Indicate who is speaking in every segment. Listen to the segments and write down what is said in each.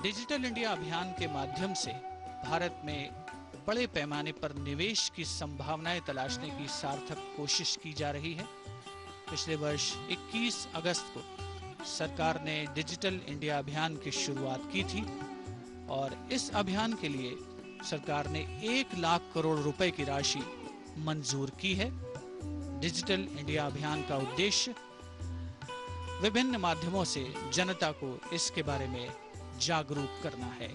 Speaker 1: Digital India अभियान के माध्यम से भारत में बड़े पैमाने पर निवेश की संभावनाएं तलाशने की सार्थक कोशिश की जा रही है। पिछले वर्ष 21 अगस्त को सरकार ने डिजिटल इंडिया अभियान की शुरुआत की थी और इस अभियान के लिए सरकार ने 1 लाख करोड़ रुपए की राशि मंजूर की है। डिजिटल इंडिया अभियान का उद्देश्य विभिन्न माध्यमों से जनता को इसके बारे में जागरूक करना है।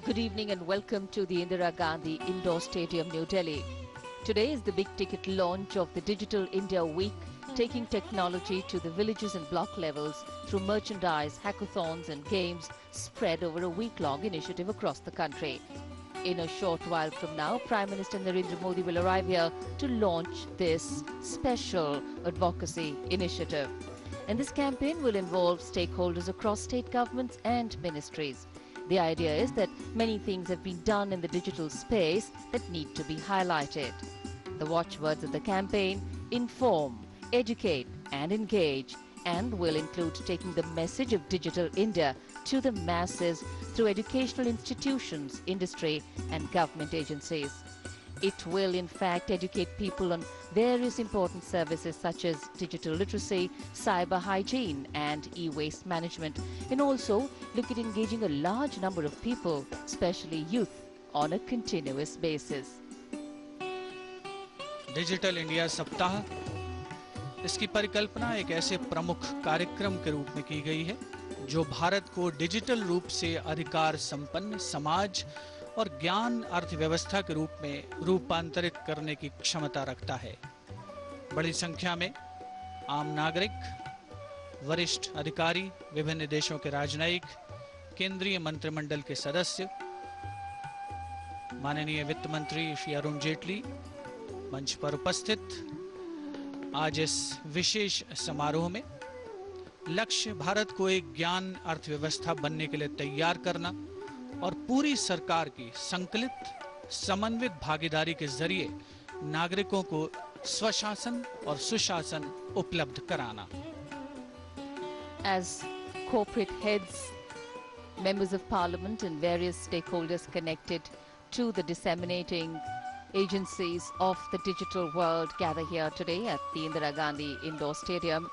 Speaker 2: Good evening and welcome to the Indira Gandhi Indoor Stadium, New Delhi. Today is the big ticket launch of the Digital India Week, taking technology to the villages and block levels through merchandise, hackathons and games spread over a week-long initiative across the country. In a short while from now, Prime Minister Narendra Modi will arrive here to launch this special advocacy initiative. And this campaign will involve stakeholders across state governments and ministries. The idea is that many things have been done in the digital space that need to be highlighted. The watchwords of the campaign: inform, educate and engage, and will include taking the message of Digital India to the masses through educational institutions, industry and government agencies. It will in fact educate people on various important services such as digital literacy, cyber hygiene and e-waste management, and also look at engaging a large number of people, especially youth, on a continuous basis.
Speaker 1: Digital India सप्ताह, इसकी परिकल्पना एक ऐसे प्रमुख कार्यक्रम के रूप में की गई है जो भारत को डिजिटल रूप से अधिकार संपन्न समाज और ज्ञान अर्थव्यवस्था के रूप में रूपांतरित करने की क्षमता रखता है। बड़ी संख्या में आम नागरिक, वरिष्ठ अधिकारी, विभिन्न देशों के राजनयिक, केंद्रीय मंत्रिमंडल के सदस्य, माननीय वित्त मंत्री श्री अरुण जेटली मंच पर उपस्थित आज इस विशेष समारोह में लक्ष्य भारत को एक ज्ञान अर्थव्यवस्था बनने के लिए तैयार करना और पूरी सरकार की संकलित समन्वित भागीदारी के जरिए नागरिकों को स्वशासन और सुशासन उपलब्ध कराना।
Speaker 2: As corporate heads, members of parliament and various stakeholders connected to the disseminating agencies of the digital world gather here today at the Indira Gandhi Indoor Stadium,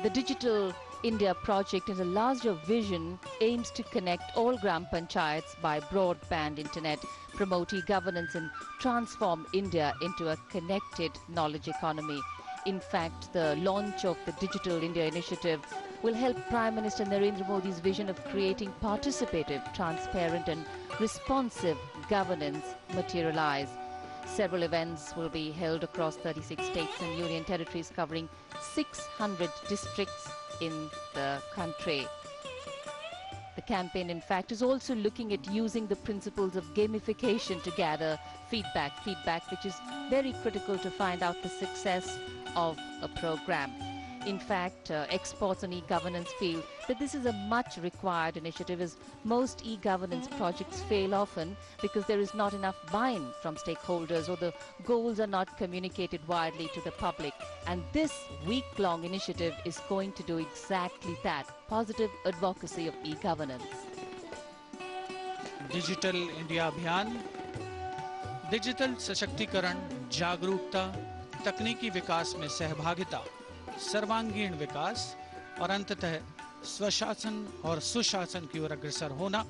Speaker 2: the Digital India project as a larger vision aims to connect all Gram Panchayats by broadband internet, promote e-governance and transform India into a connected knowledge economy. In fact, the launch of the Digital India initiative will help Prime Minister Narendra Modi's vision of creating participative, transparent and responsive governance materialize. Several events will be held across 36 states and union territories covering 600 districts in the country. The campaign, in fact, is also looking at using the principles of gamification to gather feedback which is very critical to find out the success of a program. In fact, experts on e-governance feel that this is a much required initiative, as most e-governance projects fail often because there is not enough buy-in from stakeholders or the goals are not communicated widely to the public. And this week-long initiative is going to do exactly that, positive advocacy of e-governance.
Speaker 1: Digital India अभियान digital सशक्तिकरण, जागरूकता, तकनीकी विकास में सहभागिता, सर्वांगीण विकास और अंततः स्वशासन और सुशासन की ओर अग्रसर होना,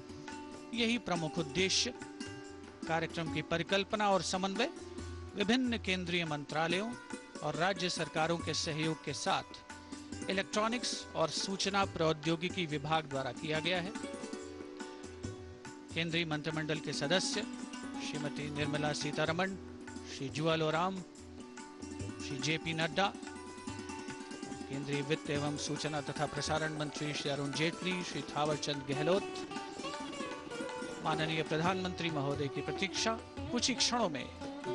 Speaker 1: यही प्रमुख उद्देश्य। कार्यक्रम की परिकल्पना और समन्वय विभिन्न केंद्रीय मंत्रालयों और राज्य सरकारों के सहयोग के साथ इलेक्ट्रॉनिक्स और सूचना प्रौद्योगिकी विभाग द्वारा किया गया है। केंद्रीय मंत्रिमंडल के सदस्य श्रीमती निर्मला सीतारमण, श्री जुअल ओराम, श्री जेपी नड्डा, केंद्रीय वित्त एवं सूचना तथा प्रसारण मंत्री श्री अरुण जेटली, श्री थावरचंद गहलोत, माननीय प्रधानमंत्री महोदय की प्रतीक्षा कुछ ही क्षणों में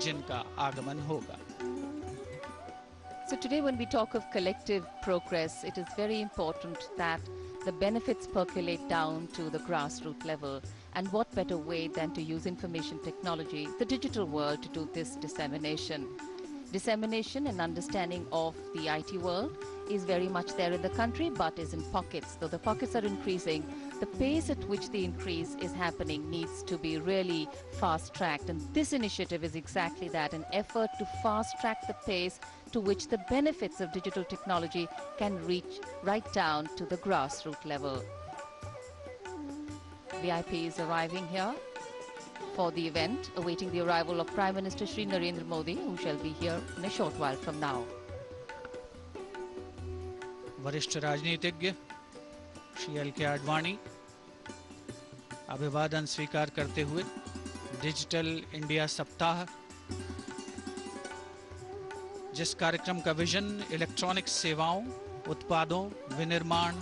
Speaker 1: जिनका आगमन होगा।
Speaker 2: So today when we talk of collective progress, it is very important that the benefits percolate down to the grassroots level. And what better way than to use information technology, the digital world, to do this dissemination. Dissemination and understanding of the IT world is very much there in the country, but is in pockets. Though the pockets are increasing, the pace at which the increase is happening needs to be really fast-tracked. And this initiative is exactly that, an effort to fast-track the pace to which the benefits of digital technology can reach right down to the grassroots level. VIPs arriving here for the event, awaiting the arrival of Prime Minister Shri Narendra Modi, who shall be here in a short while from now.
Speaker 1: वरिष्ठ राजनीतिज्ञ Shri LK. Advani अभिवादन स्वीकार करते हुए digital India सप्ताह, जिस कार्यक्रम का विजन इलेक्ट्रॉनिक सेवाओं, उत्पादों, विनिर्माण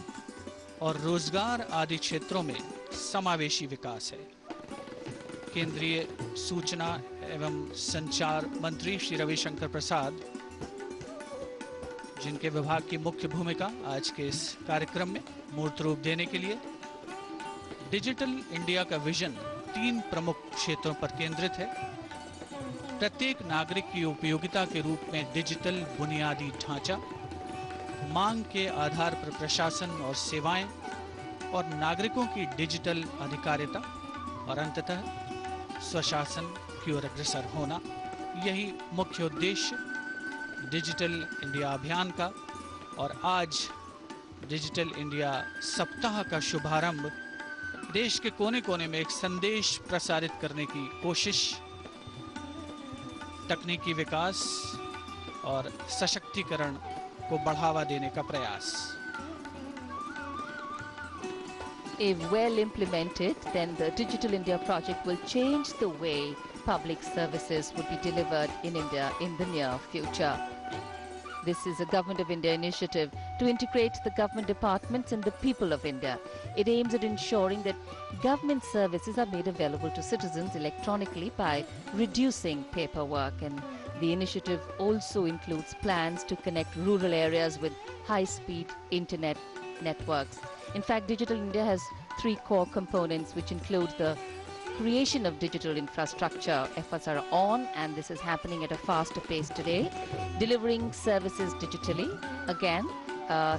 Speaker 1: और रोजगार आदि क्षेत्रों में समावेशी विकास है। केंद्रीय सूचना एवं संचार मंत्री श्री रविशंकर प्रसाद, जिनके विभाग की मुख्य भूमिका आज के इस कार्यक्रम में मूर्त रूप देने के लिए डिजिटल इंडिया का विजन 3 प्रमुख क्षेत्रों पर केंद्रित है। प्रत्येक नागरिक की उपयोगिता के रूप में डिजिटल बुनियादी ढांचा, मांग के आधार पर प्रशासन और सेवाएं और नागरिकों की डिजिटल अधिकारिता और अंततः स्वशासन की ओर अग्रसर होना, यही मुख्य उद्देश्य डिजिटल इंडिया अभियान का और आज डिजिटल इंडिया सप्ताह का शुभारंभ देश के कोने कोने में एक संदेश प्रसारित करने की कोशिश, तकनीकी विकास और सशक्तिकरण को बढ़ावा देने का प्रयास।
Speaker 2: If well implemented, then the Digital India project will change the way public services would be delivered in India in the near future. This is a Government of India initiative to integrate the government departments and the people of India. It aims at ensuring that government services are made available to citizens electronically by reducing paperwork, and the initiative also includes plans to connect rural areas with high-speed internet networks. In fact, Digital India has 3 core components, which include the creation of digital infrastructure. Efforts are on, and this is happening at a faster pace today. Delivering services digitally, again,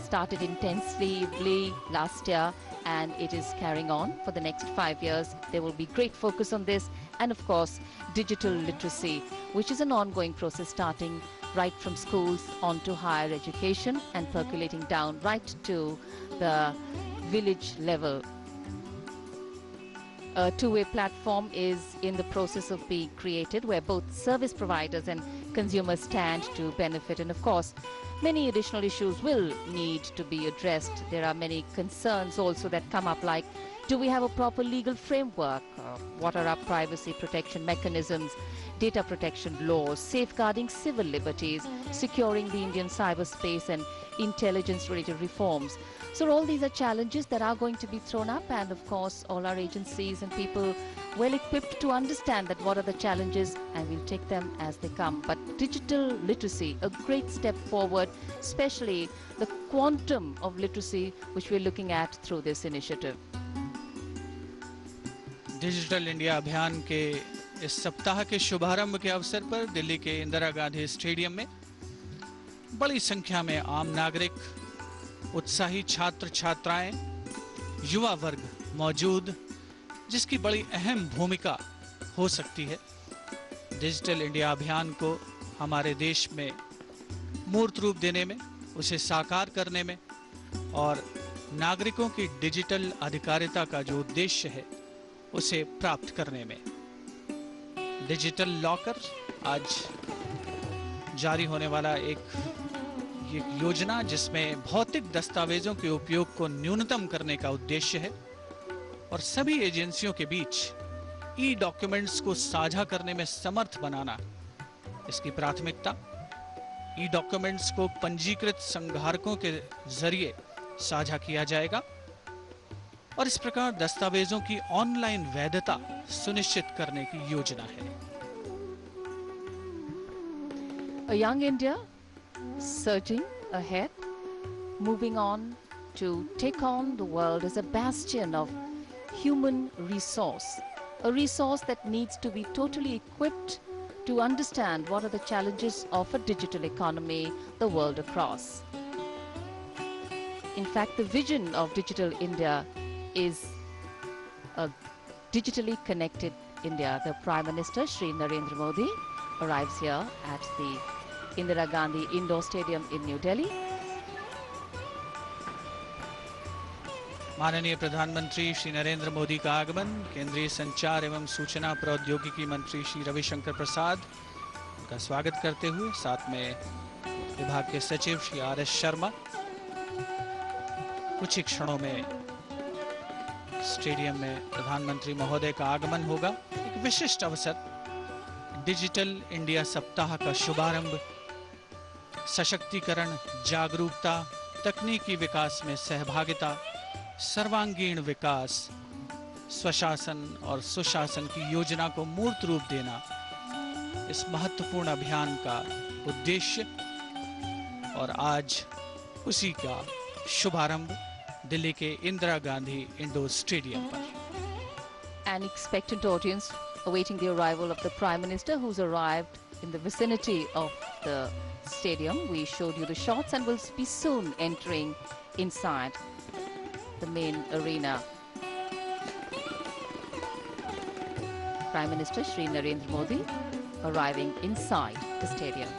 Speaker 2: started intensively last year, and it is carrying on for the next 5 years. There will be great focus on this, and of course, digital literacy, which is an ongoing process starting right from schools on to higher education and percolating down right to the village level. A 2-way platform is in the process of being created, where both service providers and consumers stand to benefit. And of course, many additional issues will need to be addressed. There are many concerns also that come up, like, do we have a proper legal framework? What are our privacy protection mechanisms, data protection laws, safeguarding civil liberties, securing the Indian cyberspace, and intelligence-related reforms? So all these are challenges that are going to be thrown up, and of course all our agencies and people well equipped to understand that what are the challenges, and we'll take them as they come. But digital literacy, a great step forward, especially the quantum of literacy which we're looking at through this initiative.
Speaker 1: Digital India अभियान के इस सप्ताह के शुभारंभ के अवसर पर दिल्ली के इंदिरा गांधी स्टेडियम में बड़ी संख्या में आम नागरिक, उत्साही छात्र छात्राएं, युवा वर्ग मौजूद, जिसकी बड़ी अहम भूमिका हो सकती है डिजिटल इंडिया अभियान को हमारे देश में मूर्त रूप देने में, उसे साकार करने में और नागरिकों की डिजिटल अधिकारिता का जो उद्देश्य है उसे प्राप्त करने में। डिजिटल लॉकर आज जारी होने वाला एक योजना, जिसमें भौतिक दस्तावेजों के उपयोग को न्यूनतम करने का उद्देश्य है और सभी एजेंसियों के बीच ई डॉक्यूमेंट्स को साझा करने में समर्थ बनाना इसकी प्राथमिकता। ई डॉक्यूमेंट्स को पंजीकृत संग्राहकों के जरिए साझा किया जाएगा और इस प्रकार दस्तावेजों की ऑनलाइन वैधता सुनिश्चित करने की योजना है।
Speaker 2: A young India surging ahead, moving on to take on the world as a bastion of human resource, a resource that needs to be totally equipped to understand what are the challenges of a digital economy the world across. In fact, the vision of Digital India is a digitally connected India. The Prime Minister, Shri Narendra Modi, arrives here at the Indira Gandhi Indoor Stadium in New Delhi.
Speaker 1: माननीय प्रधानमंत्री श्री नरेंद्र मोदी का आगमन। केंद्रीय संचार एवं सूचना प्रौद्योगिकी मंत्री श्री रविशंकर प्रसाद का स्वागत करते हुए, साथ में विभाग के सचिव श्री RS शर्मा। कुछ ही क्षणों में स्टेडियम में प्रधानमंत्री महोदय का आगमन होगा। एक विशिष्ट अवसर, डिजिटल इंडिया सप्ताह का शुभारंभ, सशक्तिकरण, जागरूकता, तकनीकी विकास में सहभागिता, सर्वांगीण विकास, स्वशासन और सुशासन की योजना को मूर्त रूप देना, इस महत्वपूर्ण अभियान का उद्देश्य। और आज उसी का शुभारंभ दिल्ली के इंदिरा गांधी इंडोर स्टेडियम पर।
Speaker 2: An expectant audience awaiting the arrival of the Prime Minister, who's arrived in the vicinity of the stadium. We showed you the shots and will be soon entering inside the main arena. Prime Minister Shri Narendra Modi arriving inside the stadium.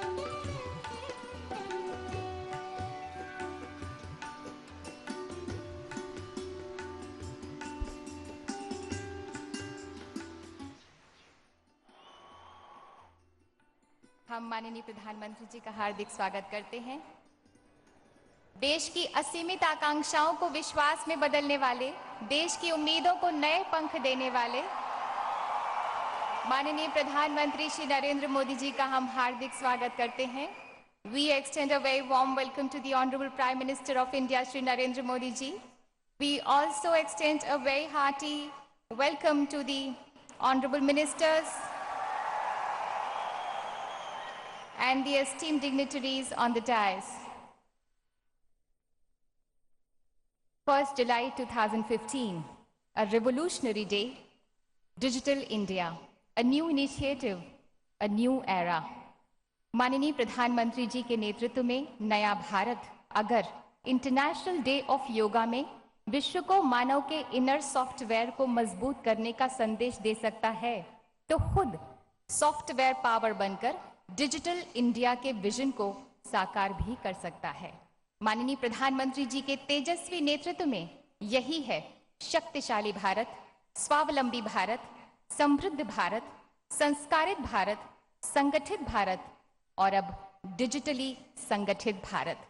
Speaker 3: हम माननीय प्रधानमंत्री जी का हार्दिक स्वागत करते हैं। देश की असीमित आकांक्षाओं को विश्वास में बदलने वाले, देश की उम्मीदों को नए पंख देने वाले माननीय प्रधानमंत्री श्री नरेंद्र मोदी जी का हम हार्दिक स्वागत करते हैं। We extend a very warm welcome to the Honorable Prime Minister of India, Shri Narendra Modi ji. We also extend a very hearty welcome to the Honorable Ministers and the esteemed dignitaries on the dais. 1st July 2015, a revolutionary day, Digital India, a new initiative, a new era. माननीय प्रधानमंत्री जी के नेतृत्व में नया भारत अगर international day of yoga में विश्व को मानव के इनर सॉफ्टवेयर को मजबूत करने का संदेश दे सकता है, तो खुद सॉफ्टवेयर पावर बनकर डिजिटल इंडिया के विजन को साकार भी कर सकता है। माननीय प्रधानमंत्री जी के तेजस्वी नेतृत्व में यही है शक्तिशाली भारत, स्वावलंबी भारत, समृद्ध भारत, संस्कारित भारत, संगठित भारत और अब डिजिटली संगठित Bharat.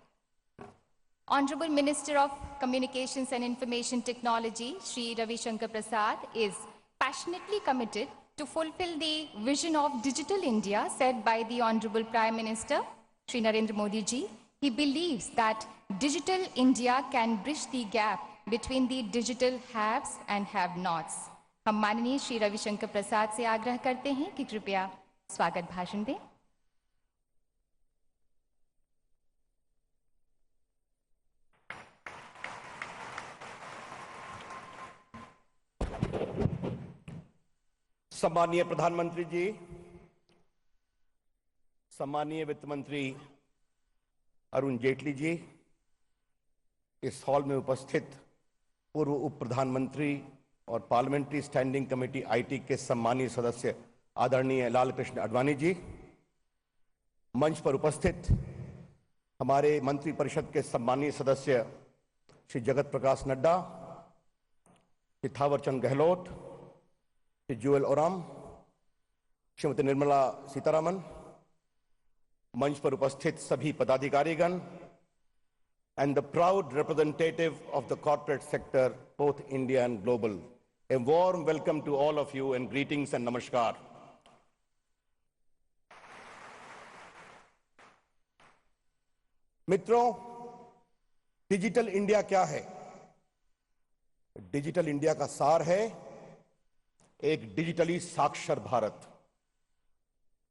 Speaker 3: Honorable Minister of Communications and Information Technology, Shri Ravi Shankar Prasad, is passionately committed to fulfill the vision of Digital India set by the Honorable Prime Minister, Shri Narendra Modi ji. He believes that Digital India can bridge the gap between the digital haves and have-nots. हम माननीय श्री रविशंकर प्रसाद से आग्रह करते हैं कि कृपया स्वागत भाषण दें।
Speaker 4: सम्मानीय प्रधानमंत्री जी, सम्मानीय वित्त मंत्री अरुण जेटली जी, इस हॉल में उपस्थित पूर्व उप प्रधानमंत्री और पार्लियामेंट्री स्टैंडिंग कमेटी आईटी के सम्मानीय सदस्य आदरणीय लाल कृष्ण आडवाणी जी, मंच पर उपस्थित हमारे मंत्री परिषद के सम्मानीय सदस्य श्री जगत प्रकाश नड्डा, श्री थावरचंद गहलोत, श्री जुएल ओराम, श्रीमती निर्मला सीतारामन, मंच पर उपस्थित सभी पदाधिकारीगण and the proud representative of the corporate sector, both India and global. A warm welcome to all of you and greetings and namaskar. मित्रों, डिजिटल इंडिया क्या है? डिजिटल इंडिया का सार है एक डिजिटली साक्षर भारत,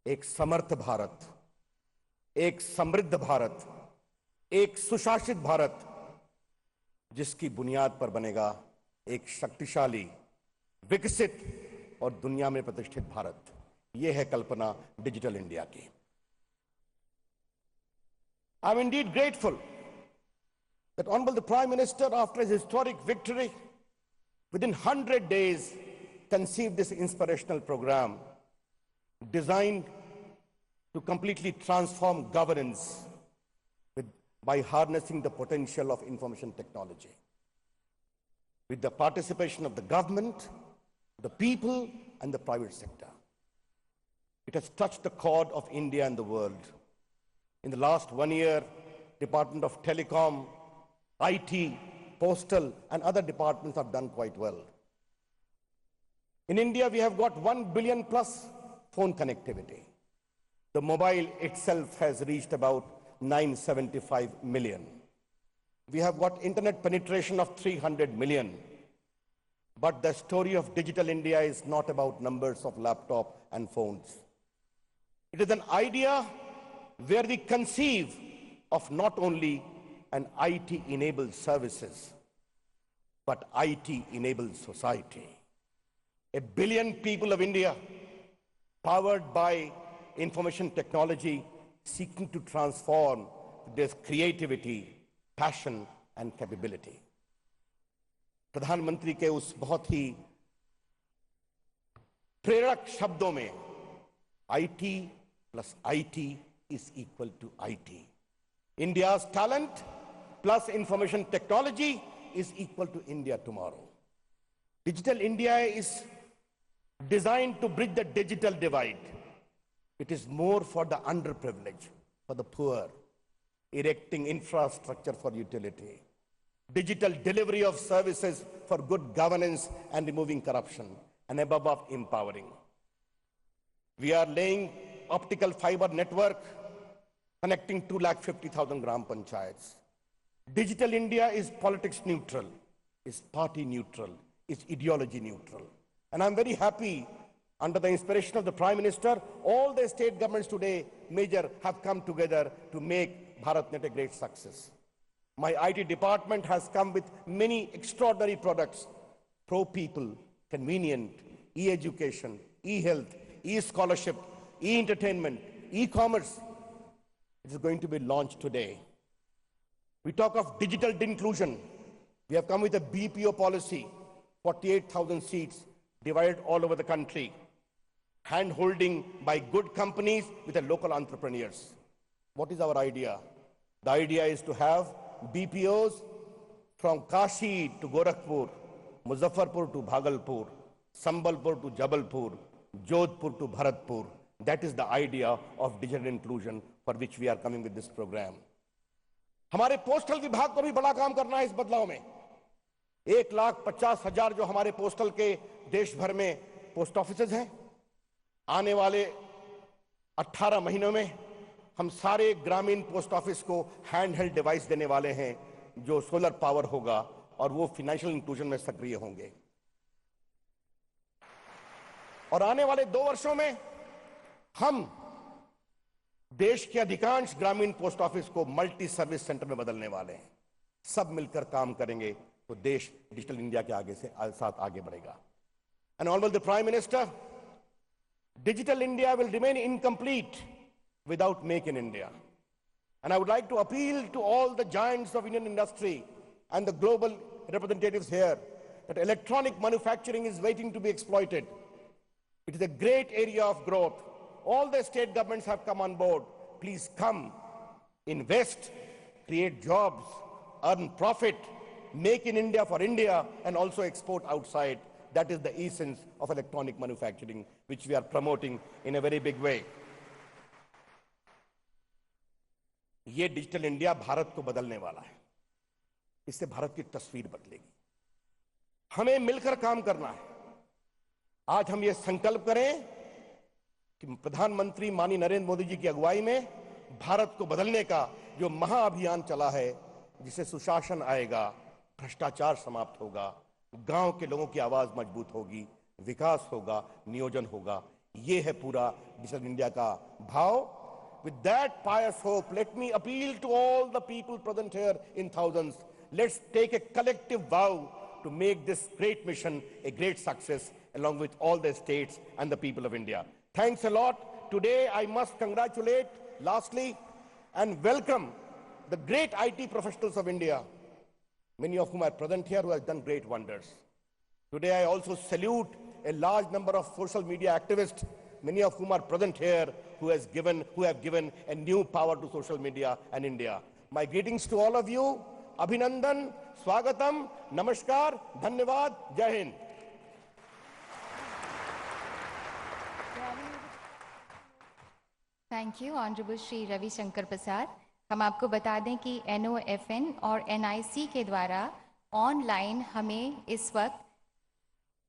Speaker 4: एक समर्थ भारत, एक समृद्ध भारत, एक सुशासित भारत, जिसकी बुनियाद पर बनेगा एक शक्तिशाली, विकसित और दुनिया में प्रतिष्ठित भारत। यह है कल्पना डिजिटल इंडिया की। I am indeed grateful that Honorable the Prime Minister, after his historic victory within 100 days, conceived this inspirational program designed to completely transform governance by harnessing the potential of information technology. With the participation of the government, the people, and the private sector. It has touched the chord of India and the world. In the last 1 year, Department of Telecom, IT, Postal, and other departments have done quite well. In India, we have got 1 billion plus phone connectivity. The mobile itself has reached about 975 million. We have got internet penetration of 300 million. But the story of digital India is not about numbers of laptop and phones. It is an idea where we conceive of not only an IT-enabled services, but IT-enabled society. 1 billion people of India, powered by information technology, seeking to transform their creativity, passion, and capability. प्रधानमंत्री के उस बहुत ही प्रेरक शब्दों में IT plus IT is equal to IT. India's talent plus information technology is equal to India tomorrow. Digital India is designed to bridge the digital divide. It is more for the underprivileged, for the poor, erecting infrastructure for utility, digital delivery of services for good governance and removing corruption, and above all, empowering. We are laying optical fiber network connecting 250,000 gram panchayats. Digital India is politics neutral, is party neutral, is ideology neutral. And I'm very happy, under the inspiration of the Prime Minister, all the state governments today, major, have come together to make BharatNet a great success. My IT department has come with many extraordinary products, pro-people, convenient, e-education, e-health, e-scholarship, e-entertainment, e-commerce. It is going to be launched today. We talk of digital inclusion. We have come with a BPO policy, 48,000 seats divided all over the country, hand-holding by good companies with the local entrepreneurs. What is our idea? The idea is to have BPOs from Kashi to Gorakhpur, Muzaffarpur to Bhagalpur, Sambalpur to Jabalpur, Jodhpur to Bharatpur. That is the idea of digital inclusion for which we are coming with this program. हमारे postal विभाग को भी बड़ा काम करना है इस बदलाव में। 1,50,000 जो हमारे पोस्टल के देश भर में पोस्ट ऑफिसेज हैं, आने वाले 18 महीनों में हम सारे ग्रामीण पोस्ट ऑफिस को हैंडहेल्ड डिवाइस देने वाले हैं जो सोलर पावर होगा और वो फाइनेंशियल इंक्लूजन में सक्रिय होंगे। और आने वाले 2 वर्षों में हम देश के अधिकांश ग्रामीण पोस्ट ऑफिस को मल्टी सर्विस सेंटर में बदलने वाले हैं। सब मिलकर काम करेंगे तो देश डिजिटल इंडिया के साथ आगे बढ़ेगा। And Honorable the Prime Minister, Digital India will remain incomplete without Make in India. And I would like to appeal to all the giants of Indian industry and the global representatives here that electronic manufacturing is waiting to be exploited. It is a great area of growth. All the state governments have come on board. Please come, invest, create jobs, earn profit, make in India for India, and also export outside. That is the essence of electronic manufacturing, which we are promoting in a very big way. ये digital India Bharat को बदलने वाला है। इससे भारत की तस्वीर बदलेगी। हमें मिलकर काम करना है। आज हम ये संकल्प करें कि प्रधानमंत्री माननीय नरेंद्र मोदी जी की अगुवाई में भारत को बदलने का जो महाअभियान चला है, जिसे सुशासन आएगा, भ्रष्टाचार समाप्त होगा, गांव के लोगों की आवाज मजबूत होगी, विकास होगा, नियोजन होगा, ये है पूरा डिजिटल इंडिया का भाव। With that pious hope, let me appeal to all the people present here in thousands. Let's take a collective vow to make this great mission a great success along with all the states and the people of India. Thanks a lot. Today I must congratulate, lastly, and welcome the great IT professionals of India, many of whom are present here who have done great wonders. Today, I also salute a large number of social media activists, many of whom are present here, who have given a new power to social media and India. My greetings to all of you. Abhinandan, Swagatam, Namaskar, Dhanyavad, Jai Hind.
Speaker 3: Thank you honourable Shri Ravishankar Prasad. हम आपको बता दें कि NOFN और NIC के द्वारा online हमें इस वक्त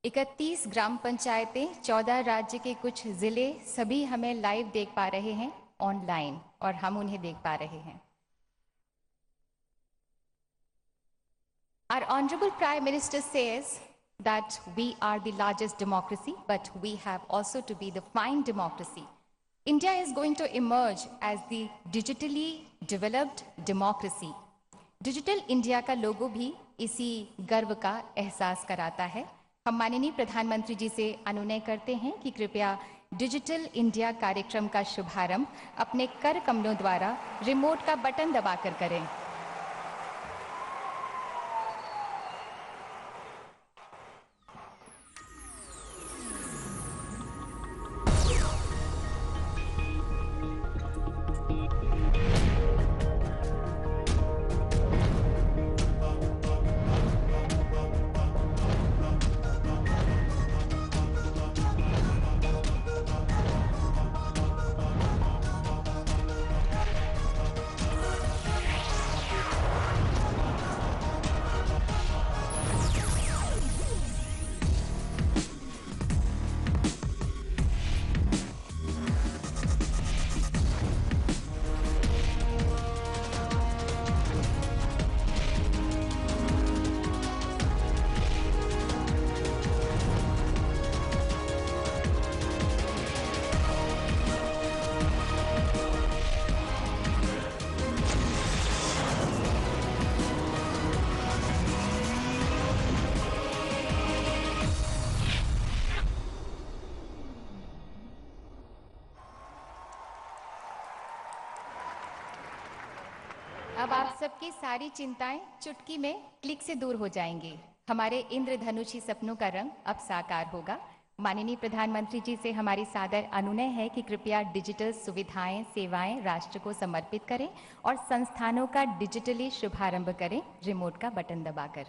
Speaker 3: 31 ग्राम पंचायतें, 14 राज्य के कुछ जिले सभी हमें लाइव देख पा रहे हैं ऑनलाइन, और हम उन्हें देख पा रहे हैं। Our Honorable Prime Minister says that we are the largest democracy, but we have also to be the fine democracy. India is going to emerge as the digitally developed democracy. Digital India का लोगो भी इसी गर्व का एहसास कराता है। हम माननीय प्रधानमंत्री जी से अनुनय करते हैं कि कृपया डिजिटल इंडिया कार्यक्रम का शुभारंभ अपने कर कमलों द्वारा रिमोट का बटन दबाकर करें। अब आप सबकी सारी चिंताएं चुटकी में क्लिक से दूर हो जाएंगी। हमारे इंद्रधनुषी सपनों का रंग अब साकार होगा। माननीय प्रधानमंत्री जी से हमारी सादर अनुनय है कि कृपया डिजिटल सुविधाएं, सेवाएं राष्ट्र को समर्पित करें और संस्थानों का डिजिटली शुभारंभ करें रिमोट का बटन दबाकर।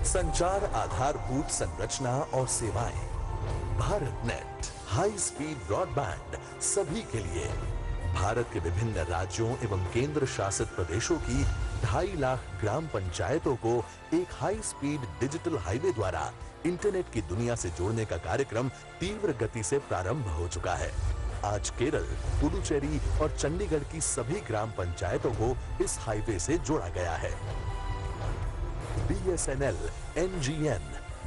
Speaker 5: संचार आधारभूत संरचना और सेवाएं, Bharat net, high speed broadband सभी के लिए। भारत के विभिन्न राज्यों एवं केंद्र शासित प्रदेशों की 2.5 लाख ग्राम पंचायतों को एक हाई स्पीड डिजिटल हाईवे द्वारा इंटरनेट की दुनिया से जोड़ने का कार्यक्रम तीव्र गति से प्रारंभ हो चुका है। आज केरल, पुडुचेरी और चंडीगढ़ की सभी ग्राम पंचायतों को इस हाईवे से जोड़ा गया है। BSNL NGN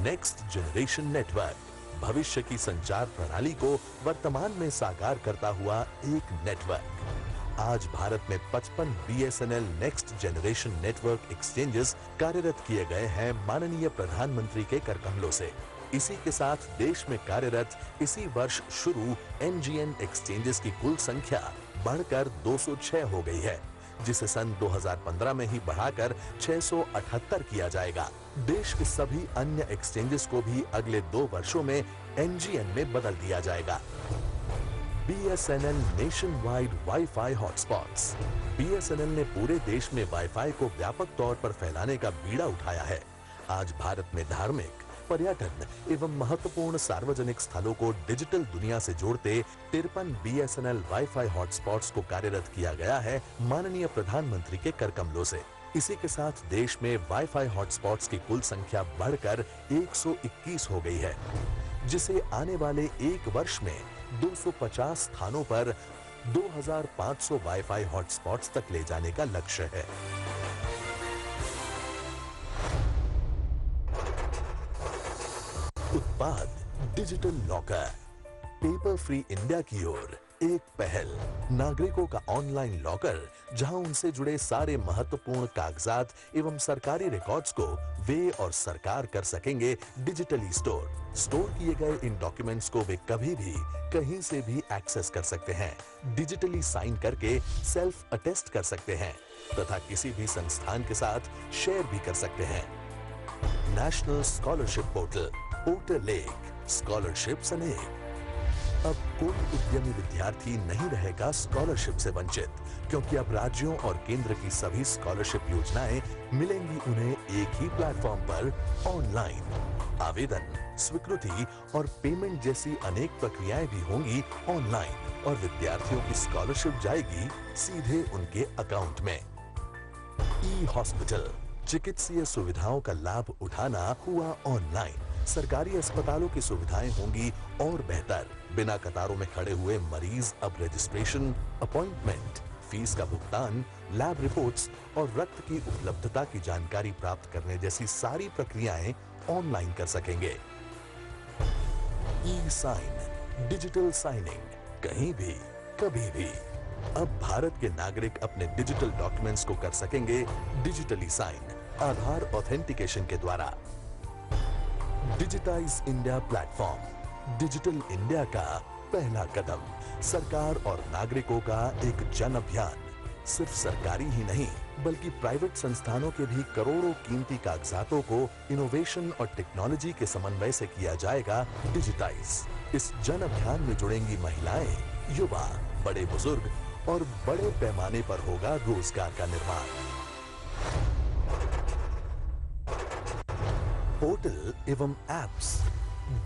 Speaker 5: next generation network भविष्य की संचार प्रणाली को वर्तमान में साकार करता हुआ एक नेटवर्क। आज भारत में 55 BSNL next generation network exchanges कार्यरत किए गए हैं माननीय प्रधानमंत्री के कर कमलों से। इसी के साथ देश में कार्यरत इसी वर्ष शुरू NGN एक्सचेंजेस की कुल संख्या बढ़कर 206 हो गई है, जिसे सन 2015 में ही बढ़ाकर 678 किया जाएगा। देश के सभी अन्य एक्सचेंजेस को भी अगले 2 वर्षों में NGN में बदल दिया जाएगा। BSNL nation wide wifi hotspots. BSNL ने पूरे देश में वाईफाई को व्यापक तौर पर फैलाने का बीड़ा उठाया है। आज भारत में धार्मिक, पर्यटन एवं महत्वपूर्ण सार्वजनिक स्थलों को डिजिटल दुनिया से जोड़ते 53 BSNL वाईफाई हॉटस्पॉट्स को कार्यरत किया गया है माननीय प्रधानमंत्री के कर कमलों से। इसी के साथ देश में वाईफाई हॉटस्पॉट्स की कुल संख्या बढ़कर 121 हो गई है, जिसे आने वाले 1 वर्ष में 250 स्थानों पर 2500 वाईफाई हॉटस्पॉट्स तक ले जाने का लक्ष्य है। उत्पाद digital locker paper free India की ओर एक पहल, नागरिकों का ऑनलाइन लॉकर, जहां उनसे जुड़े सारे महत्वपूर्ण कागजात एवं सरकारी रिकॉर्ड्स को वे और सरकार कर सकेंगे डिजिटली स्टोर किए गए इन डॉक्यूमेंट्स को वे कभी भी कहीं से भी एक्सेस कर सकते हैं, डिजिटली साइन करके सेल्फ अटेस्ट कर सकते हैं तथा किसी भी संस्थान के साथ शेयर भी कर सकते हैं। नेशनल स्कॉलरशिप पोर्टल एक, स्कॉलरशिप्स अनेक। अब कोई उद्यमी विद्यार्थी नहीं रहेगा स्कॉलरशिप से वंचित, क्योंकि अब राज्यों और केंद्र की सभी स्कॉलरशिप योजनाएं मिलेंगी उन्हें एक ही प्लेटफॉर्म पर ऑनलाइन। आवेदन, स्वीकृति और पेमेंट जैसी अनेक प्रक्रियाएं भी होंगी ऑनलाइन और विद्यार्थियों की स्कॉलरशिप जाएगी सीधे उनके अकाउंट में। ई हॉस्पिटल, चिकित्सीय सुविधाओं का लाभ उठाना हुआ ऑनलाइन। सरकारी अस्पतालों की सुविधाएं होंगी और बेहतर। बिना कतारों में खड़े हुए मरीज अब रजिस्ट्रेशन, अपॉइंटमेंट, फीस का भुगतान, लैब रिपोर्ट्स और रक्त की उपलब्धता की जानकारी प्राप्त करने जैसी सारी प्रक्रियाएं ऑनलाइन कर सकेंगे। ई साइन, डिजिटल साइनिंग, कहीं भी कभी भी। अब भारत के नागरिक अपने डिजिटल डॉक्यूमेंट्स को कर सकेंगे डिजिटली साइन, आधार ऑथेंटिकेशन के द्वारा। Digitise India platform, digital India का पहला कदम, सरकार और नागरिकों का एक जन अभियान। सिर्फ सरकारी ही नहीं, बल्कि प्राइवेट संस्थानों के भी करोड़ों कीमती कागजातों को इनोवेशन और टेक्नोलॉजी के समन्वय से किया जाएगा डिजिटाइज। इस जन अभियान में जुड़ेंगी महिलाएं, युवा, बड़े बुजुर्ग और बड़े पैमाने पर होगा रोजगार का निर्माण। पोर्टल एवं apps,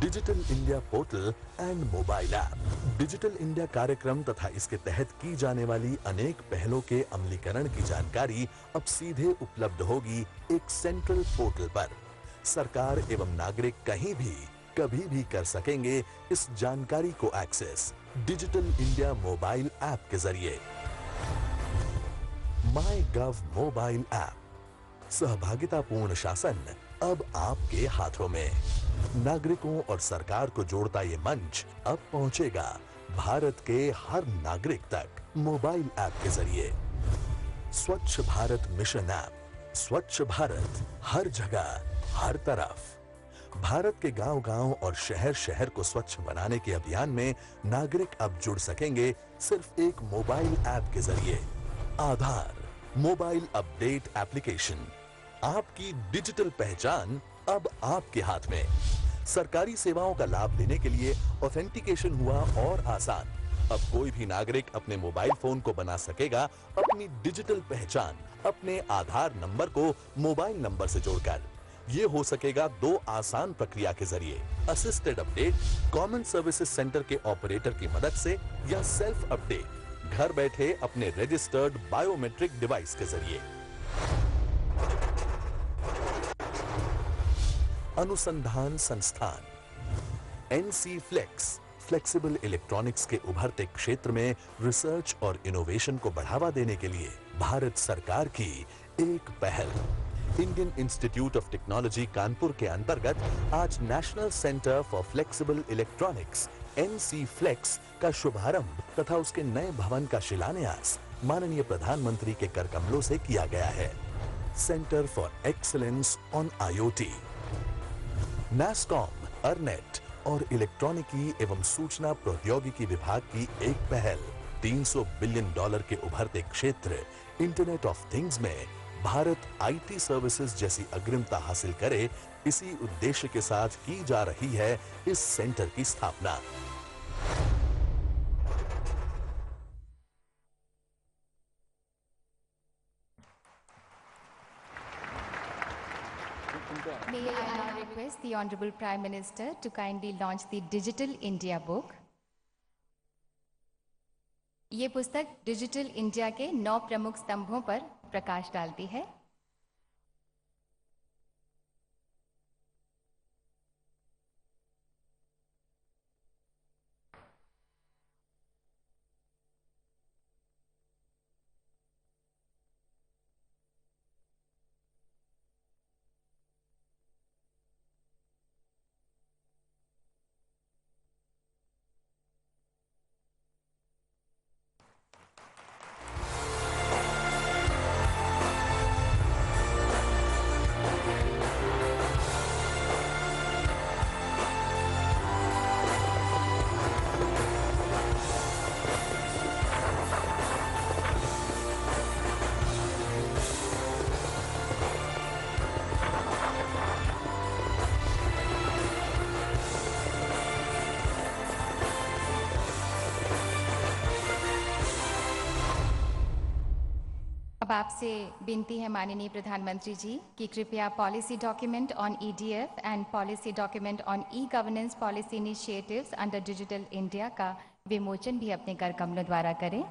Speaker 5: digital India portal and mobile app. Digital India कार्यक्रम तथा इसके तहत की जाने वाली अनेक पहलों के अमलीकरण की जानकारी अब सीधे उपलब्ध होगी एक सेंट्रल पोर्टल पर। सरकार एवं नागरिक कहीं भी कभी भी कर सकेंगे इस जानकारी को access digital India mobile app के जरिए। माई गव मोबाइल ऐप, सहभागितापूर्ण शासन अब आपके हाथों में। नागरिकों और सरकार को जोड़ता ये मंच अब पहुंचेगा भारत के हर नागरिक तक मोबाइल ऐप के जरिए। स्वच्छ भारत मिशन ऐप, स्वच्छ भारत हर जगह हर तरफ। भारत के गांव-गांव और शहर-शहर को स्वच्छ बनाने के अभियान में नागरिक अब जुड़ सकेंगे सिर्फ एक मोबाइल ऐप के जरिए। आधार मोबाइल अपडेट एप्लीकेशन, आपकी डिजिटल पहचान अब आपके हाथ में। सरकारी सेवाओं का लाभ लेने के लिए ऑथेंटिकेशन हुआ और आसान। अब कोई भी नागरिक अपने मोबाइल फोन को बना सकेगा अपनी डिजिटल पहचान अपने आधार नंबर को मोबाइल नंबर से जोड़कर। ये हो सकेगा दो आसान प्रक्रिया के जरिए, assisted update common services centre के ऑपरेटर की मदद से या सेल्फ अपडेट घर बैठे अपने रजिस्टर्ड बायोमेट्रिक डिवाइस के जरिए। अनुसंधान संस्थान एनसी फ्लेक्स, फ्लेक्सिबल इलेक्ट्रॉनिक्स के उभरते क्षेत्र में रिसर्च और इनोवेशन को बढ़ावा देने के लिए भारत सरकार की एक पहल। Indian Institute of Technology Kanpur के अंतर्गत आज National Centre for Flexible Electronics NC Flex का शुभारंभ तथा उसके नए भवन का शिलान्यास माननीय प्रधानमंत्री के कर कमलों से किया गया है। Centre for excellence on IoT, NASSCOM, ornate और इलेक्ट्रॉनिकी एवं सूचना प्रौद्योगिकी विभाग की एक पहल। $300 बिलियन के उभरते क्षेत्र इंटरनेट ऑफ थिंग्स में भारत आईटी सर्विसेज जैसी अग्रिमता हासिल करे, इसी उद्देश्य के साथ की जा रही है इस सेंटर की स्थापना।
Speaker 3: May I now request the Honorable Prime Minister to kindly launch the Digital India book. ये पुस्तक डिजिटल इंडिया के 9 प्रमुख स्तंभों पर प्रकाश डालती है। आपसे विनती है माननीय प्रधानमंत्री जी कि कृपया policy document on EDF and policy document on e governance policy initiatives under digital India का विमोचन भी अपने कर कमलों द्वारा करें।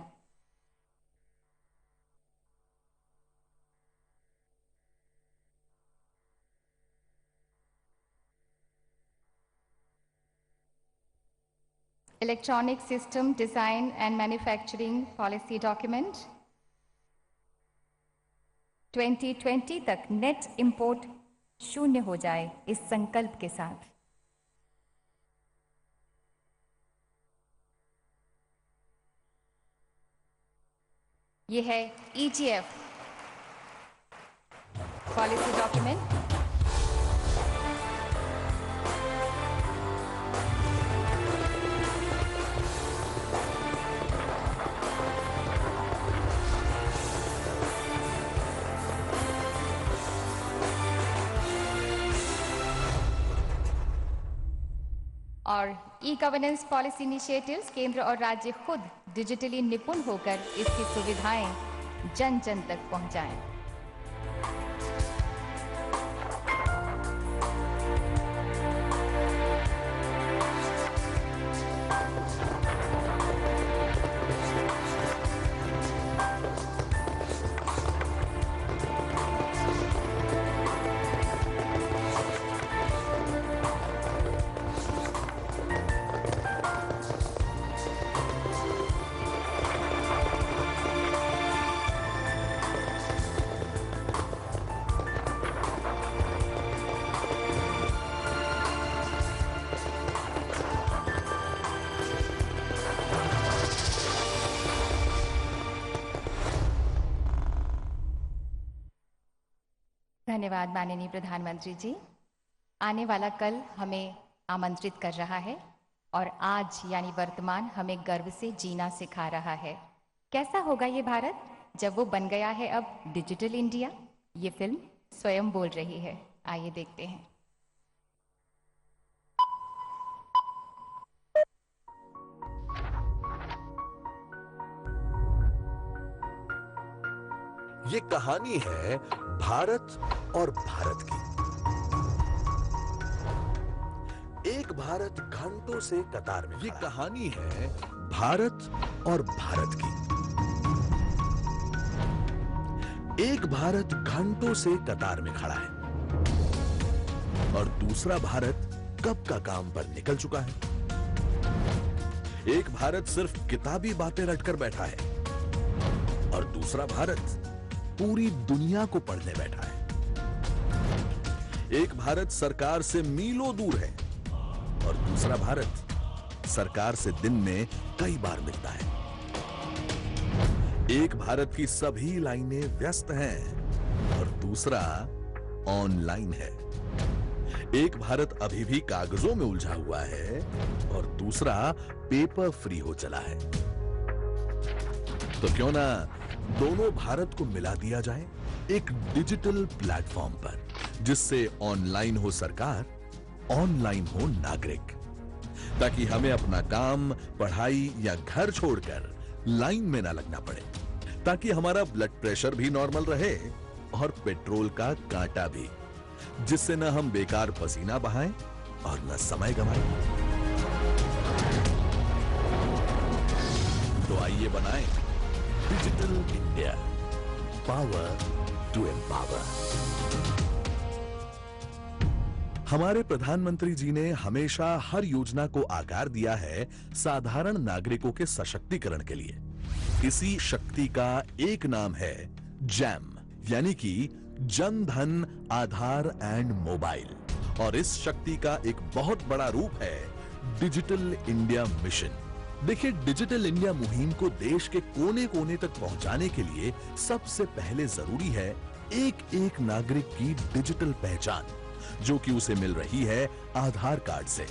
Speaker 3: Electronic system design and manufacturing policy document 2020 तक नेट इंपोर्ट शून्य हो जाए, इस संकल्प के साथ। ये है ईजीएफ पॉलिसी डॉक्यूमेंट। और ई गवर्नेंस पॉलिसी इनिशिएटिव्स केंद्र और राज्य खुद डिजिटली निपुण होकर इसकी सुविधाएं जन जन तक पहुंचाएं। धन्यवाद माननीय प्रधानमंत्री जी। आने वाला कल हमें आमंत्रित कर रहा है और आज यानी वर्तमान हमें गर्व से जीना सिखा रहा है। कैसा होगा ये भारत जब वो बन गया है अब डिजिटल इंडिया? ये फिल्म स्वयं बोल रही है, आइए देखते हैं।
Speaker 5: ये कहानी है भारत और भारत की। एक भारत घंटों से कतार में। ये कहानी है भारत और भारत की। एक भारत घंटों से कतार में खड़ा है और दूसरा भारत कब का काम पर निकल चुका है। एक भारत सिर्फ किताबी बातें रटकर बैठा है और दूसरा भारत पूरी दुनिया को पढ़ने बैठा है। एक भारत सरकार से मीलों दूर है और दूसरा भारत सरकार से दिन में कई बार मिलता है। एक भारत की सभी लाइनें व्यस्त हैं और दूसरा ऑनलाइन है। एक भारत अभी भी कागजों में उलझा हुआ है और दूसरा पेपर फ्री हो चला है। तो क्यों ना दोनों भारत को मिला दिया जाए एक डिजिटल प्लेटफॉर्म पर, जिससे ऑनलाइन हो सरकार, ऑनलाइन हो नागरिक, ताकि हमें अपना काम, पढ़ाई या घर छोड़कर लाइन में ना लगना पड़े, ताकि हमारा ब्लड प्रेशर भी नॉर्मल रहे और पेट्रोल का कांटा भी, जिससे न हम बेकार पसीना बहाएं और न समय गंवाएं। तो आइए बनाएं digital India, power to empower. हमारे प्रधानमंत्री जी ने हमेशा हर योजना को आकार दिया है साधारण नागरिकों के सशक्तिकरण के लिए। इसी शक्ति का एक नाम है जैम, यानी कि जन धन आधार एंड मोबाइल। और इस शक्ति का एक बहुत बड़ा रूप है डिजिटल इंडिया मिशन। देखिए, डिजिटल इंडिया मुहिम को देश के कोने कोने तक पहुंचाने के लिए सबसे पहले जरूरी है एक एक नागरिक की डिजिटल पहचान, जो कि उसे मिल रही है आधार कार्ड से।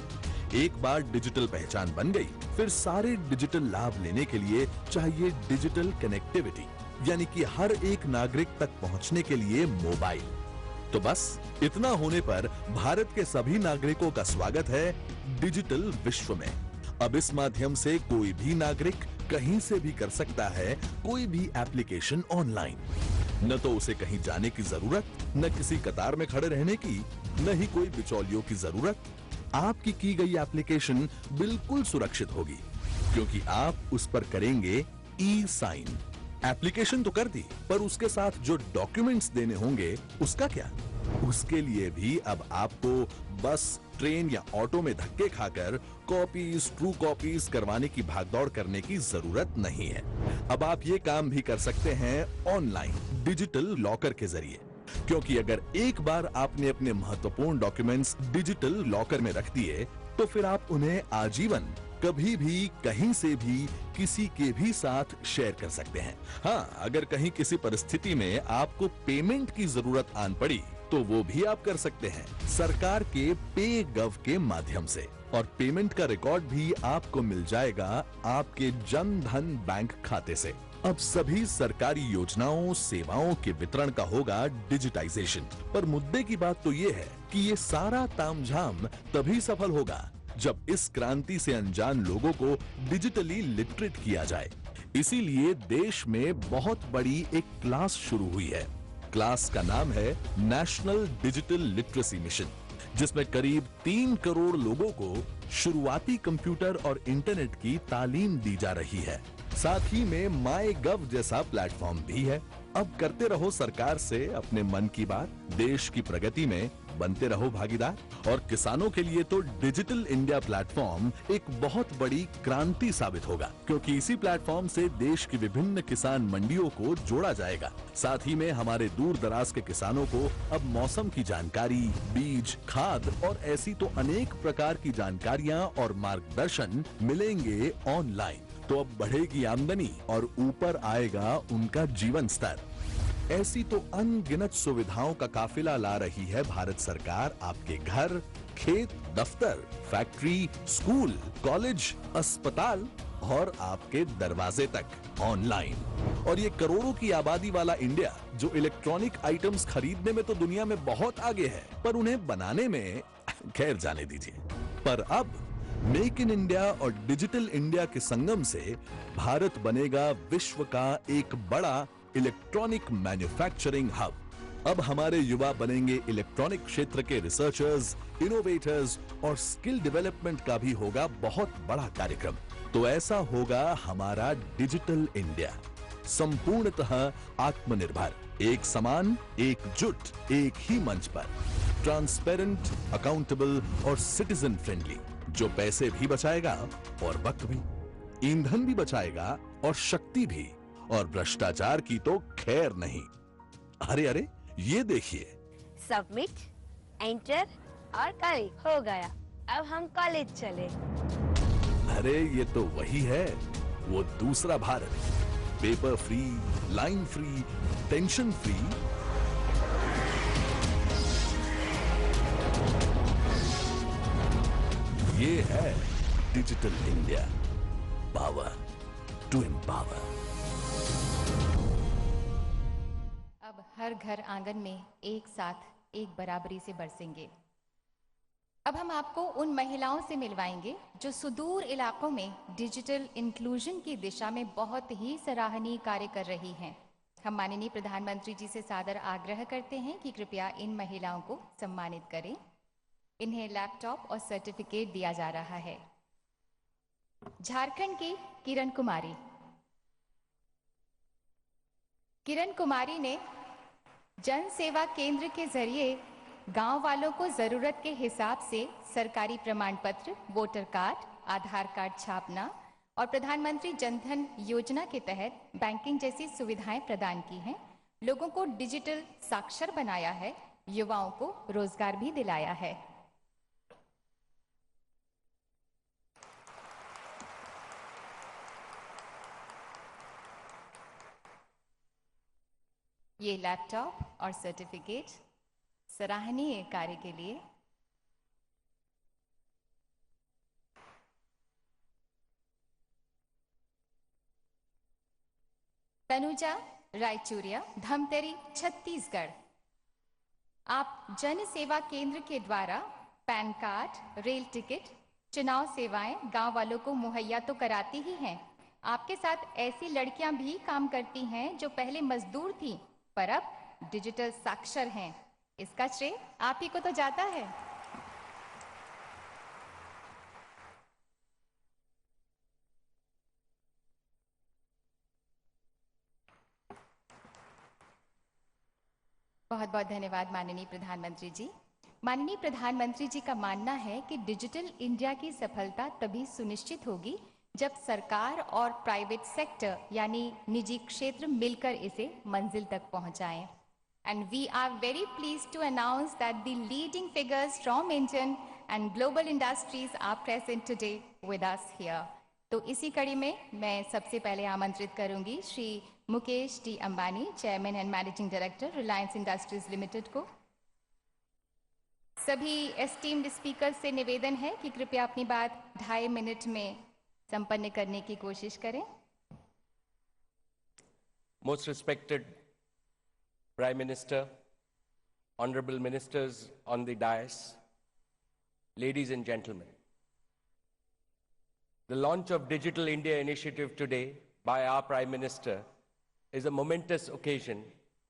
Speaker 5: एक बार डिजिटल पहचान बन गई, फिर सारे डिजिटल लाभ लेने के लिए चाहिए डिजिटल कनेक्टिविटी, यानी कि हर एक नागरिक तक पहुंचने के लिए मोबाइल। तो बस इतना होने पर भारत के सभी नागरिकों का स्वागत है डिजिटल विश्व में। अब इस माध्यम से कोई भी नागरिक कहीं से भी कर सकता है कोई भी एप्लीकेशन ऑनलाइन। न तो उसे कहीं जाने की जरूरत, न किसी कतार में खड़े रहने की, न ही कोई बिचौलियों की जरूरत। आपकी की गई एप्लीकेशन बिल्कुल सुरक्षित होगी, क्योंकि आप उस पर करेंगे ई साइन। एप्लीकेशन तो कर दी, पर उसके साथ जो डॉक्यूमेंट्स देने होंगे उसका क्या? उसके लिए भी अब आपको बस, ट्रेन या ऑटो में धक्के खाकर कॉपीज, ट्रू कॉपीज करवाने की भागदौड़ करने की जरूरत नहीं है। अब आप ये काम भी कर सकते हैं ऑनलाइन, डिजिटल लॉकर के जरिए। क्योंकि अगर एक बार आपने अपने महत्वपूर्ण डॉक्यूमेंट्स डिजिटल लॉकर में रख दिए, तो फिर आप उन्हें आजीवन कभी भी, कहीं से भी, किसी के भी साथ शेयर कर सकते हैं। हाँ, अगर कहीं किसी परिस्थिति में आपको पेमेंट की जरूरत आन पड़ी, तो वो भी आप कर सकते हैं सरकार के पे गव के माध्यम से। और पेमेंट का रिकॉर्ड भी आपको मिल जाएगा आपके जन धन बैंक खाते से। अब सभी सरकारी योजनाओं, सेवाओं के वितरण का होगा डिजिटाइजेशन। पर मुद्दे की बात तो ये है कि ये सारा तामझाम तभी सफल होगा जब इस क्रांति से अनजान लोगों को डिजिटली लिटरेट किया जाए। इसीलिए देश में बहुत बड़ी एक क्लास शुरू हुई है। क्लास का नाम है नेशनल डिजिटल लिटरेसी मिशन, जिसमें करीब 3 करोड़ लोगों को शुरुआती कंप्यूटर और इंटरनेट की तालीम दी जा रही है। साथ ही में माई गव जैसा प्लेटफॉर्म भी है। अब करते रहो सरकार से अपने मन की बात, देश की प्रगति में बनते रहो भागीदार। और किसानों के लिए तो डिजिटल इंडिया प्लेटफॉर्म एक बहुत बड़ी क्रांति साबित होगा, क्योंकि इसी प्लेटफॉर्म से देश की विभिन्न किसान मंडियों को जोड़ा जाएगा। साथ ही में हमारे दूर दराज के किसानों को अब मौसम की जानकारी, बीज, खाद और ऐसी तो अनेक प्रकार की जानकारियां और मार्गदर्शन मिलेंगे ऑनलाइन। तो अब बढ़ेगी आमदनी और ऊपर आएगा उनका जीवन स्तर। ऐसी तो अनगिनत सुविधाओं का काफिला ला रही है भारत सरकार आपके घर, खेत, दफ्तर, फैक्ट्री, स्कूल, कॉलेज, अस्पताल और आपके दरवाजे तक ऑनलाइन। और ये करोड़ों की आबादी वाला इंडिया, जो इलेक्ट्रॉनिक आइटम्स खरीदने में तो दुनिया में बहुत आगे है, पर उन्हें बनाने में खैर जाने दीजिए। पर अब मेक इन इंडिया और डिजिटल इंडिया के संगम से भारत बनेगा विश्व का एक बड़ा इलेक्ट्रॉनिक मैन्युफैक्चरिंग हब। अब हमारे युवा बनेंगे इलेक्ट्रॉनिक क्षेत्र के रिसर्चर्स, इनोवेटर्स और स्किल डेवलपमेंट का भी होगा बहुत बड़ा कार्यक्रम। तो ऐसा होगा हमारा डिजिटल इंडिया, संपूर्णतः आत्मनिर्भर, एक समान, एकजुट, एक ही मंच पर, ट्रांसपेरेंट, अकाउंटेबल और सिटीजन फ्रेंडली, जो पैसे भी बचाएगा और वक्त भी, ईंधन भी बचाएगा और शक्ति भी, और भ्रष्टाचार की तो खैर नहीं। अरे अरे, ये देखिए,
Speaker 6: सबमिट, एंटर और क्लिक हो गया। अब हम कॉलेज चले।
Speaker 5: अरे ये तो वही है, वो दूसरा Bharat, paper free, line free, tension free. ये है digital India, power to empower.
Speaker 3: अब हर घर आंगन में एक साथ एक बराबरी से बरसेंगे। अब हम आपको उन महिलाओं से मिलवाएंगे जो सुदूर इलाकों में डिजिटल इंक्लूजन की दिशा में बहुत ही सराहनीय कार्य कर रही हैं। हम माननीय प्रधानमंत्री जी से सादर आग्रह करते हैं कि कृपया इन महिलाओं को सम्मानित करें। इन्हें लैपटॉप और सर्टिफिकेट दिया जा रहा है। झारखंड की किरण कुमारी। किरण कुमारी ने जन सेवा केंद्र के जरिए गांव वालों को जरूरत के हिसाब से सरकारी प्रमाण पत्र, वोटर कार्ड, आधार कार्ड छापना और प्रधानमंत्री जन धन योजना के तहत बैंकिंग जैसी सुविधाएं प्रदान की हैं। लोगों को डिजिटल साक्षर बनाया है, युवाओं को रोजगार भी दिलाया है। ये लैपटॉप और सर्टिफिकेट सराहनीय कार्य के लिए तनुजा रायचूरिया, धमतरी, छत्तीसगढ़। आप जन सेवा केंद्र के द्वारा पैन कार्ड, रेल टिकट, चुनाव सेवाएं गांव वालों को मुहैया तो कराती ही हैं, आपके साथ ऐसी लड़कियां भी काम करती हैं जो पहले मजदूर थीं पर अब डिजिटल साक्षर हैं, इसका श्रेय आप ही को तो जाता है। बहुत बहुत धन्यवाद माननीय प्रधानमंत्री जी। माननीय प्रधानमंत्री जी का मानना है कि डिजिटल इंडिया की सफलता तभी सुनिश्चित होगी जब सरकार और प्राइवेट सेक्टर यानी निजी क्षेत्र मिलकर इसे मंजिल तक पहुंचाएं। And we are very pleased to announce that the leading figures from Indian and global industries are present today with us here. तो इसी कड़ी में मैं सबसे पहले आमंत्रित करूंगी Shri Mukesh D Ambani, chairman and managing director Reliance industries limited को। सभी एस्टीम्ड स्पीकर से निवेदन है कि कृपया अपनी बात 2.5 मिनट में संपन्न करने की कोशिश करें।
Speaker 7: Most respected Prime Minister, honorable ministers on the dais, ladies and gentlemen. The launch of Digital India initiative today by our Prime Minister is a momentous occasion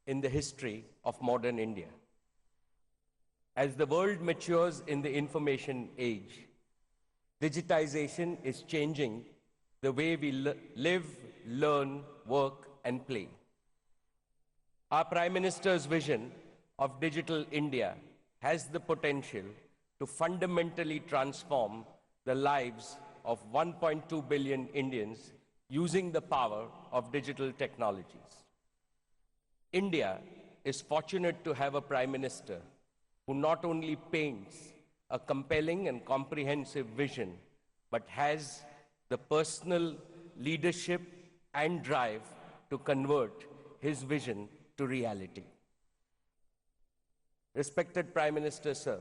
Speaker 7: in the history of modern India. As the world matures in the information age, digitization is changing the way we live, learn, work, and play. Our Prime Minister's vision of Digital India has the potential to fundamentally transform the lives of 1.2 billion Indians using the power of digital technologies. India is fortunate to have a Prime Minister who not only paints a compelling and comprehensive vision, but has the personal leadership and drive to convert his vision to reality. Respected Prime Minister, sir,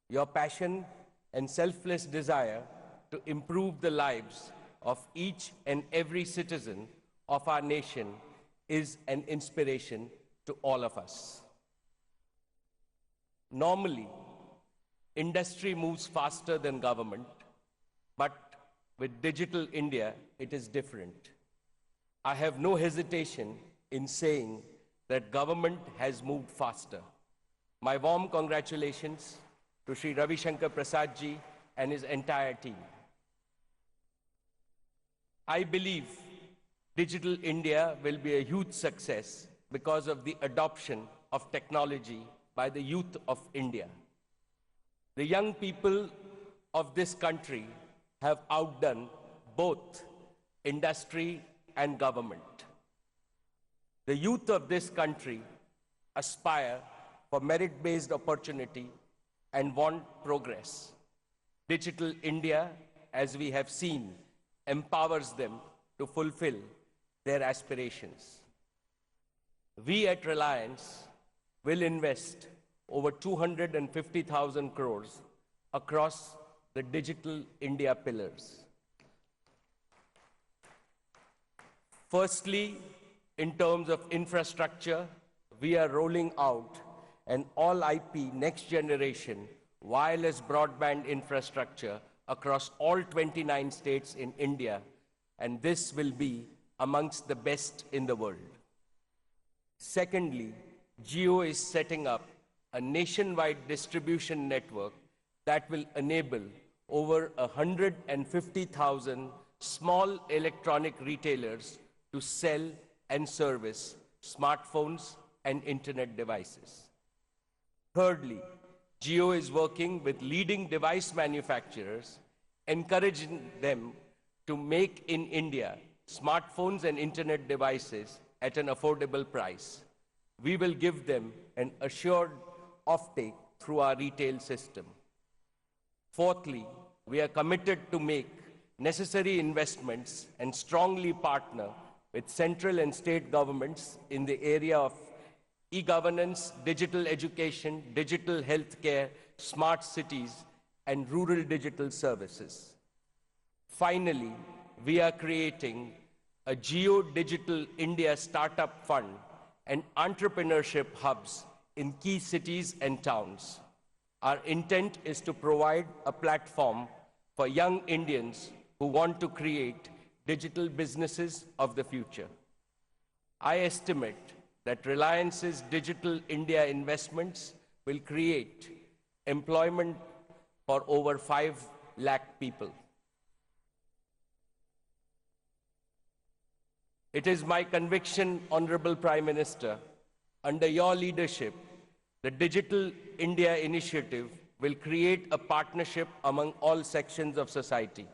Speaker 7: your passion and selfless desire to improve the lives of each and every citizen of our nation is an inspiration to all of us. Normally, industry moves faster than government, but with Digital India, it is different. I have no hesitation in saying that government has moved faster. My warm congratulations to Shri Ravi Shankar Prasad ji and his entire team. I believe Digital India will be a huge success because of the adoption of technology by the youth of India. The young people of this country have outdone both industry and government. The youth of this country aspire for merit-based opportunity and want progress. Digital India, as we have seen, empowers them to fulfill their aspirations. We at Reliance will invest over 250,000 crores across the Digital India pillars. Firstly, in terms of infrastructure, we are rolling out an all-IP next-generation wireless broadband infrastructure across all 29 states in India, and this will be amongst the best in the world. Secondly, Jio is setting up a nationwide distribution network that will enable over 150,000 small electronic retailers to sell and service smartphones and internet devices. Thirdly, Jio is working with leading device manufacturers, encouraging them to make in India smartphones and internet devices at an affordable price. We will give them an assured offtake through our retail system. Fourthly, we are committed to make necessary investments and strongly partner with central and state governments in the area of e-governance, digital education, digital healthcare, smart cities, and rural digital services. Finally, we are creating a Geo Digital India Startup Fund and entrepreneurship hubs in key cities and towns. Our intent is to provide a platform for young Indians who want to create digital businesses of the future. I estimate that Reliance's Digital India investments will create employment for over 5 lakh people. It is my conviction, Honorable Prime Minister, under your leadership, the Digital India initiative will create a partnership among all sections of society,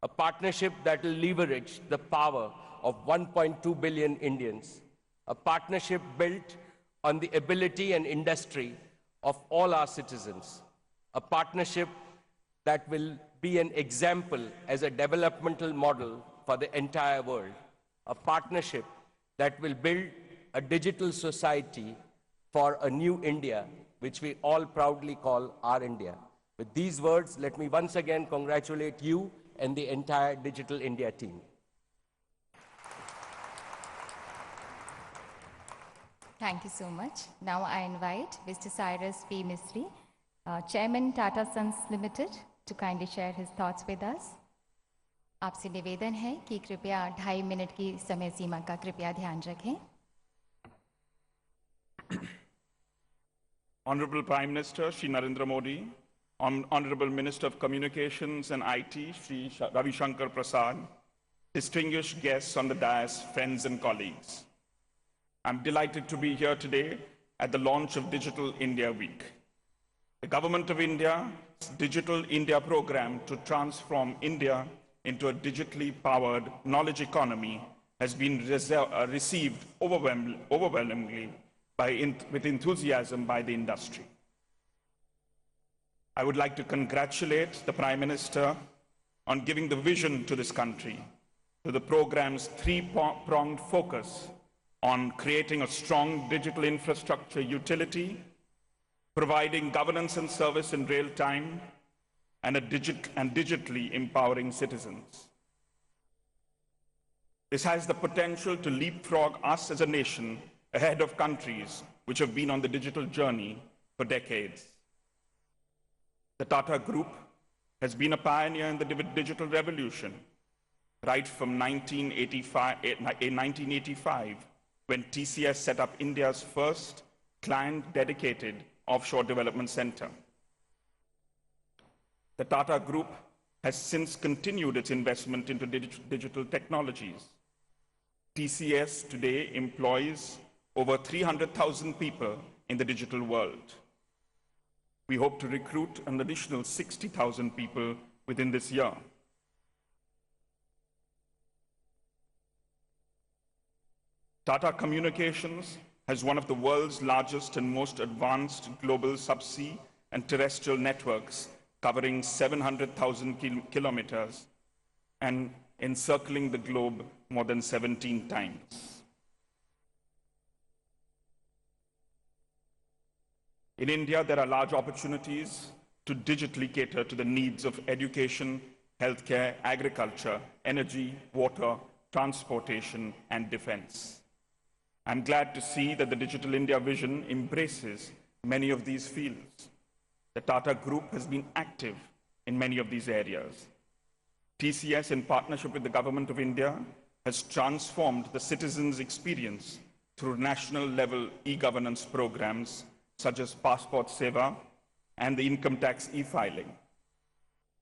Speaker 7: a partnership that will leverage the power of 1.2 billion Indians, a partnership built on the ability and industry of all our citizens, a partnership that will be an example as a developmental model for the entire world, a partnership that will build a digital society for a new India, which we all proudly call our India. With these words, let me once again congratulate you and the entire Digital India team.
Speaker 3: Thank you so much. Now I invite Mr. Cyrus P. Misri, Chairman Tata Sons Limited, to kindly share his thoughts with us. आपसे निवेदन है कि कृपया 2.5 minute की समय सीमा का कृपया ध्यान रखें.
Speaker 8: Honorable Prime Minister Shri Narendra Modi, Honorable Minister of Communications and IT Shri Ravi Shankar Prasad, distinguished guests on the dais, friends and colleagues. I'm delighted to be here today at the launch of Digital India Week. The Government of India's Digital India program to transform India into a digitally powered knowledge economy has been received overwhelmingly with enthusiasm by the industry. I would like to congratulate the Prime Minister on giving the vision to this country, to the program's three-pronged focus on creating a strong digital infrastructure utility, providing governance and service in real time, and digitally empowering citizens. This has the potential to leapfrog us as a nation ahead of countries which have been on the digital journey for decades. The Tata Group has been a pioneer in the digital revolution, right from 1985, when TCS set up India's first client-dedicated offshore development center. The Tata Group has since continued its investment into digital technologies. TCS today employs over 300,000 people in the digital world. We hope to recruit an additional 60,000 people within this year. Tata Communications has one of the world's largest and most advanced global subsea and terrestrial networks, covering 700,000 kilometers and encircling the globe more than 17 times. In India, there are large opportunities to digitally cater to the needs of education, healthcare, agriculture, energy, water, transportation, and defense. I'm glad to see that the Digital India vision embraces many of these fields. The Tata Group has been active in many of these areas. TCS, in partnership with the Government of India, has transformed the citizens' experience through national-level e-governance programs such as Passport Seva and the income tax e-filing.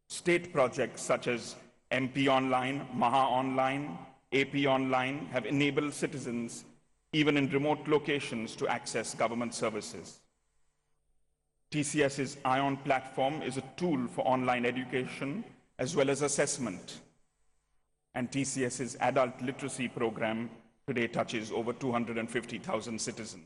Speaker 8: State projects such as MP Online, Maha Online, AP Online have enabled citizens, even in remote locations, to access government services. TCS's ION platform is a tool for online education as well as assessment. And TCS's adult literacy program today touches over 250,000 citizens.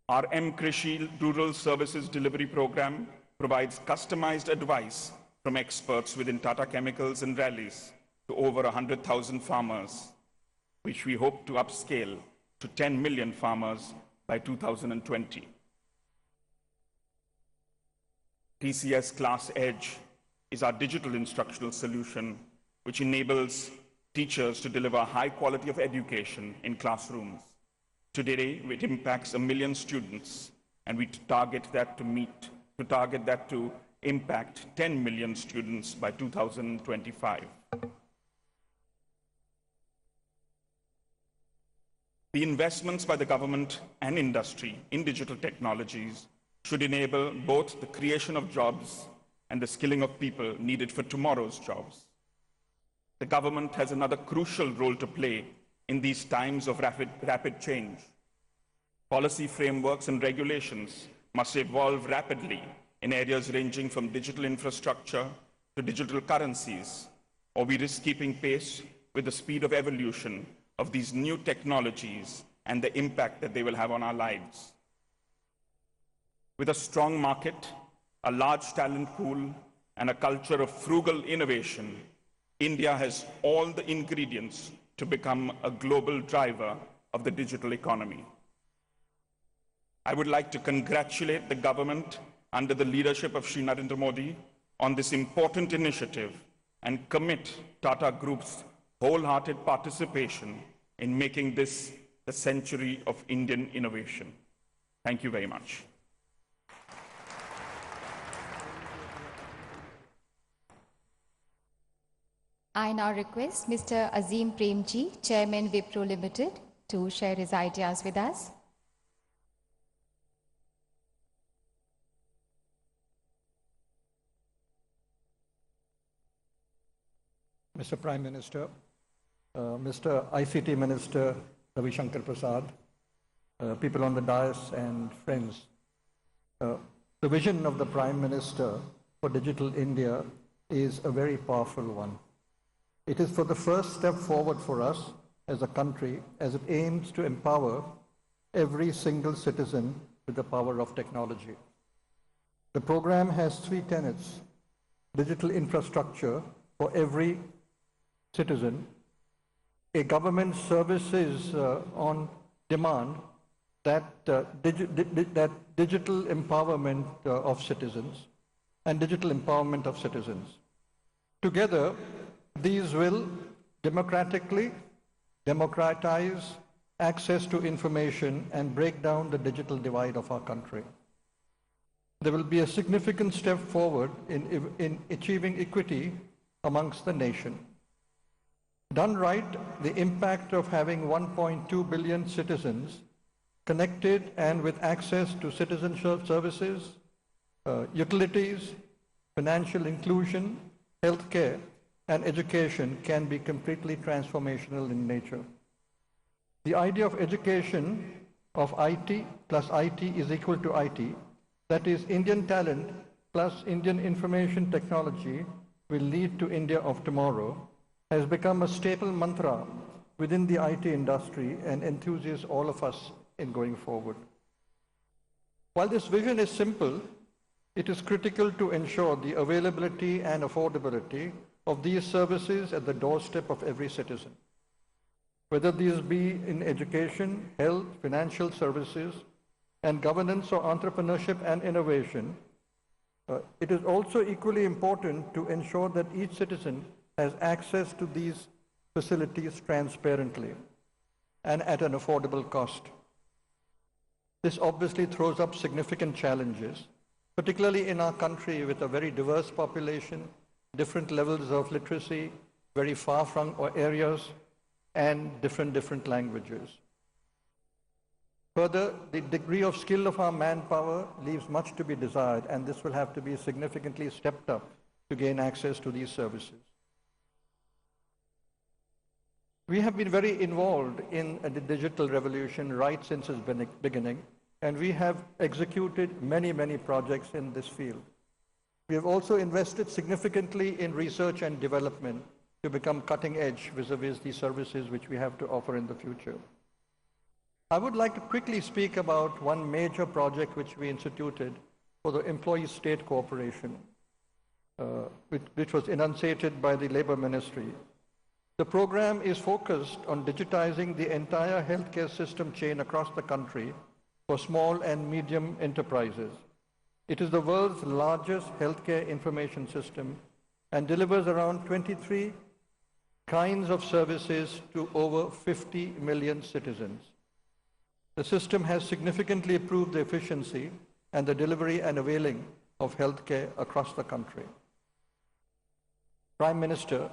Speaker 8: Our M-Krishi Rural Services Delivery Program provides customized advice from experts within Tata Chemicals and Rallies to over 100,000 farmers, which we hope to upscale to 10 million farmers by 2020. TCS Class Edge is our digital instructional solution, which enables teachers to deliver a high quality of education in classrooms. Today, it impacts 1 million students, and we target that to impact 10 million students by 2025. The investments by the government and industry in digital technologies should enable both the creation of jobs and the skilling of people needed for tomorrow's jobs. The government has another crucial role to play in these times of rapid change. Policy frameworks and regulations must evolve rapidly in areas ranging from digital infrastructure to digital currencies, or we risk keeping pace with the speed of evolution of these new technologies and the impact that they will have on our lives. With a strong market, a large talent pool, and a culture of frugal innovation, India has all the ingredients to become a global driver of the digital economy. I would like to congratulate the government under the leadership of Shri Narendra Modi on this important initiative and commit Tata Group's wholehearted participation in making this the century of Indian innovation. Thank you very much.
Speaker 3: I now request Mr. Azim Premji, Chairman Wipro Limited, to share his ideas with us.
Speaker 9: Mr. Prime Minister, Mr. ICT Minister Ravi Shankar Prasad, people on the dais and friends. The vision of the Prime Minister for Digital India is a very powerful one. It is for the first step forward for us as a country as it aims to empower every single citizen with the power of technology. The program has three tenets: digital infrastructure for every citizen, a government services on demand, that digital empowerment of citizens, and digital empowerment of citizens. Together, these will democratically democratize access to information and break down the digital divide of our country. There will be a significant step forward in achieving equity amongst the nation. Done right, the impact of having 1.2 billion citizens connected and with access to citizenship services, utilities, financial inclusion, healthcare, and education can be completely transformational in nature. The idea of education of IT plus IT is equal to IT, that is, Indian talent plus Indian information technology will lead to India of tomorrow, has become a staple mantra within the IT industry and enthuses all of us in going forward. While this vision is simple, it is critical to ensure the availability and affordability of these services at the doorstep of every citizen. Whether these be in education, health, financial services, and governance or entrepreneurship and innovation, it is also equally important to ensure that each citizen has access to these facilities transparently and at an affordable cost. This obviously throws up significant challenges, particularly in our country with a very diverse population, different levels of literacy, very far-flung areas, and different languages. Further, the degree of skill of our manpower leaves much to be desired, and this will have to be significantly stepped up to gain access to these services. We have been very involved in the digital revolution right since its beginning, and we have executed many projects in this field. We have also invested significantly in research and development to become cutting edge vis-a-vis the services which we have to offer in the future. I would like to quickly speak about one major project which we instituted for the Employee State Cooperation, which was enunciated by the Labour Ministry. The program is focused on digitizing the entire healthcare system chain across the country for small and medium enterprises. It is the world's largest healthcare information system and delivers around 23 kinds of services to over 50 million citizens. The system has significantly improved the efficiency and the delivery and availing of healthcare across the country. Prime Minister,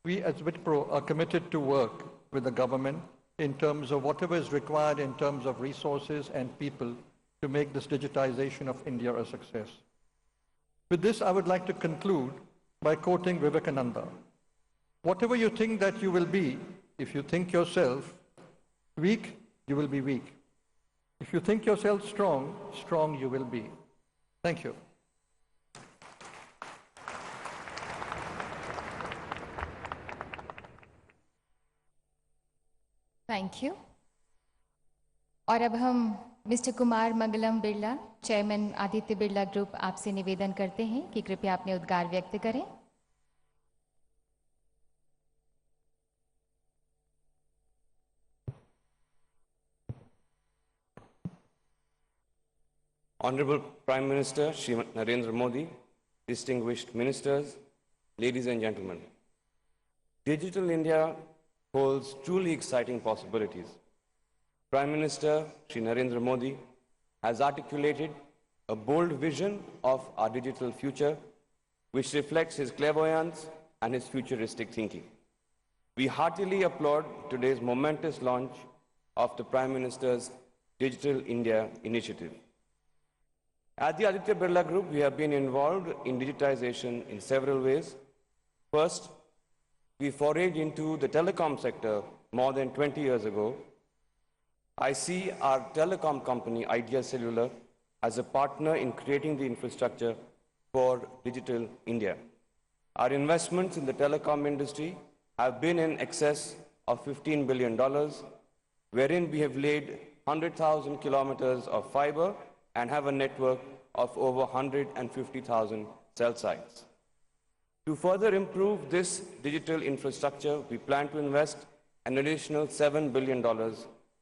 Speaker 9: we as Wipro are committed to work with the government in terms of whatever is required in terms of resources and people to make this digitization of India a success. With this, I would like to conclude by quoting Vivekananda. Whatever you think that you will be, if you think yourself weak, you will be weak. If you think yourself strong, strong you will be. Thank you.
Speaker 3: Thank you. और अब हम mister Kumar Mangalam Birla, chairman Aditya Birla group, आपसे निवेदन करते हैं कि कृपया अपने उद्गार व्यक्त करें।
Speaker 10: Honorable Prime Minister Shri Narendra Modi, distinguished ministers, ladies and gentlemen, Digital India holds truly exciting possibilities. Prime Minister Shri Narendra Modi has articulated a bold vision of our digital future, which reflects his clairvoyance and his futuristic thinking. We heartily applaud today's momentous launch of the Prime Minister's Digital India initiative. At the Aditya Birla Group, we have been involved in digitization in several ways. First, we forayed into the telecom sector more than 20 years ago. I see our telecom company, Idea Cellular, as a partner in creating the infrastructure for Digital India. Our investments in the telecom industry have been in excess of $15 billion, wherein we have laid 100,000 kilometers of fiber and have a network of over 150,000 cell sites. To further improve this digital infrastructure, we plan to invest an additional $7 billion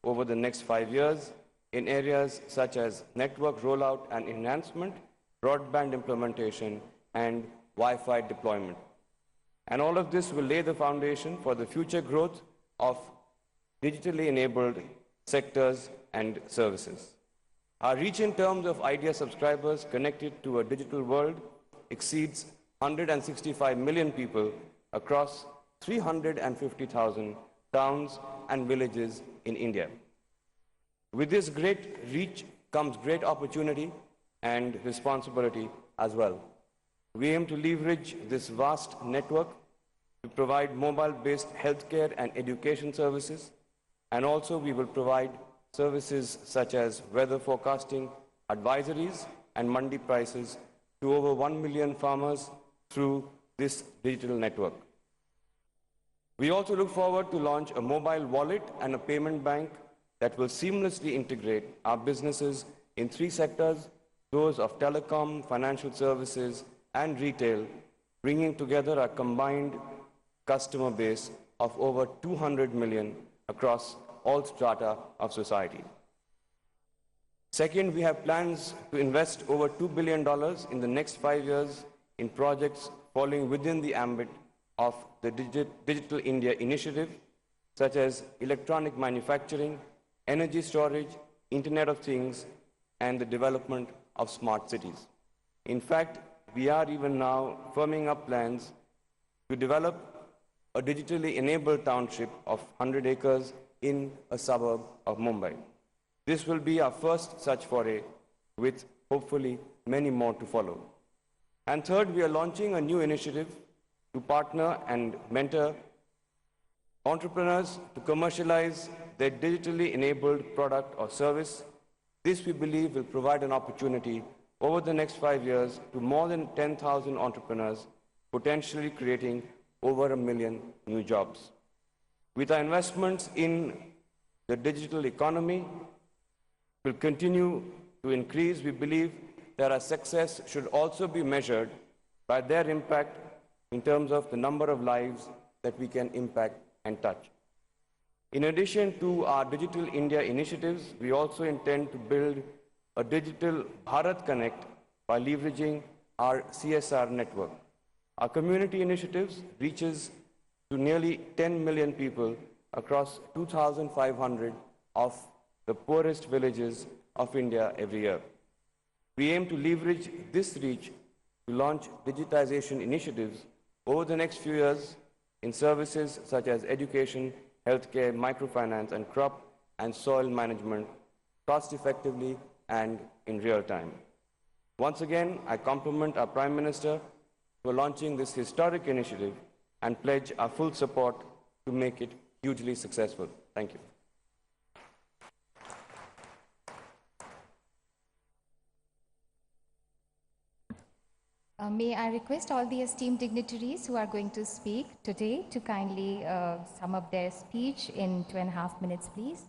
Speaker 10: over the next 5 years in areas such as network rollout and enhancement, broadband implementation, and Wi-Fi deployment. And all of this will lay the foundation for the future growth of digitally enabled sectors and services. Our reach in terms of Idea subscribers connected to a digital world exceeds 165 million people across 350,000 towns and villages in India. With this great reach comes great opportunity and responsibility as well. We aim to leverage this vast network to provide mobile-based healthcare and education services, and also we will provide services such as weather forecasting, advisories, and mandi prices to over 1 million farmers through this digital network. We also look forward to launch a mobile wallet and a payment bank that will seamlessly integrate our businesses in 3 sectors, those of telecom, financial services, and retail, bringing together a combined customer base of over 200 million across all strata of society. Second, we have plans to invest over $2 billion in the next 5 years in projects falling within the ambit of the Digital India initiative, such as electronic manufacturing, energy storage, Internet of Things, and the development of smart cities. In fact, we are even now firming up plans to develop a digitally enabled township of 100 acres in a suburb of Mumbai. This will be our first such foray, with hopefully many more to follow. And third, we are launching a new initiative to partner and mentor entrepreneurs to commercialize their digitally enabled product or service. This, we believe, will provide an opportunity over the next 5 years to more than 10,000 entrepreneurs, potentially creating over 1 million new jobs. With our investments in the digital economy will continue to increase, we believe that our success should also be measured by their impact in terms of the number of lives that we can impact and touch. In addition to our Digital India initiatives, we also intend to build a digital Bharat Connect by leveraging our CSR network. Our community initiatives reaches to nearly 10 million people across 2,500 of the poorest villages of India every year. We aim to leverage this reach to launch digitization initiatives over the next few years in services such as education, healthcare, microfinance, and crop and soil management cost-effectively and in real time. Once again, I compliment our Prime Minister for launching this historic initiative and pledge our full support to make it hugely successful. Thank you.
Speaker 3: May I request all the esteemed dignitaries who are going to speak today to kindly sum up their speech in 2.5 minutes, please.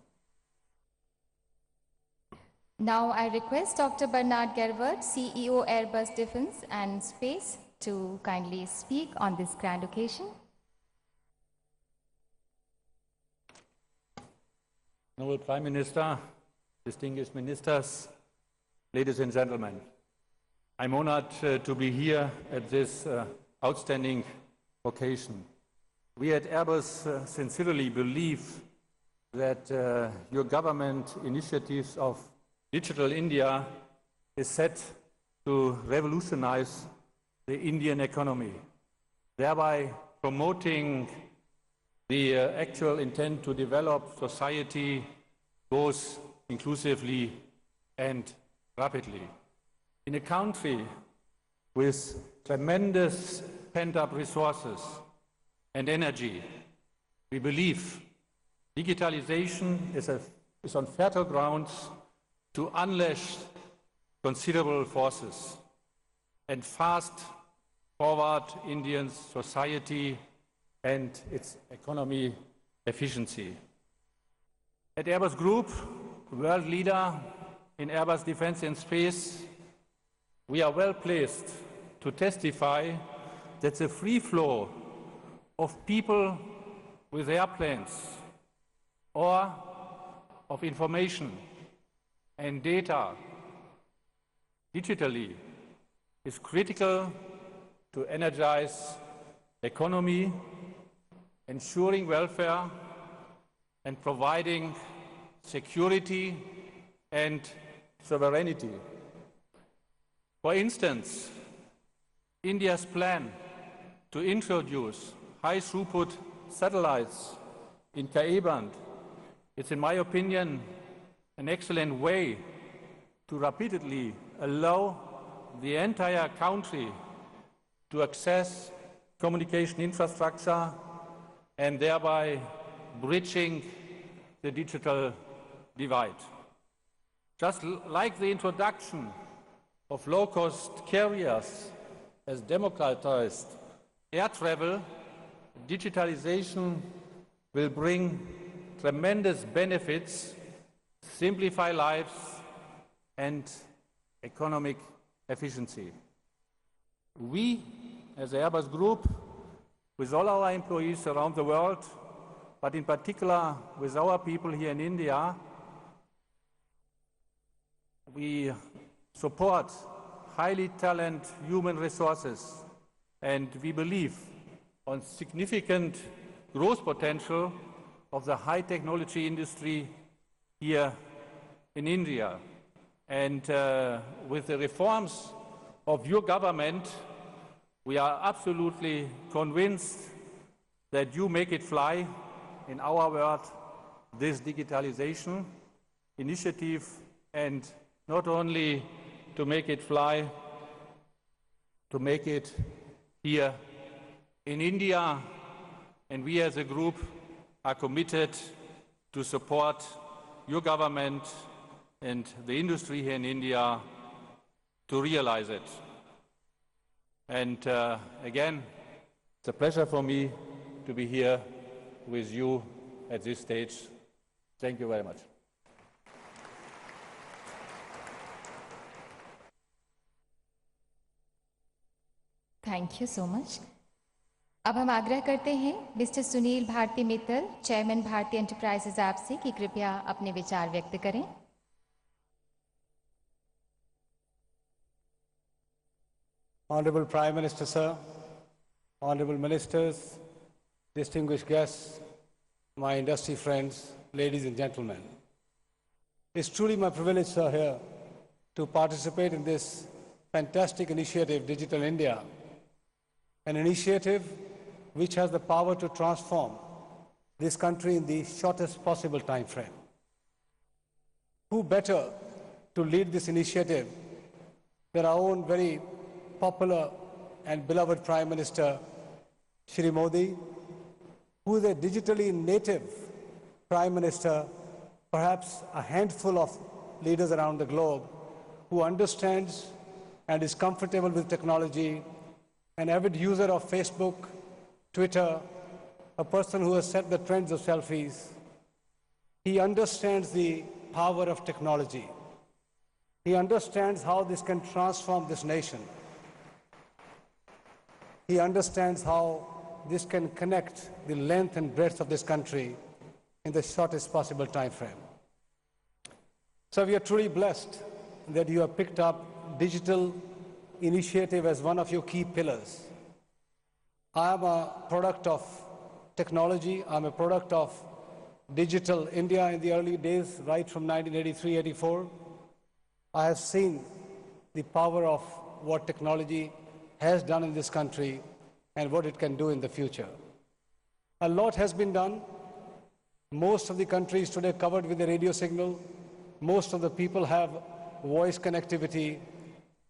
Speaker 3: Now I request Dr. Bernard Gervert, CEO Airbus Defence and Space, to kindly speak on this grand occasion.
Speaker 11: Honourable Prime Minister, distinguished ministers, ladies and gentlemen, I'm honoured to be here at this outstanding occasion. We at Airbus sincerely believe that your government initiatives of Digital India is set to revolutionize the Indian economy, thereby promoting the actual intent to develop society both inclusively and rapidly. In a country with tremendous pent-up resources and energy, we believe digitalization is on fertile grounds to unleash considerable forces and fast forward Indian society and its economy efficiency. At Airbus Group, world leader in Airbus Defence and Space, we are well placed to testify that the free flow of people with airplanes or of information and data digitally is critical to energize the economy, ensuring welfare and providing security and sovereignty. For instance, India's plan to introduce high-throughput satellites in Ka-band is, in my opinion, an excellent way to rapidly allow the entire country to access communication infrastructure and thereby bridging the digital divide. Just like the introduction of low-cost carriers has democratized air travel, digitalization will bring tremendous benefits, simplify lives, and economic efficiency. We, as the Airbus Group, with all our employees around the world, but in particular with our people here in India, we support highly talented human resources, and we believe on significant growth potential of the high technology industry here in India. And with the reforms of your government, we are absolutely convinced that you make it fly in our world, this digitalization initiative, and not only to make it fly, to make it here in India. And we as a group are committed to support your government and the industry here in India to realize it. And again, it's a pleasure for me to be here with you at this stage. Thank you very much.
Speaker 3: Thank you so much. अब हम आग्रह करते हैं mister Sunil Bharti Mittal, chairman Bharti Enterprises app से, कि कृपया अपने विचार व्यक्त करें।
Speaker 12: Honorable Prime Minister, sir, honorable ministers, distinguished guests, my industry friends, ladies and gentlemen. It's truly my privilege, sir, here to participate in this fantastic initiative, Digital India, an initiative which has the power to transform this country in the shortest possible time frame. Who better to lead this initiative than our own very popular and beloved Prime Minister, Shri Modi, who is a digitally native Prime Minister, perhaps a handful of leaders around the globe, who understands and is comfortable with technology, an avid user of Facebook, Twitter, a person who has set the trends of selfies. He understands the power of technology. He understands how this can transform this nation. He understands how this can connect the length and breadth of this country in the shortest possible time frame. So we are truly blessed that you have picked up digital initiative as one of your key pillars. I am a product of technology. I'm a product of digital India in the early days, right from 1983-84. I have seen the power of what technology has done in this country and what it can do in the future. A lot has been done. Most of the countries today covered with a radio signal. Most of the people have voice connectivity.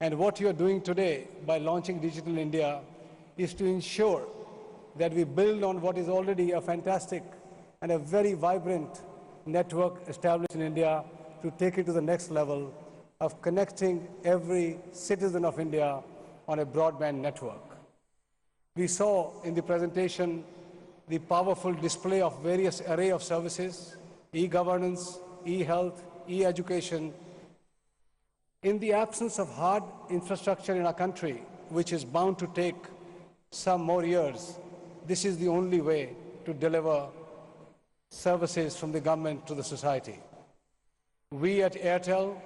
Speaker 12: And what you are doing today by launching Digital India is to ensure that we build on what is already a fantastic and a very vibrant network established in India to take it to the next level of connecting every citizen of India on a broadband network. We saw in the presentation the powerful display of various array of services, e-governance, e-health, e-education. In the absence of hard infrastructure in our country, which is bound to take some more years, this is the only way to deliver services from the government to the society. We at Airtel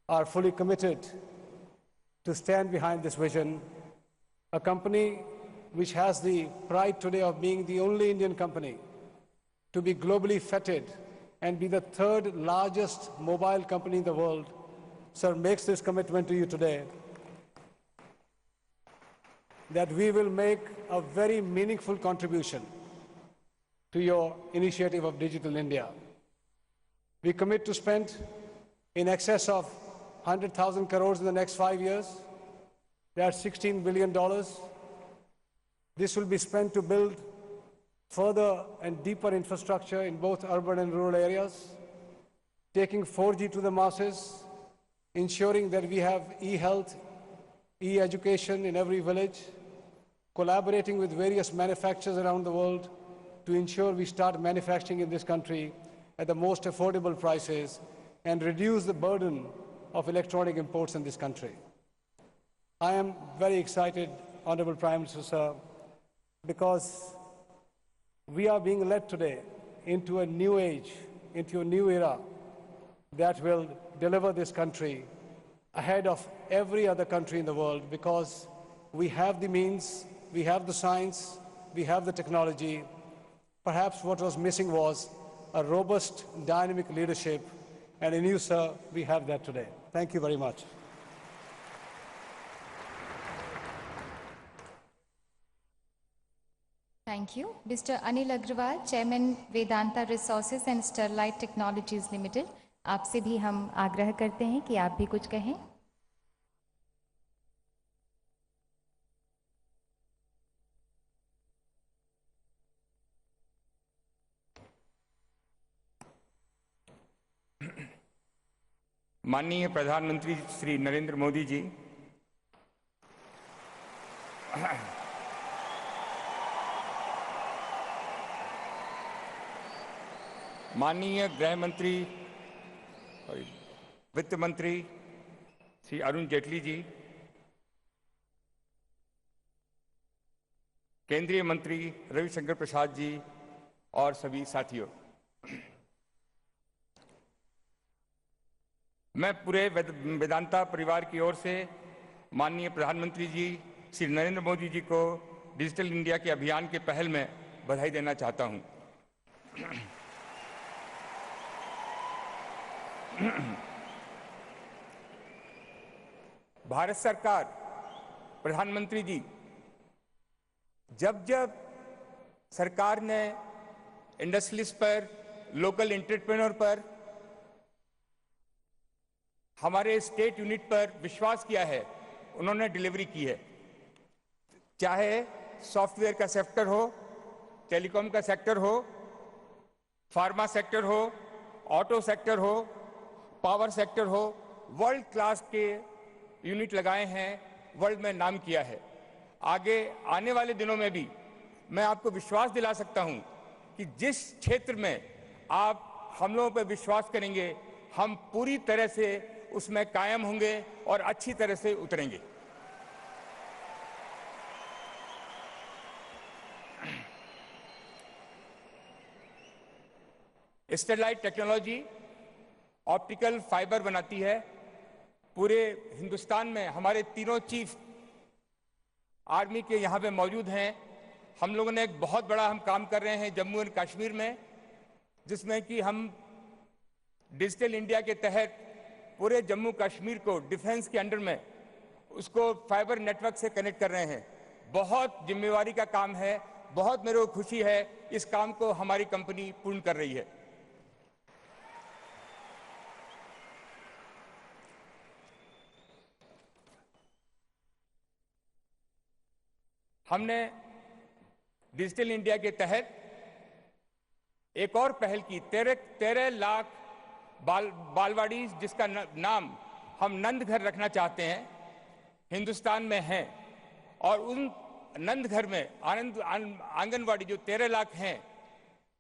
Speaker 12: are fully committed to stand behind this vision, a company which has the pride today of being the only Indian company to be globally feted and be the third largest mobile company in the world. Sir, makes this commitment to you today that we will make a very meaningful contribution to your initiative of Digital India. We commit to spend in excess of 100,000 crores in the next 5 years. That's $16 billion. This will be spent to build further and deeper infrastructure in both urban and rural areas, taking 4G to the masses, ensuring that we have e-health, e-education in every village, collaborating with various manufacturers around the world to ensure we start manufacturing in this country at the most affordable prices and reduce the burden of electronic imports in this country. I am very excited, Honorable Prime Minister, sir, because we are being led today into a new age, into a new era that will deliver this country ahead of every other country in the world, because we have the means, we have the science, we have the technology. Perhaps what was missing was a robust, dynamic leadership, and in you, sir, we have that today. Thank you very much.
Speaker 3: Thank you. Mr. Anil Agrawal, Chairman Vedanta Resources and Sterlite Technologies Limited, आपसे भी हम आग्रह करते हैं कि आप भी कुछ कहें.
Speaker 13: माननीय प्रधानमंत्री श्री नरेंद्र मोदी जी, माननीय गृह मंत्री वित्त मंत्री श्री अरुण जेटली जी, केंद्रीय मंत्री रविशंकर प्रसाद जी और सभी साथियों, मैं पूरे वेदांता परिवार की ओर से माननीय प्रधानमंत्री जी श्री नरेंद्र मोदी जी को डिजिटल इंडिया के अभियान के पहल में बधाई देना चाहता हूं। भारत सरकार, प्रधानमंत्री जी, जब जब सरकार ने इंडस्ट्रियलिस्ट पर, लोकल एंटरप्रेन्योर पर, हमारे स्टेट यूनिट पर विश्वास किया है, उन्होंने डिलीवरी की है। चाहे सॉफ्टवेयर का सेक्टर हो, टेलीकॉम का सेक्टर हो, फार्मा सेक्टर हो, ऑटो सेक्टर हो, पावर सेक्टर हो, वर्ल्ड क्लास के यूनिट लगाए हैं, वर्ल्ड में नाम किया है। आगे आने वाले दिनों में भी मैं आपको विश्वास दिला सकता हूं कि जिस क्षेत्र में आप हम लोगों पर विश्वास करेंगे, हम पूरी तरह से उसमें कायम होंगे और अच्छी तरह से उतरेंगे। स्टेरलाइट टेक्नोलॉजी ऑप्टिकल फाइबर बनाती है। पूरे हिंदुस्तान में हमारे तीनों चीफ आर्मी के यहाँ पे मौजूद हैं। हम लोगों ने एक बहुत बड़ा हम काम कर रहे हैं जम्मू एंड कश्मीर में, जिसमें कि हम डिजिटल इंडिया के तहत पूरे जम्मू कश्मीर को डिफेंस के अंडर में उसको फाइबर नेटवर्क से कनेक्ट कर रहे हैं। बहुत जिम्मेवारी का काम है, बहुत मेरे को खुशी है, इस काम को हमारी कंपनी पूर्ण कर रही है। हमने डिजिटल इंडिया के तहत एक और पहल की। 13 लाख बालवाड़ी जिसका नाम हम नंद घर रखना चाहते हैं, हिंदुस्तान में हैं। और उन नंद घर में आंगनवाड़ी जो 13 लाख हैं,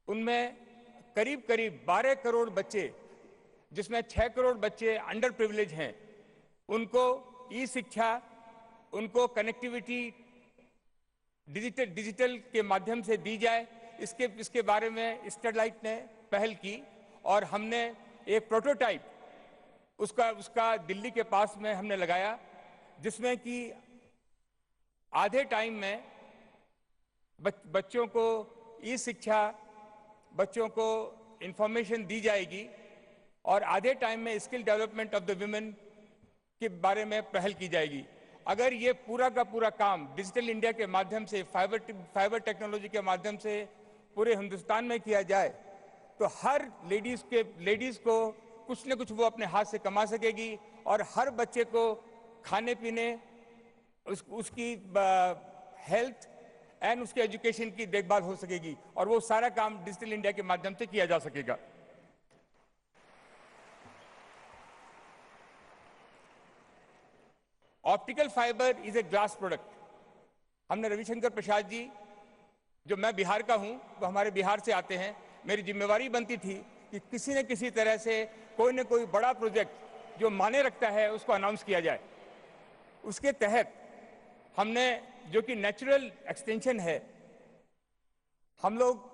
Speaker 13: उनमें करीब करीब 12 करोड़ बच्चे, जिसमें 6 करोड़ बच्चे अंडर प्रिविलेज हैं, उनको ई शिक्षा, उनको कनेक्टिविटी डिजिटल के माध्यम से दी जाए। इसके बारे में स्टेरलाइट ने पहल की और हमने एक प्रोटोटाइप उसका दिल्ली के पास में हमने लगाया, जिसमें कि आधे टाइम में बच्चों को ई शिक्षा, बच्चों को इंफॉर्मेशन दी जाएगी और आधे टाइम में skill development of the women के बारे में पहल की जाएगी। अगर ये पूरा का पूरा काम डिजिटल इंडिया के माध्यम से, फाइबर टेक्नोलॉजी के माध्यम से पूरे हिंदुस्तान में किया जाए, तो हर लेडीज को कुछ न कुछ वो अपने हाथ से कमा सकेगी और हर बच्चे को खाने पीने, उसकी हेल्थ एंड उसके एजुकेशन की देखभाल हो सकेगी और वो सारा काम डिजिटल इंडिया के माध्यम से किया जा सकेगा। Optical fibre is a glass product. हमने रविशंकर प्रसाद जी, जो मैं बिहार का हूं, वो हमारे बिहार से आते हैं, मेरी जिम्मेवारी बनती थी कि किसी न किसी तरह से कोई न कोई बड़ा प्रोजेक्ट जो माने रखता है उसको अनाउंस किया जाए। उसके तहत हमने, जो कि नेचुरल एक्सटेंशन है, हम लोग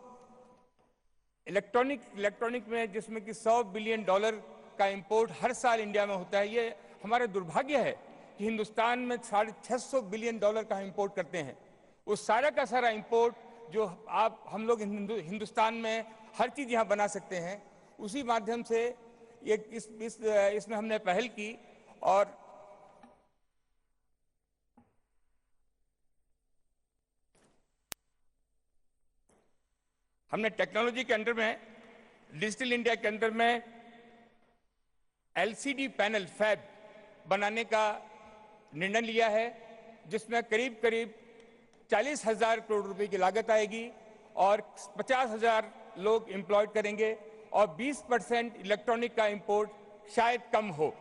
Speaker 13: इलेक्ट्रॉनिक में, जिसमें कि $100 बिलियन का इंपोर्ट हर साल इंडिया में होता है। ये हमारा दुर्भाग्य है कि हिंदुस्तान में $650 बिलियन का इंपोर्ट करते हैं। उस सारा का सारा इंपोर्ट जो हम लोग हिंदुस्तान में हर चीज यहाँ बना सकते हैं, उसी माध्यम से इसमें हमने पहल की। और हमने टेक्नोलॉजी के अंदर में, डिजिटल इंडिया के अंदर में LCD पैनल फैब बनाने का निर्णय लिया है, जिसमें करीब करीब 40,000 करोड़ रुपए की लागत आएगी और 50,000 लोग एम्प्लॉयड करेंगे और 20% इलेक्ट्रॉनिक का इंपोर्ट शायद कम हो।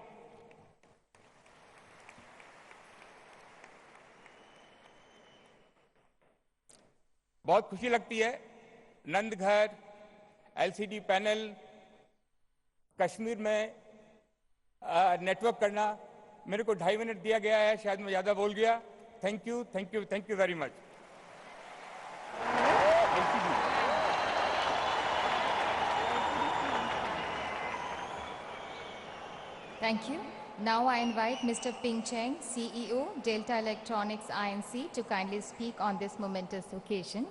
Speaker 13: बहुत खुशी लगती है नंद घर, LCD पैनल, कश्मीर में नेटवर्क करना। मेरे को 2.5 मिनट दिया गया है, शायद मैं ज्यादा बोल गया। Thank you very much.
Speaker 3: Thank you. Now I invite Mr. Ping Cheng, CEO, Delta Electronics INC, to kindly speak on this momentous occasion.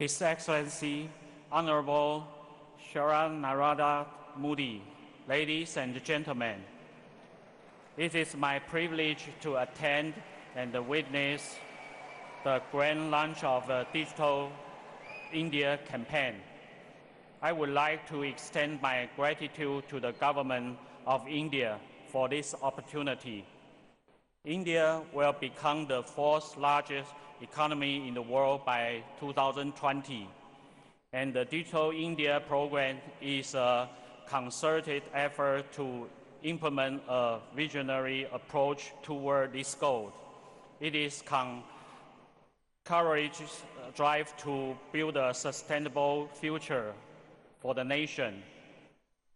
Speaker 14: His Excellency,
Speaker 11: Honorable Shri Narendra Modi, ladies and gentlemen, it is my privilege to attend and witness the grand launch of the Digital India campaign. I would like to extend my gratitude to the government of India for this opportunity. India will become the fourth largest economy in the world by 2020, and the Digital India program is a concerted effort to implement a visionary approach toward this goal. It is encourages drive to build a sustainable future for the nation.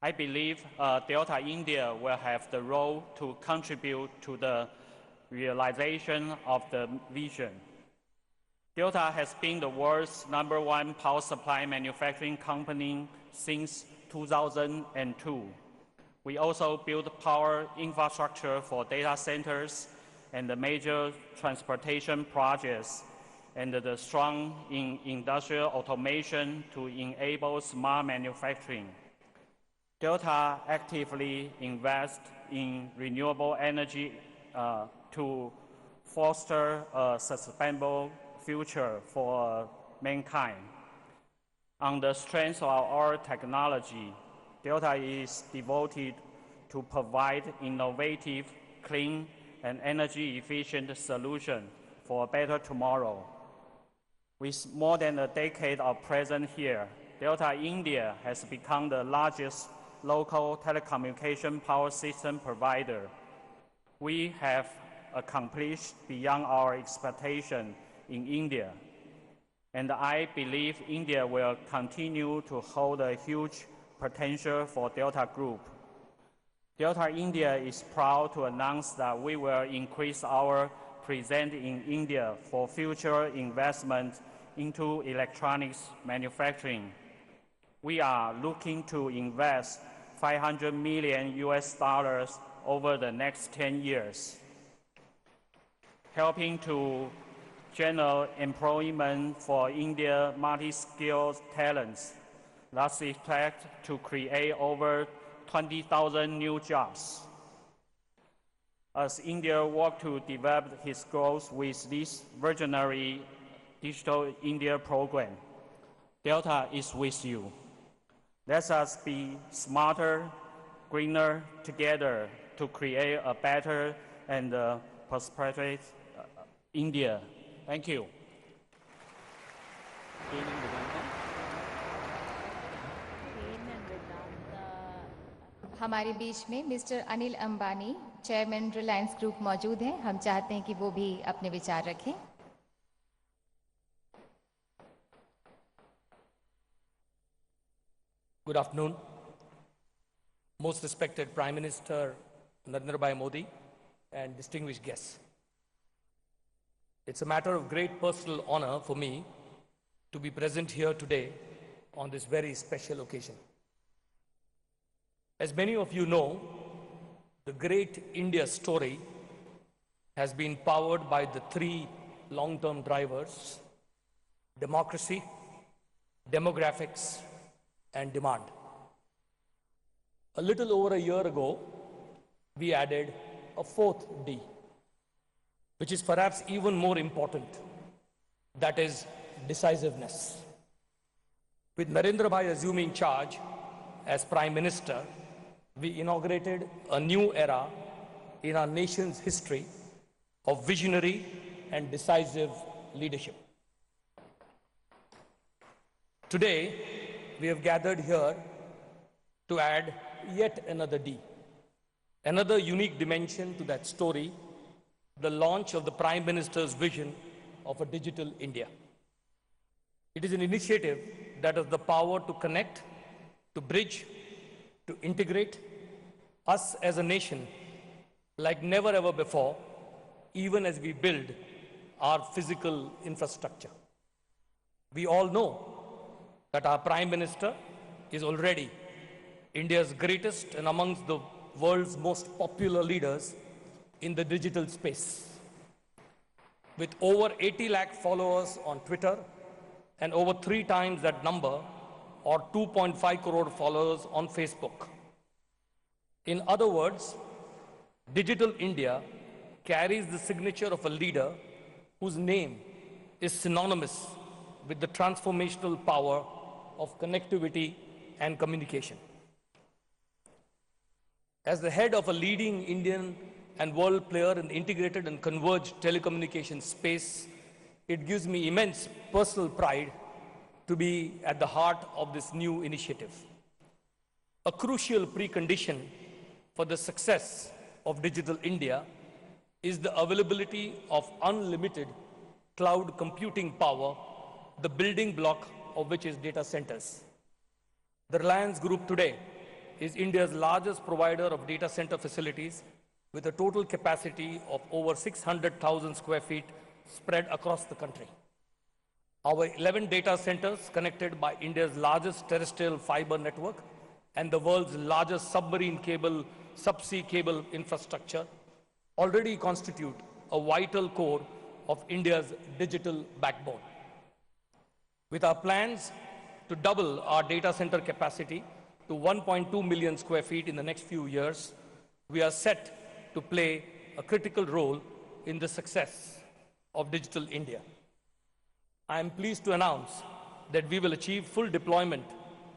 Speaker 11: I believe Delta India will have the role to contribute to the realization of the vision. Delta has been the world's #1 power supply manufacturing company since 2002. We also build power infrastructure for data centers and the major transportation projects, and the strong in industrial automation to enable smart manufacturing. Delta actively invests in renewable energy to foster a sustainable future for mankind. On the strength of our technology, Delta is devoted to provide innovative, clean, and energy-efficient solutions for a better tomorrow. With more than a decade of presence here, Delta India has become the largest local telecommunication power system provider. We have accomplished beyond our expectation in India, and I believe India will continue to hold a huge potential for Delta Group. Delta India is proud to announce that we will increase our presence in India for future investment into electronics manufacturing. We are looking to invest $500 million over the next 10 years, helping to generate employment for India's multi-skilled talents. Thus expect to create over 20,000 new jobs. As India works to develop its goals with this visionary Digital India program, Delta is with you. Let us be smarter, greener together to create a better and prosperous India. Thank you.
Speaker 3: हमारे बीच में mister Anil Ambani, chairman Reliance group मौजूद हैं। हम चाहते हैं कि वो भी अपने विचार रखें।
Speaker 14: Good afternoon. Most respected Prime Minister Narendra Modi and distinguished guests. It's a matter of great personal honor for me to be present here today on this very special occasion. As many of you know, the great India story has been powered by the three long-term drivers: democracy, demographics, and demand. A little over a year ago, we added a fourth D, which is perhaps even more important, that is decisiveness. With Narendra Bhai assuming charge as Prime Minister, we inaugurated a new era in our nation's history of visionary and decisive leadership. Today, we have gathered here to add yet another D, another unique dimension to that story, the launch of the Prime Minister's vision of a digital India. It is an initiative that has the power to connect, to bridge, to integrate us as a nation like never ever before, even as we build our physical infrastructure. We all know that our Prime Minister is already India's greatest and amongst the world's most popular leaders in the digital space. With over 80 lakh followers on Twitter and over 3 times that number or 2.5 crore followers on Facebook. In other words, Digital India carries the signature of a leader whose name is synonymous with the transformational power of connectivity and communication. As the head of a leading Indian and world player in the integrated and converged telecommunications space, it gives me immense personal pride to be at the heart of this new initiative. A crucial precondition for the success of Digital India is the availability of unlimited cloud computing power, the building block of which is data centers. The Reliance Group today is India's largest provider of data center facilities with a total capacity of over 600,000 square feet spread across the country. Our 11 data centers connected by India's largest terrestrial fiber network and the world's largest submarine cable, subsea cable infrastructure already constitute a vital core of India's digital backbone. With our plans to double our data center capacity to 1.2 million square feet in the next few years, we are set to play a critical role in the success of Digital India. I am pleased to announce that we will achieve full deployment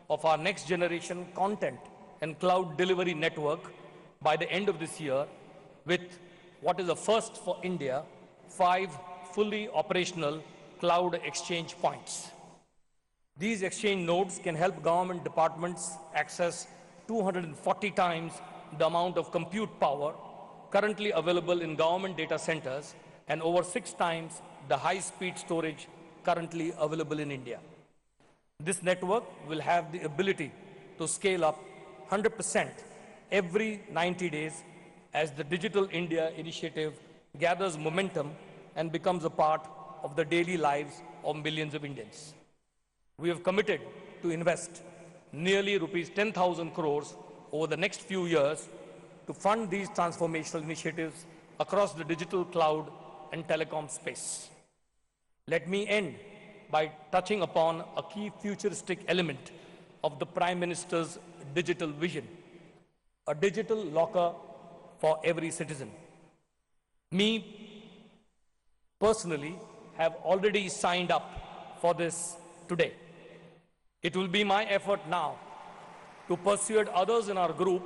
Speaker 14: of our next generation content and cloud delivery network by the end of this year with what is a first for India, 5 fully operational cloud exchange points. These exchange nodes can help government departments access 240 times the amount of compute power currently available in government data centers and over 6 times the high-speed storage currently available in India. This network will have the ability to scale up 100% every 90 days as the Digital India initiative gathers momentum and becomes a part of the daily lives of millions of Indians. We have committed to invest nearly rupees 10,000 crores over the next few years to fund these transformational initiatives across the digital cloud and telecom space. Let me end by touching upon a key futuristic element of the Prime Minister's digital vision, a digital locker for every citizen. Me, personally, have already signed up for this today. It will be my effort now to persuade others in our group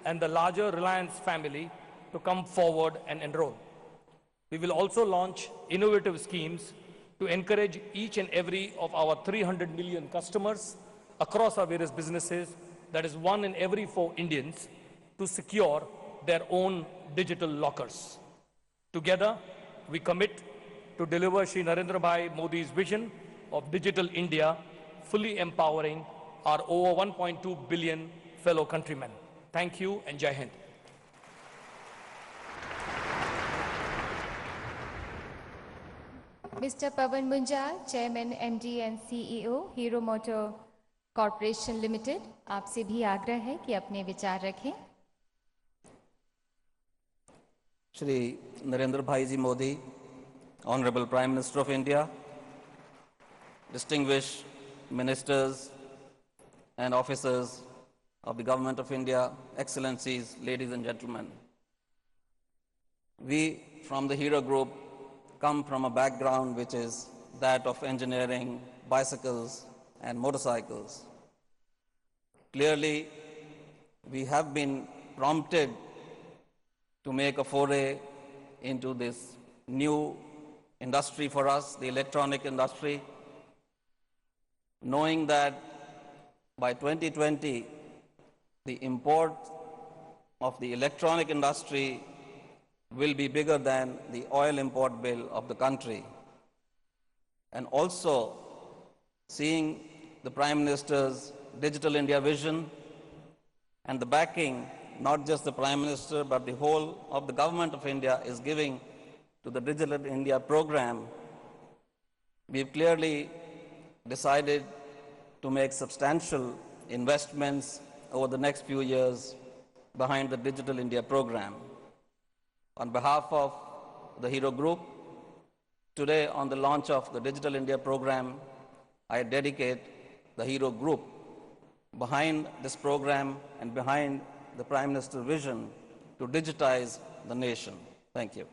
Speaker 14: and the larger Reliance family to come forward and enroll. We will also launch innovative schemes to encourage each and every of our 300 million customers across our various businesses, that is 1 in every 4 Indians, to secure their own digital lockers. Together, we commit to deliver Shri Narendra Modi's vision of Digital India, fully empowering our over 1.2 billion fellow countrymen. Thank you and Jai Hind.
Speaker 3: Mr. Pawan Munjal, Chairman, MD and CEO, Hero Motor Corporation Limited, आपसे भी आग्रह है कि अपने विचार रखें.
Speaker 15: Shri Narendra Bhaiji Modi, Honorable Prime Minister of India, distinguished ministers and officers of the Government of India, Excellencies, ladies and gentlemen. We from the Hero Group come from a background which is that of engineering, bicycles and motorcycles. Clearly, we have been prompted to make a foray into this new industry for us, the electronic industry, knowing that by 2020, the import of the electronic industry will be bigger than the oil import bill of the country. And also seeing the Prime Minister's Digital India vision and the backing, not just the Prime Minister, but the whole of the Government of India is giving to the Digital India program, we've clearly decided to make substantial investments over the next few years behind the Digital India program. On behalf of the Hero Group, today on the launch of the Digital India program, I dedicate the hero group behind this program and behind the Prime Minister's vision to digitize the nation. Thank you.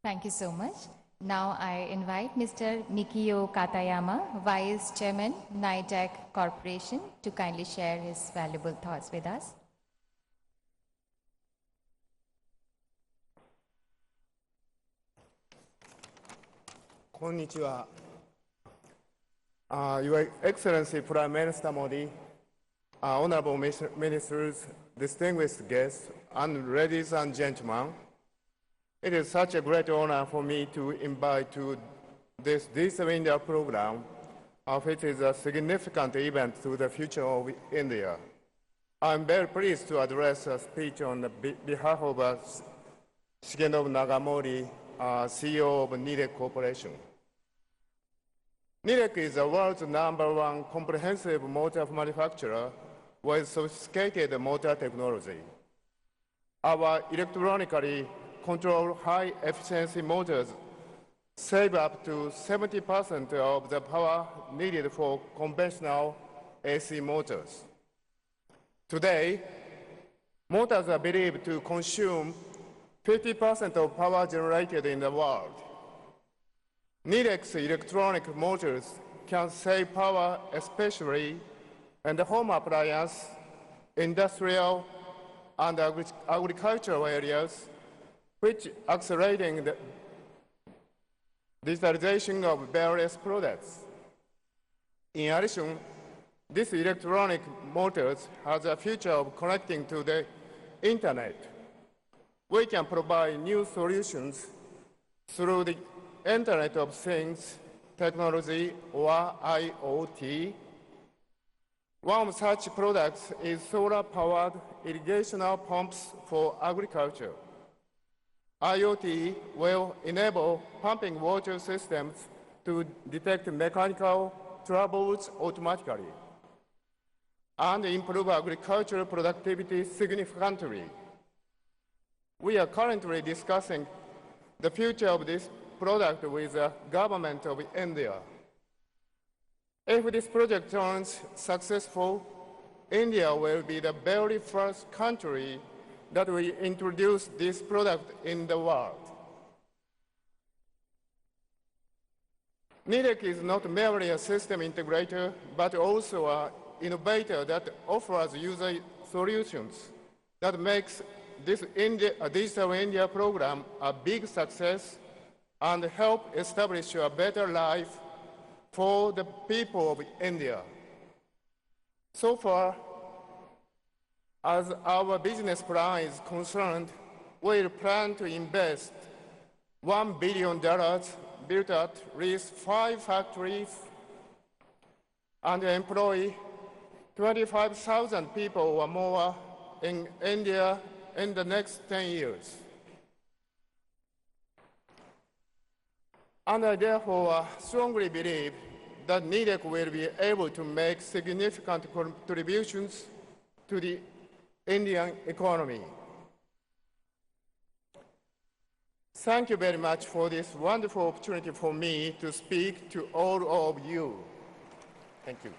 Speaker 3: Thank you so much. Now I invite Mr. Mikio Katayama, Vice Chairman, NITEC Corporation, to kindly share his valuable thoughts with us.
Speaker 16: Konnichiwa. Your Excellency Prime Minister Modi, honorable ministers, distinguished guests, and ladies and gentlemen, it is such a great honor for me to invite to this Digital India program, which is a significant event to the future of India. I'm very pleased to address a speech on behalf of Shigenobu Nagamori, CEO of NITEC Corporation. NITEC is the world's #1 comprehensive motor manufacturer with sophisticated motor technology. Our electronically controlled high-efficiency motors save up to 70% of the power needed for conventional AC motors. Today, motors are believed to consume 50% of power generated in the world. NITEC's electronic motors can save power especially in the home appliance, industrial, and agricultural areas, which accelerating the digitalization of various products. In addition, this electronic motors has a future of connecting to the internet. We can provide new solutions through the Internet of Things technology, or IoT. One of such products is solar-powered irrigational pumps for agriculture. IoT will enable pumping water systems to detect mechanical troubles automatically and improve agricultural productivity significantly. We are currently discussing the future of this product with the government of India. If this project turns successful, India will be the very first country that will introduce this product in the world. NITEC is not merely a system integrator, but also an innovator that offers user solutions that makes this Digital India program a big success and help establish a better life for the people of India. So far, as our business plan is concerned, we plan to invest $1 billion, build at least 5 factories, and employ 25,000 people or more in India in the next 10 years. And I therefore strongly believe that NITEC will be able to make significant contributions to the Indian economy. Thank you very much for this wonderful opportunity for me to speak to all of you. Thank you.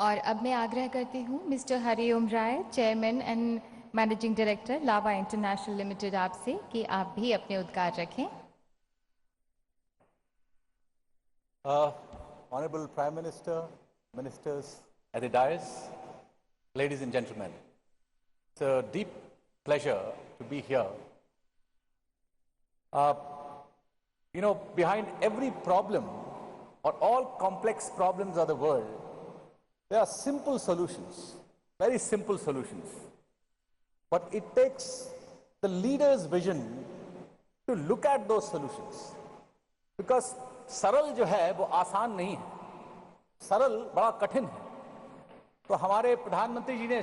Speaker 3: और अब मैं आग्रह करती हूँ mister Hariom Rai, chairman and managing director Lava International Limited, आपसे कि आप भी अपने उद्गार रखें.
Speaker 11: Honorable Prime Minister, ministers at the dais, ladies and gentlemen, it's a deep pleasure to be here. Behind every problem or all complex problems of the world, there are simple solutions, very simple solutions. But it takes the leader's vision to look at those solutions. Because सरल जो है वो आसान नहीं है, सरल बड़ा कठिन है. तो हमारे प्रधानमंत्री जी ने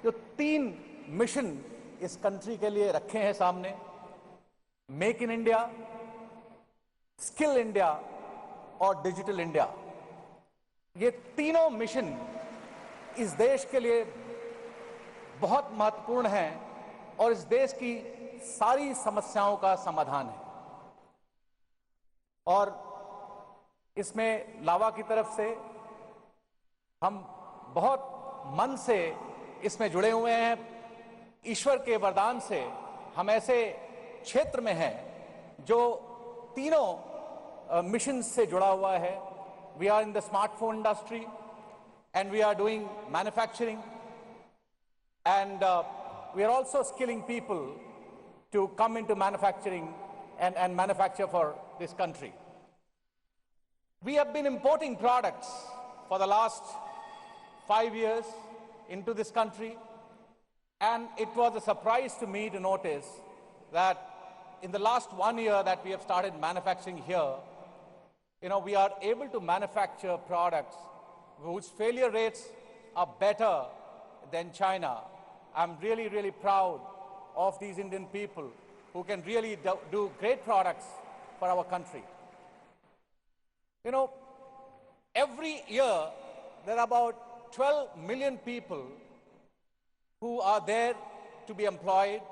Speaker 11: जो 3 मिशन इस कंट्री के लिए रखे हैं सामने, make in India, skill India और डिजिटल इंडिया, ये तीनों मिशन इस देश के लिए बहुत महत्वपूर्ण हैं और इस देश की सारी समस्याओं का समाधान है। और इसमें लावा की तरफ से हम बहुत मन से इसमें जुड़े हुए हैं। ईश्वर के वरदान से हम ऐसे क्षेत्र में हैं जो तीनों मिशन से जुड़ा हुआ है। We are in the smartphone industry and we are doing manufacturing, and we are also skilling people to come into manufacturing and manufacture for this country. We have been importing products for the last 5 years into this country, and it was a surprise to me to notice that in the last 1 year that we have started manufacturing here, we are able to manufacture products whose failure rates are better than China. I'm really, really proud of these Indian people who can really do great products for our country. Every year there are about 12 million people who are there to be employed,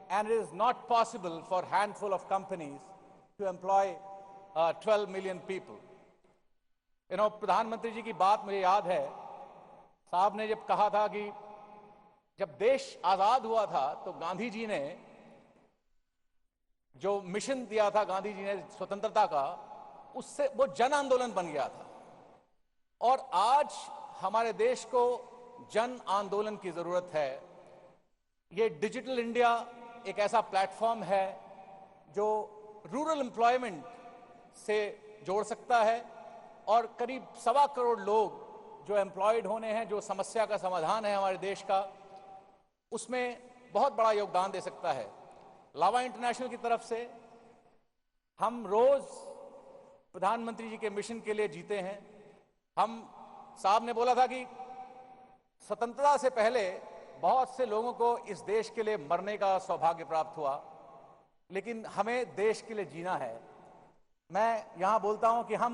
Speaker 11: and it is not possible for a handful of companies to employ 12 million people. प्रधानमंत्री जी की बात मुझे याद है, साहब ने जब कहा था कि जब देश आजाद हुआ था तो गांधी जी ने जो मिशन दिया था, गांधी जी ने स्वतंत्रता का, उससे वो जन आंदोलन बन गया था। और आज हमारे देश को जन आंदोलन की जरूरत है। ये डिजिटल इंडिया एक ऐसा प्लेटफॉर्म है जो रूरल एम्प्लॉयमेंट से जोड़ सकता है और करीब 1.25 करोड़ लोग जो एम्प्लॉयड होने हैं, जो समस्या का समाधान है हमारे देश का, उसमें बहुत बड़ा योगदान दे सकता है। लावा इंटरनेशनल की तरफ से हम रोज प्रधानमंत्री जी के मिशन के लिए जीते हैं। हम साहब ने बोला था कि स्वतंत्रता से पहले बहुत से लोगों को इस देश के लिए मरने का सौभाग्य प्राप्त हुआ, लेकिन हमें देश के लिए जीना है। मैं यहां बोलता हूं कि हम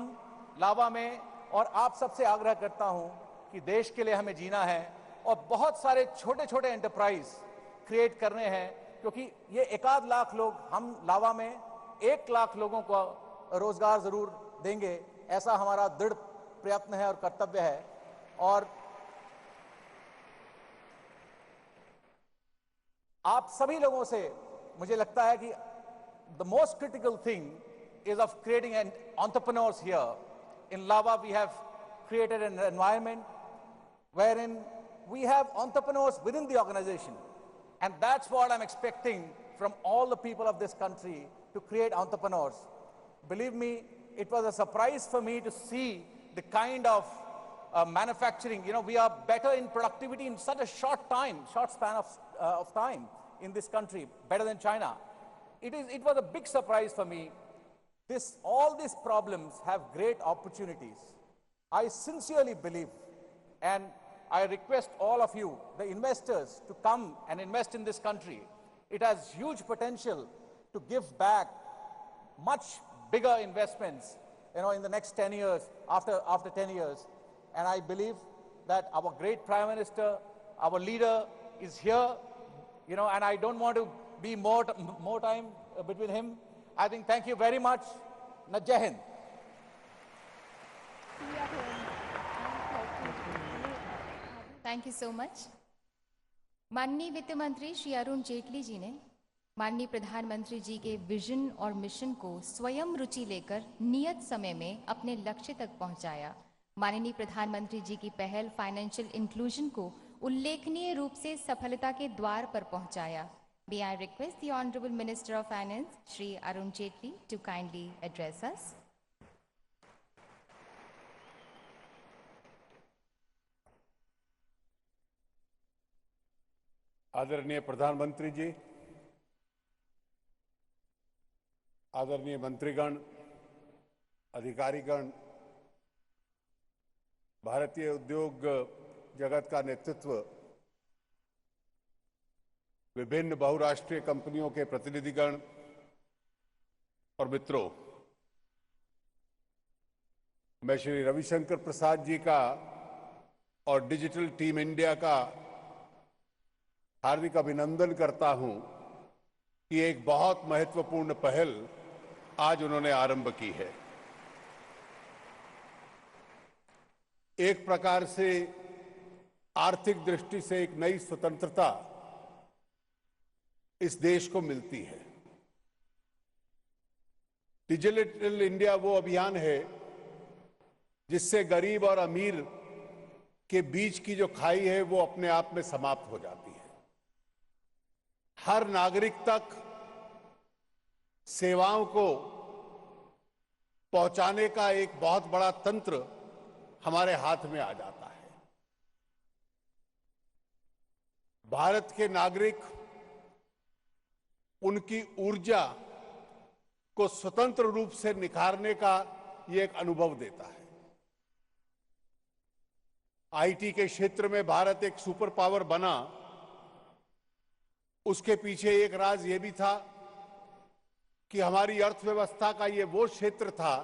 Speaker 11: लावा में, और आप सबसे आग्रह करता हूं कि देश के लिए हमें जीना है और बहुत सारे छोटे छोटे एंटरप्राइज क्रिएट करने हैं, क्योंकि ये 1-8 लाख लोग, हम लावा में 1 लाख लोगों को रोजगार जरूर देंगे, ऐसा हमारा दृढ़ प्रयत्न है और कर्तव्य है। और आप सभी लोगों से मुझे लगता है कि the most critical thing is of creating an entrepreneurs here in Lava. We have created an environment wherein we have entrepreneurs within the organization, and that's what I'm expecting from all the people of this country, to create entrepreneurs. Believe me, it was a surprise for me to see the kind of manufacturing. We are better in productivity in such a short span of time in this country, better than China. It was a big surprise for me. All these problems have great opportunities. I sincerely believe, and I request all of you, the investors, to come and invest in this country. It has huge potential to give back much bigger investments, in the next 10 years, after 10 years. And I believe that our great Prime Minister, our leader, is here, and I don't want to be more time between him. I think, thank you very much. Jai Hind.
Speaker 3: Thank you so much. माननीय वित्त मंत्री श्री अरुण जेटली जी ने माननीय प्रधानमंत्री जी के vision और mission को स्वयं रुचि लेकर नियत समय में अपने लक्ष्य तक पहुंचाया। माननीय प्रधानमंत्री जी की पहल फाइनेंशियल इंक्लूजन को उल्लेखनीय रूप से सफलता के द्वार पर पहुंचाया। May I request the Honorable Minister of Finance, Shri Arun Jaitley, to kindly address us.
Speaker 17: आदरणीय प्रधानमंत्री जी, आदरणीय मंत्रीगण, अधिकारीगण, भारतीय उद्योग जगत का नेतृत्व, विभिन्न बहुराष्ट्रीय कंपनियों के प्रतिनिधिगण और मित्रों, मैं श्री रविशंकर प्रसाद जी का और डिजिटल टीम इंडिया का हार्दिक अभिनंदन करता हूं कि एक बहुत महत्वपूर्ण पहल आज उन्होंने आरंभ की है। एक प्रकार से आर्थिक दृष्टि से एक नई स्वतंत्रता इस देश को मिलती है। डिजिटल इंडिया वो अभियान है जिससे गरीब और अमीर के बीच की जो खाई है वो अपने आप में समाप्त हो जाती है। हर नागरिक तक सेवाओं को पहुंचाने का एक बहुत बड़ा तंत्र हमारे हाथ में आ जाता है। भारत के नागरिक उनकी ऊर्जा को स्वतंत्र रूप से निखारने का ये एक अनुभव देता है। आईटी के क्षेत्र में भारत एक सुपर पावर बना, उसके पीछे एक राज ये भी था कि हमारी अर्थव्यवस्था का ये वो क्षेत्र था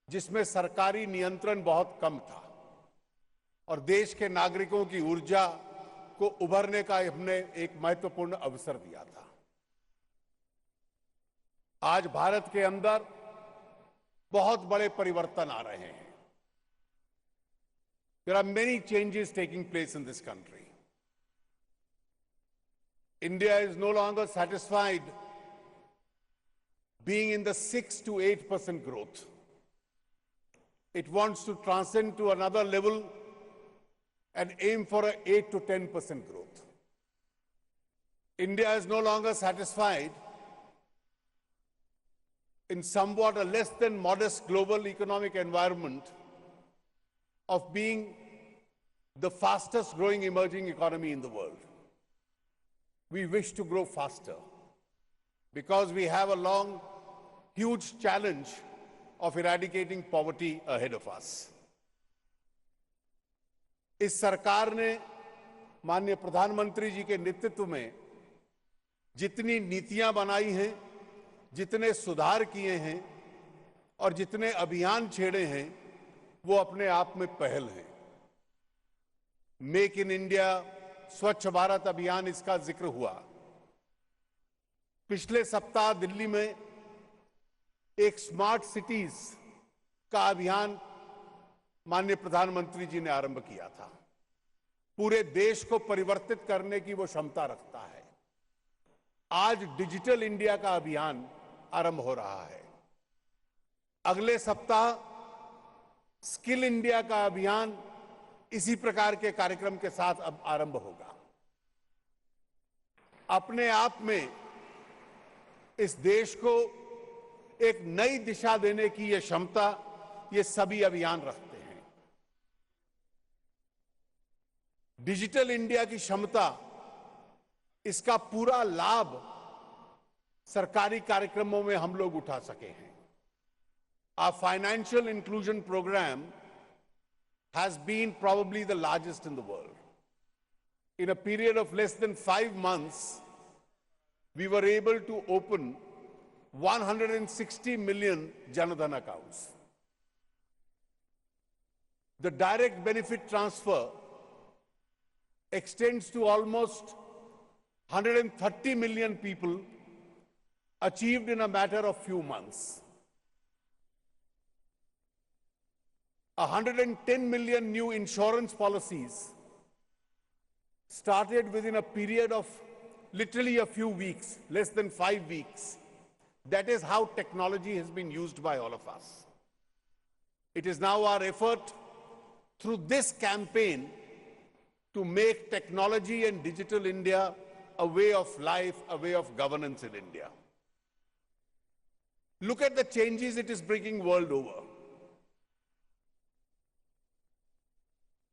Speaker 17: जिसमें सरकारी नियंत्रण बहुत कम था और देश के नागरिकों की ऊर्जा को उभरने का हमने एक महत्वपूर्ण अवसर दिया था। आज भारत के अंदर बहुत बड़े परिवर्तन आ रहे हैं। There are many changes taking place in this country. India is no longer satisfied being in the 6 to 8% growth. It wants to transcend to another level and aim for an 8 to 10% growth. India is no longer satisfied in somewhat a less than modest global economic environment of being the fastest growing emerging economy in the world. We wish to grow faster because we have a long, huge challenge of eradicating poverty ahead of us. इस सरकार ने माननीय प्रधानमंत्री जी के नेतृत्व में जितनी नीतियां बनाई हैं, जितने सुधार किए हैं और जितने अभियान छेड़े हैं, वो अपने आप में पहल है। मेक इन इंडिया, स्वच्छ भारत अभियान, इसका जिक्र हुआ। पिछले सप्ताह दिल्ली में एक स्मार्ट सिटीज का अभियान माननीय प्रधानमंत्री जी ने आरंभ किया था। पूरे देश को परिवर्तित करने की वो क्षमता रखता है। आज डिजिटल इंडिया का अभियान आरंभ हो रहा है। अगले सप्ताह स्किल इंडिया का अभियान इसी प्रकार के कार्यक्रम के साथ अब आरंभ होगा। अपने आप में इस देश को एक नई दिशा देने की यह क्षमता ये सभी अभियान रखते हैं। डिजिटल इंडिया की क्षमता, इसका पूरा लाभ सरकारी कार्यक्रमों में हम लोग उठा सके हैं। Our financial inclusion program has been probably the largest in the world. In a period of less than 5 months, we were able to open 160 million Janadhan accounts. The direct benefit transfer extends to almost 130 million people, achieved in a matter of few months. 110 million new insurance policies started within a period of literally a few weeks, less than 5 weeks. That is how technology has been used by all of us. It is now our effort through this campaign to make technology and digital India a way of life, a way of governance in India. Look at the changes it is bringing world over.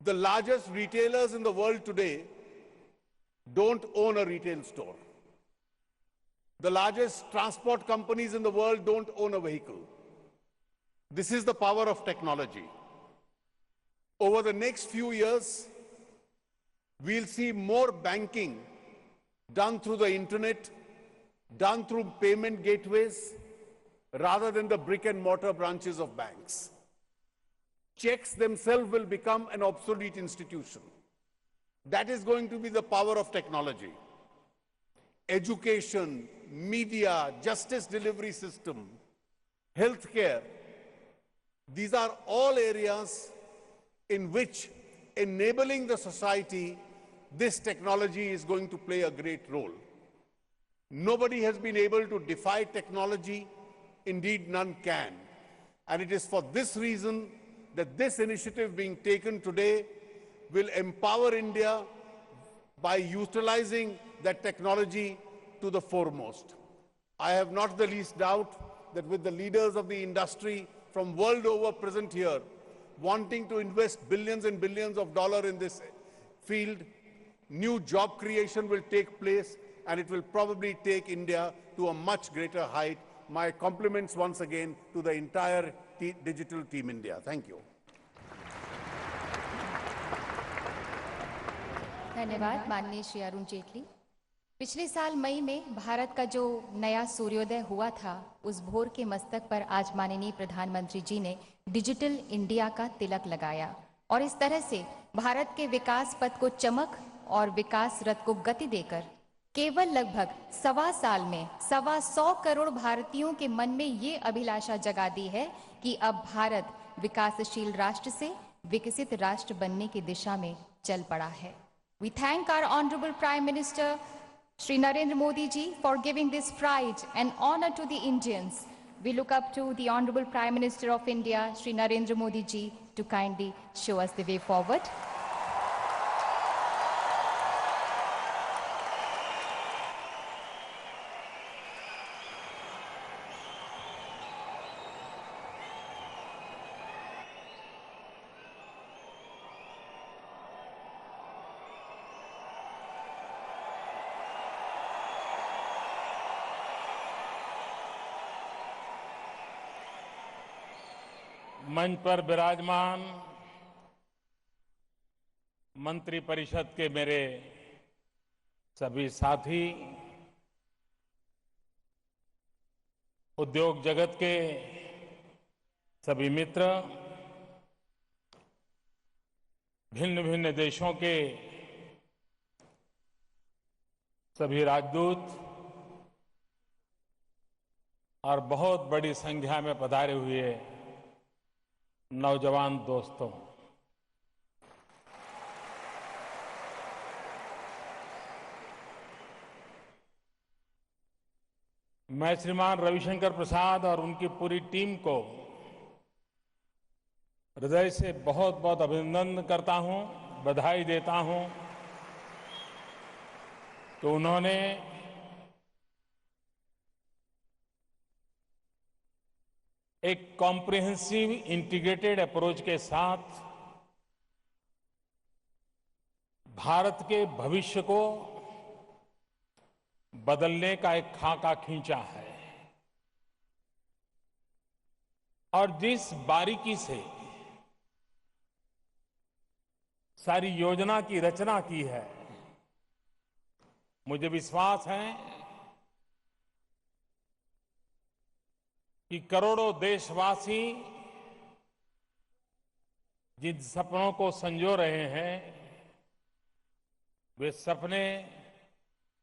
Speaker 17: The largest retailers in the world today don't own a retail store. The largest transport companies in the world don't own a vehicle. This is the power of technology. Over the next few years, we'll see more banking done through the internet, done through payment gateways, rather than the brick and mortar branches of banks. checks themselves will become an obsolete institution. That is going to be the power of technology. Education, media, justice delivery system, healthcare, these are all areas in which enabling the society, this technology is going to play a great role. Nobody has been able to defy technology. Indeed, none can. And it is for this reason that this initiative being taken today will empower India by utilizing that technology to the foremost. I have not the least doubt that with the leaders of the industry from world over present here, wanting to invest billions and billions of dollars in this field, new job creation will take place, and it will probably take India to a much greater height. My compliments once again to the entire digital team India. Thank you.
Speaker 3: धन्यवाद माननीय श्री अरुण जेटली। पिछले साल मई में भारत का जो नया सूर्योदय हुआ था, उस भोर के मस्तक पर आज माननीय प्रधानमंत्री जी ने डिजिटल इंडिया का तिलक लगाया और इस तरह से भारत के विकास पथ को चमक और विकास रथ को गति देकर केवल लगभग 1.25 साल में 125 करोड़ भारतीयों के मन में ये अभिलाषा जगा दी है कि अब भारत विकासशील राष्ट्र से विकसित राष्ट्र बनने की दिशा में चल पड़ा है। We thank our Honorable Prime Minister Shri Narendra Modi ji for giving this pride and honor to the Indians. We look up to the Honorable Prime Minister of India, Shri Narendra Modi ji, to kindly show us the way forward.
Speaker 18: मंच पर विराजमान मंत्री परिषद के मेरे सभी साथी, उद्योग जगत के सभी मित्र, भिन्न भिन्न देशों के सभी राजदूत और बहुत बड़ी संख्या में पधारे हुए नौजवान दोस्तों, मैं श्रीमान रविशंकर प्रसाद और उनकी पूरी टीम को हृदय से बहुत बहुत अभिनंदन करता हूं, बधाई देता हूं कि उन्होंने एक कॉम्प्रिहेंसिव इंटीग्रेटेड अप्रोच के साथ भारत के भविष्य को बदलने का एक खाका खींचा है और जिस बारीकी से सारी योजना की रचना की है, मुझे विश्वास है कि करोड़ों देशवासी जिन सपनों को संजो रहे हैं, वे सपने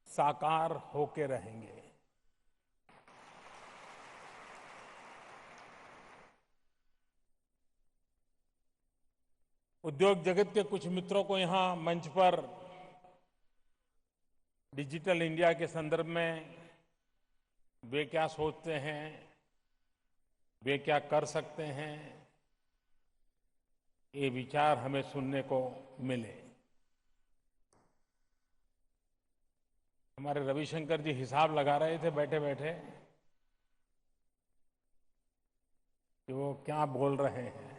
Speaker 18: साकार होके रहेंगे। उद्योग जगत के कुछ मित्रों को यहां मंच पर डिजिटल इंडिया के संदर्भ में वे क्या सोचते हैं, वे क्या कर सकते हैं, ये विचार हमें सुनने को मिले। हमारे रविशंकर जी हिसाब लगा रहे थे बैठे बैठे कि वो क्या बोल रहे हैं,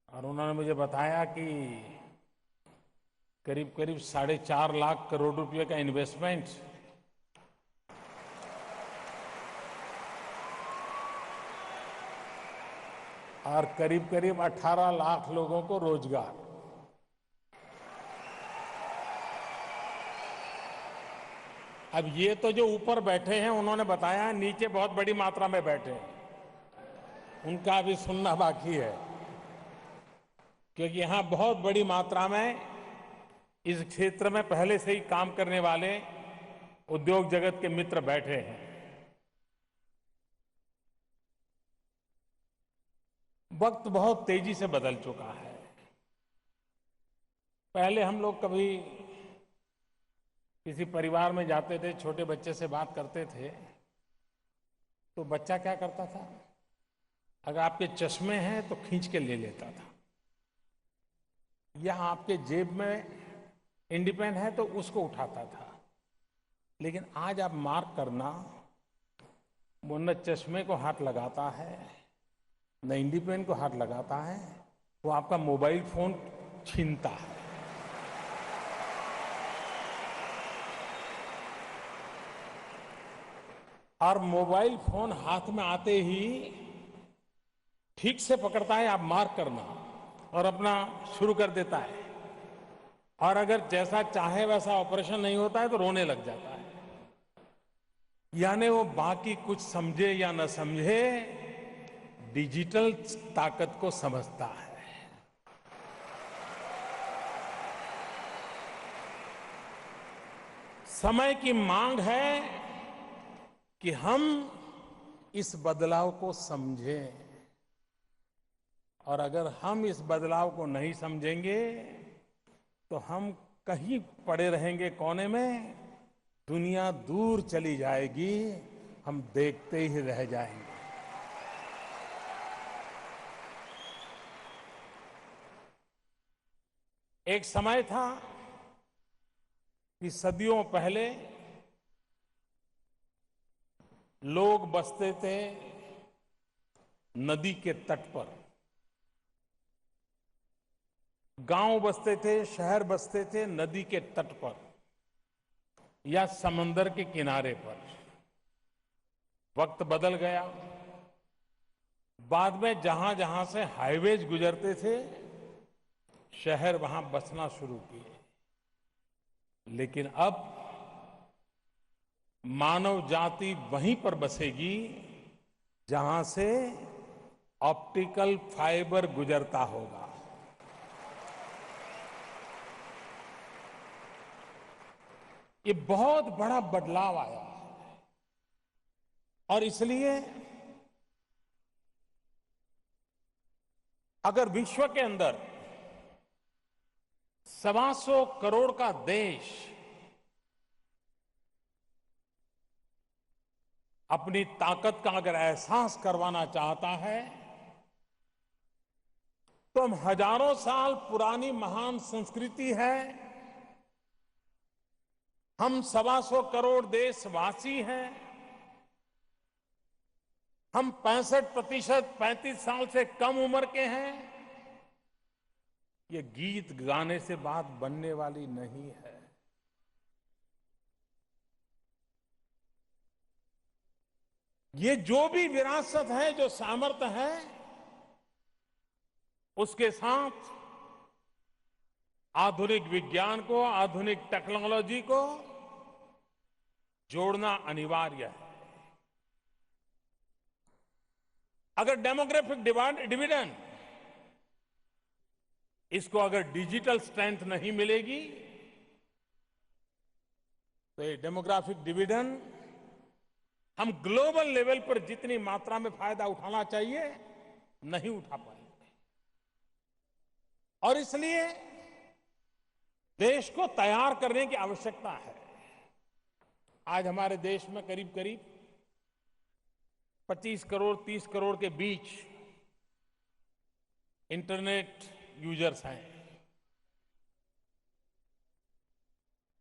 Speaker 18: और उन्होंने मुझे बताया कि करीब करीब 4.5 लाख करोड़ रुपए का इन्वेस्टमेंट और करीब करीब 18 लाख लोगों को रोजगार। अब ये तो जो ऊपर बैठे हैं उन्होंने बताया, नीचे बहुत बड़ी मात्रा में बैठे हैं। उनका भी सुनना बाकी है, क्योंकि यहां बहुत बड़ी मात्रा में इस क्षेत्र में पहले से ही काम करने वाले उद्योग जगत के मित्र बैठे हैं। वक्त बहुत तेजी से बदल चुका है। पहले हम लोग कभी किसी परिवार में जाते थे, छोटे बच्चे से बात करते थे, तो बच्चा क्या करता था, अगर आपके चश्मे हैं तो खींच के ले लेता था, या आपके जेब में इंडिपेन है तो उसको उठाता था। लेकिन आज आप मार्क करना, वो न चश्मे को हाथ लगाता है, न इंडिपेन को हाथ लगाता है, वो आपका मोबाइल फोन छीनता है। और मोबाइल फोन हाथ में आते ही ठीक से पकड़ता है, आप मार्क करना, और अपना शुरू कर देता है। और अगर जैसा चाहे वैसा ऑपरेशन नहीं होता है तो रोने लग जाता है। यानी वो बाकी कुछ समझे या न समझे, डिजिटल ताकत को समझता है। समय की मांग है कि हम इस बदलाव को समझें, और अगर हम इस बदलाव को नहीं समझेंगे तो हम कहीं पड़े रहेंगे कोने में, दुनिया दूर चली जाएगी, हम देखते ही रह जाएंगे। एक समय था कि सदियों पहले लोग बसते थे नदी के तट पर, गांव बसते थे, शहर बसते थे नदी के तट पर या समंदर के किनारे पर। वक्त बदल गया, बाद में जहां जहां से हाईवेज गुजरते थे, शहर वहां बसना शुरू किए। लेकिन अब मानव जाति वहीं पर बसेगी जहां से ऑप्टिकल फाइबर गुजरता होगा। ये बहुत बड़ा बदलाव आया है, और इसलिए अगर विश्व के अंदर 125 करोड़ का देश अपनी ताकत का अगर एहसास करवाना चाहता है, तो हम हजारों साल पुरानी महान संस्कृति है, हम 125 करोड़ देशवासी हैं, हम 65% 35 साल से कम उम्र के हैं, ये गीत गाने से बात बनने वाली नहीं है। ये जो भी विरासत है, जो सामर्थ्य है, उसके साथ आधुनिक विज्ञान को, आधुनिक टेक्नोलॉजी को जोड़ना अनिवार्य है। अगर डेमोग्राफिक डिविडेंड, इसको अगर डिजिटल स्ट्रेंथ नहीं मिलेगी, तो ये डेमोग्राफिक डिविडेंड हम ग्लोबल लेवल पर जितनी मात्रा में फायदा उठाना चाहिए, नहीं उठा पाएंगे। और इसलिए देश को तैयार करने की आवश्यकता है। आज हमारे देश में करीब करीब 25 करोड़ 30 करोड़ के बीच इंटरनेट यूजर्स हैं।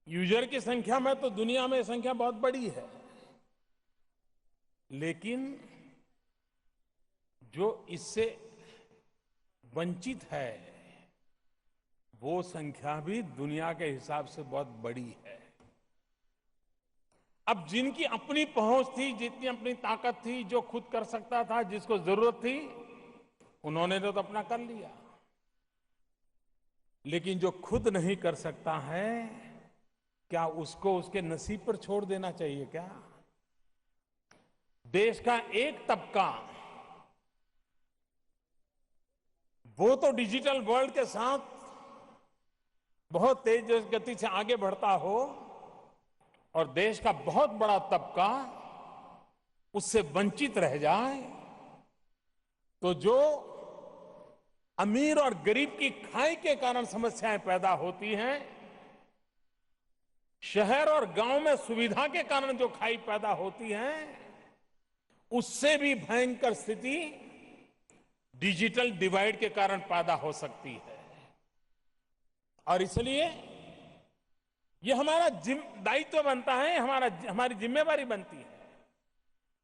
Speaker 18: यूजर की संख्या में तो दुनिया में संख्या बहुत बड़ी है, लेकिन जो इससे वंचित है, वो संख्या भी दुनिया के हिसाब से बहुत बड़ी है। अब जिनकी अपनी पहुंच थी, जितनी अपनी ताकत थी, जो खुद कर सकता था, जिसको जरूरत थी, उन्होंने तो अपना कर लिया। लेकिन जो खुद नहीं कर सकता है, क्या उसको उसके नसीब पर छोड़ देना चाहिए क्या? देश का एक तबका वो तो डिजिटल वर्ल्ड के साथ बहुत तेज गति से आगे बढ़ता हो और देश का बहुत बड़ा तबका उससे वंचित रह जाए, तो जो अमीर और गरीब की खाई के कारण समस्याएं पैदा होती हैं, शहर और गांव में सुविधा के कारण जो खाई पैदा होती है, उससे भी भयंकर स्थिति डिजिटल डिवाइड के कारण पैदा हो सकती है। और इसलिए ये हमारा दायित्व बनता है, हमारी जिम्मेवारी बनती है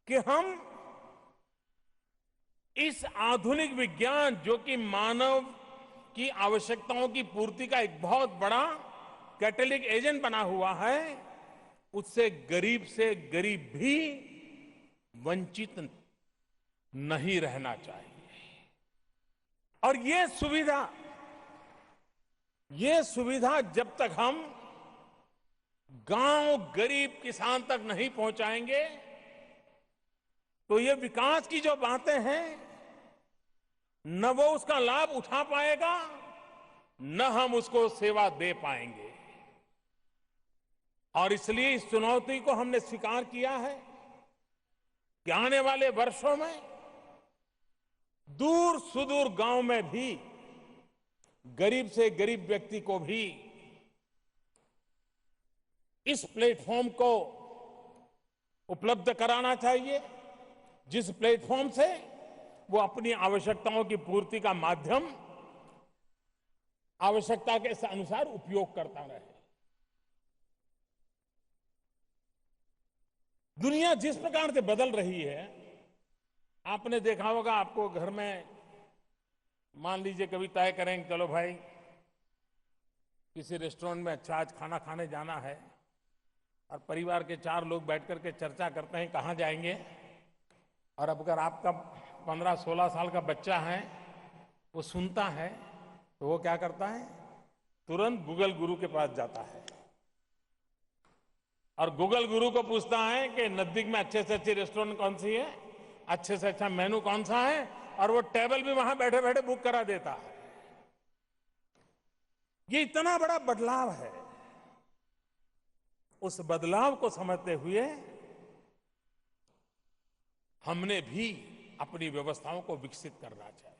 Speaker 18: कि हम इस आधुनिक विज्ञान जो कि मानव की आवश्यकताओं की पूर्ति का एक बहुत बड़ा कैटलिक एजेंट बना हुआ है, उससे गरीब भी वंचित नहीं रहना चाहिए। और ये सुविधा जब तक हम गांव गरीब किसान तक नहीं पहुंचाएंगे, तो ये विकास की जो बातें हैं न वो उसका लाभ उठा पाएगा, न हम उसको सेवा दे पाएंगे। और इसलिए इस चुनौती को हमने स्वीकार किया है कि आने वाले वर्षों में दूर सुदूर गांव में भी गरीब से गरीब व्यक्ति को भी इस प्लेटफॉर्म को उपलब्ध कराना चाहिए, जिस प्लेटफॉर्म से वो अपनी आवश्यकताओं की पूर्ति का माध्यम आवश्यकता के अनुसार उपयोग करता रहे। दुनिया जिस प्रकार से बदल रही है, आपने देखा होगा, आपको घर में मान लीजिए कभी तय करेंगे चलो भाई किसी रेस्टोरेंट में अच्छा आज खाना खाने जाना है, और परिवार के 4 लोग बैठ करके चर्चा करते हैं कहाँ जाएंगे, और अब अगर आपका 15-16 साल का बच्चा है वो सुनता है तो वो क्या करता है, तुरंत गूगल गुरु के पास जाता है और गूगल गुरु को पूछता है कि नजदीक में अच्छे से अच्छी रेस्टोरेंट कौन सी है, अच्छे से अच्छा मेनू कौन सा है, और वो टेबल भी वहां बैठे बैठे बुक करा देता है। ये इतना बड़ा बदलाव है। उस बदलाव को समझते हुए हमने भी अपनी व्यवस्थाओं को विकसित करना चाहिए।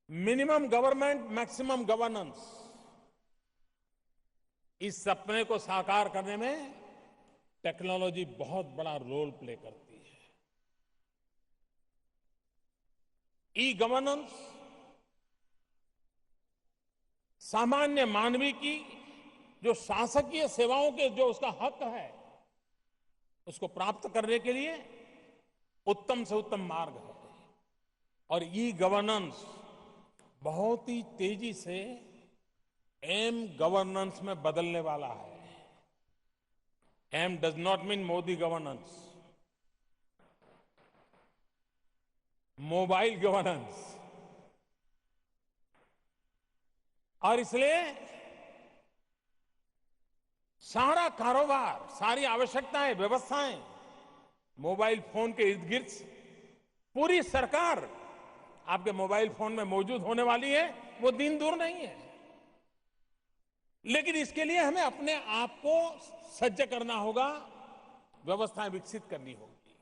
Speaker 18: मिनिमम गवर्नमेंट मैक्सिमम गवर्नेंस, इस सपने को साकार करने में टेक्नोलॉजी बहुत बड़ा रोल प्ले करती है। ई गवर्नेंस सामान्य मानवी की जो शासकीय सेवाओं के जो उसका हक है उसको प्राप्त करने के लिए उत्तम से उत्तम मार्ग है। और ई गवर्नेंस बहुत ही तेजी से एम गवर्नेंस में बदलने वाला है। M does not mean Modi governance, mobile governance. और इसलिए सारा कारोबार, सारी आवश्यकताएं, व्यवस्थाएं मोबाइल फोन के इर्द गिर्द, पूरी सरकार आपके मोबाइल फोन में मौजूद होने वाली है, वो दिन दूर नहीं है। लेकिन इसके लिए हमें अपने आप को सज्ज करना होगा, व्यवस्थाएं विकसित करनी होगी।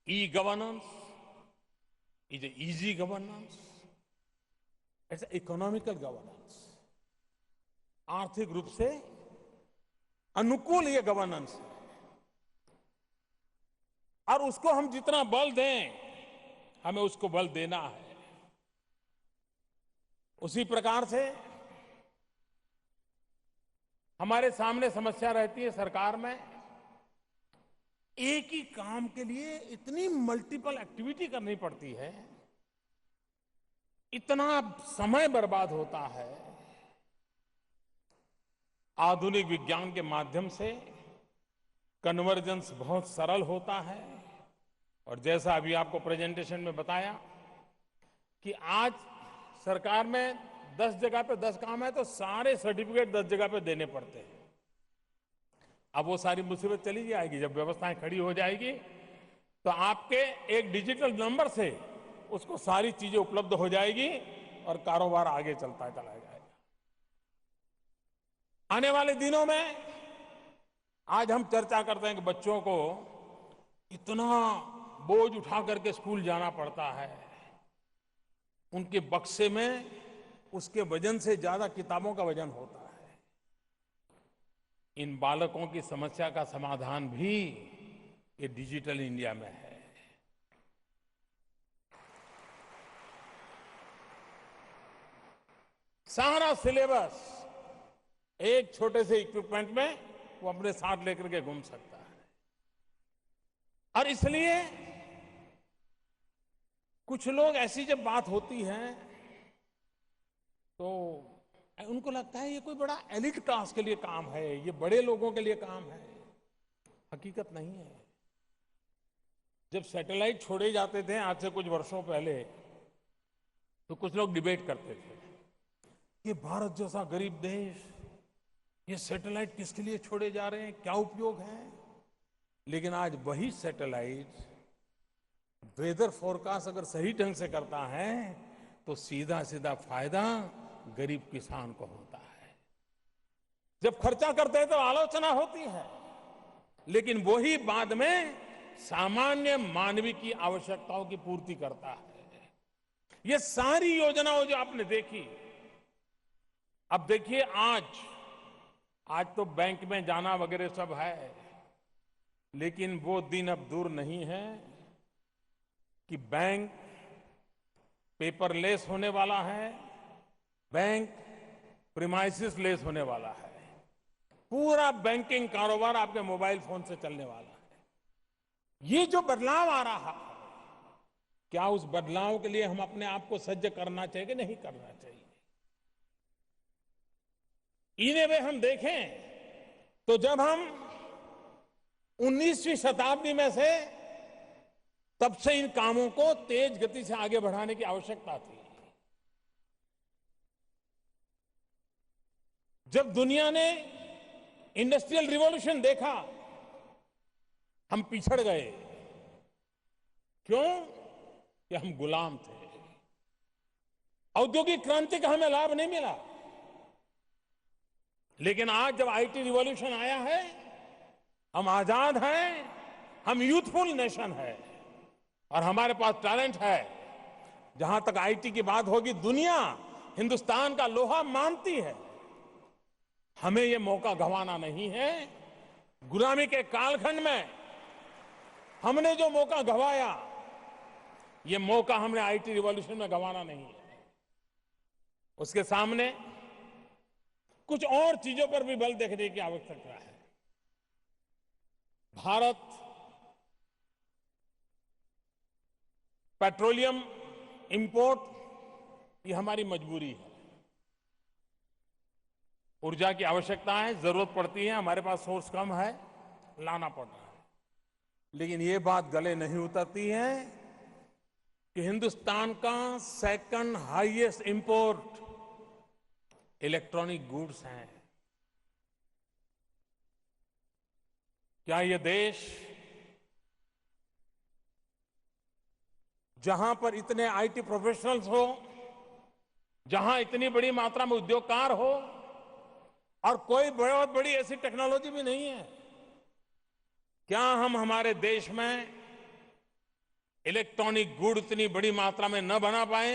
Speaker 18: E governance is a easy governance, it's economical governance. आर्थिक रूप से अनुकूल ये गवर्नेंस है, और उसको हम जितना बल दें हमें उसको बल देना है। उसी प्रकार से हमारे सामने समस्या रहती है सरकार में, एक ही काम के लिए इतनी मल्टीपल एक्टिविटी करनी पड़ती है, इतना समय बर्बाद होता है। आधुनिक विज्ञान के माध्यम से कन्वर्जेंस बहुत सरल होता है। और जैसा अभी आपको प्रेजेंटेशन में बताया कि आज सरकार में 10 जगह पे 10 काम है तो सारे सर्टिफिकेट 10 जगह पे देने पड़ते हैं। अब वो सारी मुसीबत चली जाएगी जब व्यवस्थाएं खड़ी हो जाएगी, तो आपके एक डिजिटल नंबर से उसको सारी चीजें उपलब्ध हो जाएगी और कारोबार आगे चलता चला जाएगा। आने वाले दिनों में आज हम चर्चा करते हैं कि बच्चों को इतना बोझ उठा करके स्कूल जाना पड़ता है, उनके बक्से में उसके वजन से ज्यादा किताबों का वजन होता है। इन बालकों की समस्या का समाधान भी ये डिजिटल इंडिया में है। सारा सिलेबस एक छोटे से इक्विपमेंट में वो अपने साथ लेकर के घूम सकता है। और इसलिए कुछ लोग ऐसी जब बात होती है तो उनको लगता है ये कोई बड़ा एलिट क्लास के लिए काम है, ये बड़े लोगों के लिए काम है। हकीकत नहीं है। जब सैटेलाइट छोड़े जाते थे आज से कुछ वर्षों पहले, तो कुछ लोग डिबेट करते थे, ये भारत जैसा गरीब देश, ये सैटेलाइट किसके लिए छोड़े जा रहे हैं, क्या उपयोग है। लेकिन आज वही सैटेलाइट वेदर फोरकास्ट अगर सही ढंग से करता है तो सीधा सीधा फायदा गरीब किसान को होता है। जब खर्चा करते हैं तो आलोचना होती है, लेकिन वही बाद में सामान्य मानवीय की आवश्यकताओं की पूर्ति करता है। ये सारी योजनाओं जो आपने देखी, अब देखिए आज तो बैंक में जाना वगैरह सब है, लेकिन वो दिन अब दूर नहीं है कि बैंक पेपरलेस होने वाला है, बैंक प्रीमाइसिस लेस होने वाला है। पूरा बैंकिंग कारोबार आपके मोबाइल फोन से चलने वाला है। ये जो बदलाव आ रहा है, क्या उस बदलाव के लिए हम अपने आप को सज्ज करना चाहिए कि नहीं करना चाहिए। इन्हें वे हम देखें तो जब हम 19वीं शताब्दी में से तब से इन कामों को तेज गति से आगे बढ़ाने की आवश्यकता थी। जब दुनिया ने इंडस्ट्रियल रिवॉल्यूशन देखा, हम पिछड़ गए। क्यों? कि हम गुलाम थे। औद्योगिक क्रांति का हमें लाभ नहीं मिला। लेकिन आज जब आईटी रिवॉल्यूशन आया है, हम आजाद हैं, हम यूथफुल नेशन है और हमारे पास टैलेंट है। जहां तक आईटी की बात होगी, दुनिया हिंदुस्तान का लोहा मानती है। हमें यह मौका गंवाना नहीं है। गुलामी के कालखंड में हमने जो मौका गंवाया, यह मौका हमने आईटी रिवॉल्यूशन में गंवाना नहीं है। उसके सामने कुछ और चीजों पर भी बल देखने की आवश्यकता है। भारत पेट्रोलियम इंपोर्ट, ये हमारी मजबूरी है। ऊर्जा की आवश्यकता है, जरूरत पड़ती है, हमारे पास सोर्स कम है, लाना पड़ रहा है। लेकिन ये बात गले नहीं उतरती है कि हिंदुस्तान का second highest import electronic goods हैं। क्या ये देश, जहां पर इतने आईटी प्रोफेशनल्स हो, जहां इतनी बड़ी मात्रा में उद्योगकार हो और कोई बहुत बड़ी ऐसी टेक्नोलॉजी भी नहीं है, क्या हम हमारे देश में इलेक्ट्रॉनिक गुड इतनी बड़ी मात्रा में न बना पाए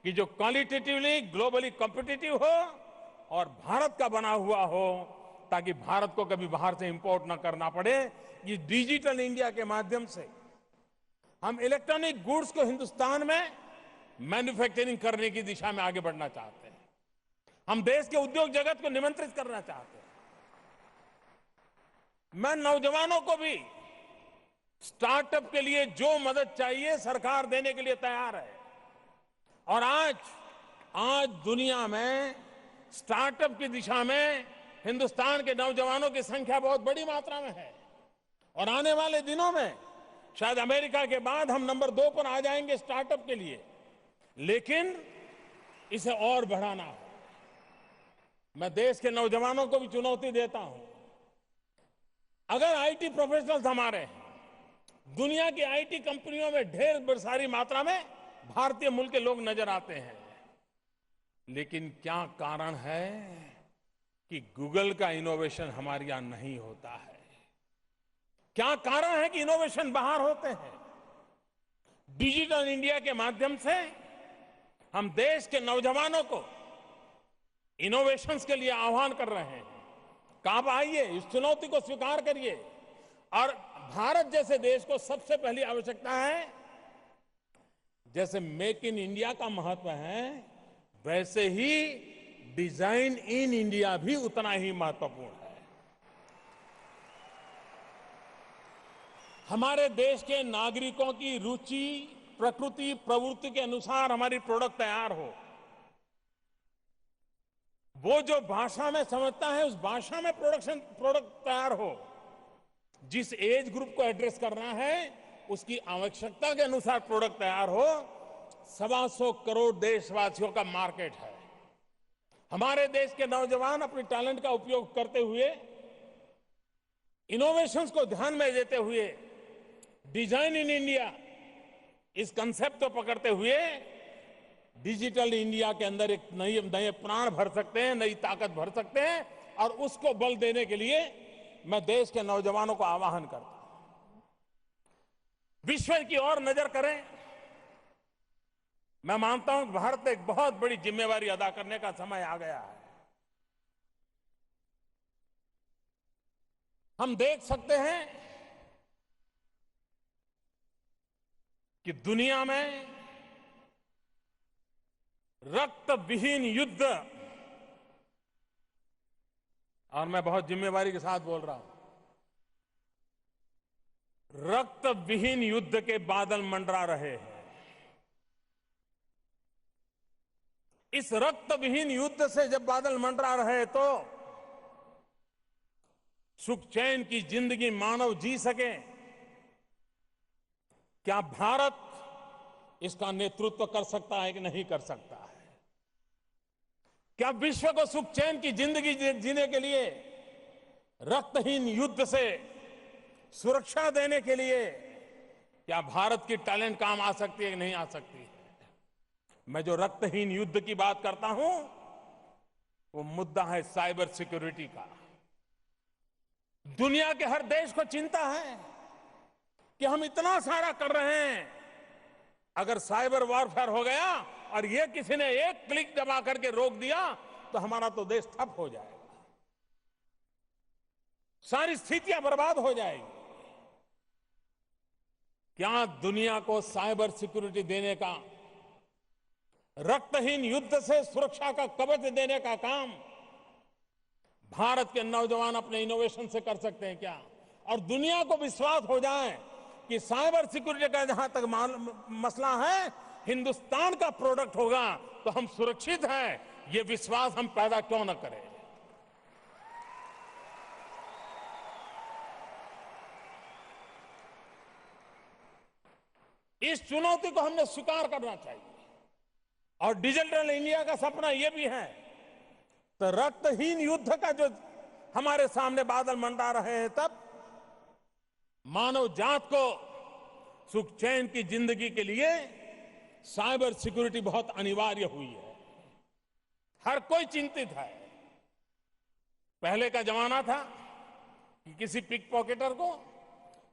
Speaker 18: कि जो क्वालिटेटिवली ग्लोबली कॉम्पिटिटिव हो और भारत का बना हुआ हो, ताकि भारत को कभी बाहर से इंपोर्ट न करना पड़े। ये डिजिटल इंडिया के माध्यम से हम इलेक्ट्रॉनिक गुड्स को हिंदुस्तान में मैन्युफैक्चरिंग करने की दिशा में आगे बढ़ना चाहते हैं। हम देश के उद्योग जगत को निमंत्रित करना चाहते हैं। मैं नौजवानों को भी स्टार्टअप के लिए जो मदद चाहिए सरकार देने के लिए तैयार है। और आज दुनिया में स्टार्टअप की दिशा में हिंदुस्तान के नौजवानों की संख्या बहुत बड़ी मात्रा में है। और आने वाले दिनों में शायद अमेरिका के बाद हम नंबर 2 पर आ जाएंगे स्टार्टअप के लिए। लेकिन इसे और बढ़ाना है। मैं देश के नौजवानों को भी चुनौती देता हूं। अगर आईटी प्रोफेशनल्स हमारे हैं दुनिया की आईटी कंपनियों में ढेर सारी मात्रा में भारतीय मूल के लोग नजर आते हैं। लेकिन क्या कारण है कि गूगल का इनोवेशन हमारे यहां नहीं होता है? क्या कारण है कि इनोवेशन बाहर होते हैं? डिजिटल इंडिया के माध्यम से हम देश के नौजवानों को इनोवेशंस के लिए आह्वान कर रहे हैं। आप आइए, इस चुनौती को स्वीकार करिए। और भारत जैसे देश को सबसे पहली आवश्यकता है, जैसे मेक इन इंडिया का महत्व है, वैसे ही डिजाइन इन इंडिया भी उतना ही महत्वपूर्ण है। हमारे देश के नागरिकों की रुचि, प्रकृति, प्रवृत्ति के अनुसार हमारी प्रोडक्ट तैयार हो। वो जो भाषा में समझता है उस भाषा में प्रोडक्ट तैयार हो। जिस एज ग्रुप को एड्रेस करना है उसकी आवश्यकता के अनुसार प्रोडक्ट तैयार हो। 125 करोड़ देशवासियों का मार्केट है। हमारे देश के नौजवान अपने टैलेंट का उपयोग करते हुए, इनोवेशंस को ध्यान में देते हुए, डिजाइन इन इंडिया इस कंसेप्ट को पकड़ते हुए डिजिटल इंडिया के अंदर एक नए प्राण भर सकते हैं, नई ताकत भर सकते हैं। और उसको बल देने के लिए मैं देश के नौजवानों को आह्वान करता हूं, विश्व की ओर नजर करें। मैं मानता हूं कि भारत ने एक बहुत बड़ी जिम्मेवारी अदा करने का समय आ गया है। हम देख सकते हैं कि दुनिया में रक्त विहीन युद्ध, और मैं बहुत जिम्मेवारी के साथ बोल रहा हूं, रक्त विहीन युद्ध के बादल मंडरा रहे हैं। इस रक्त विहीन युद्ध से जब बादल मंडरा रहे तो सुख चैन की जिंदगी मानव जी सके, क्या भारत इसका नेतृत्व कर सकता है कि नहीं कर सकता है? क्या विश्व को सुख चैन की जिंदगी जीने के लिए, रक्तहीन युद्ध से सुरक्षा देने के लिए क्या भारत की टैलेंट काम आ सकती है कि नहीं आ सकती है? मैं जो रक्तहीन युद्ध की बात करता हूं वो मुद्दा है साइबर सिक्योरिटी का। दुनिया के हर देश को चिंता है कि हम इतना सारा कर रहे हैं, अगर साइबर वॉरफेयर हो गया और ये किसी ने एक क्लिक दबा करके रोक दिया तो हमारा तो देश ठप हो जाएगा, सारी स्थितियां बर्बाद हो जाएगी। क्या दुनिया को साइबर सिक्योरिटी देने का, रक्तहीन युद्ध से सुरक्षा का कवच देने का काम भारत के नौजवान अपने इनोवेशन से कर सकते हैं क्या? और दुनिया को विश्वास हो जाए कि साइबर सिक्योरिटी का जहां तक मसला है, हिंदुस्तान का प्रोडक्ट होगा तो हम सुरक्षित हैं, ये विश्वास हम पैदा क्यों न करें? इस चुनौती को हमने स्वीकार करना चाहिए। और डिजिटल इंडिया का सपना यह भी है, तो रक्तहीन युद्ध का जो हमारे सामने बादल मंडरा रहे हैं, तब मानव जात को सुख चैन की जिंदगी के लिए साइबर सिक्योरिटी बहुत अनिवार्य हुई है। हर कोई चिंतित है। पहले का जमाना था कि किसी पिक पॉकेटर को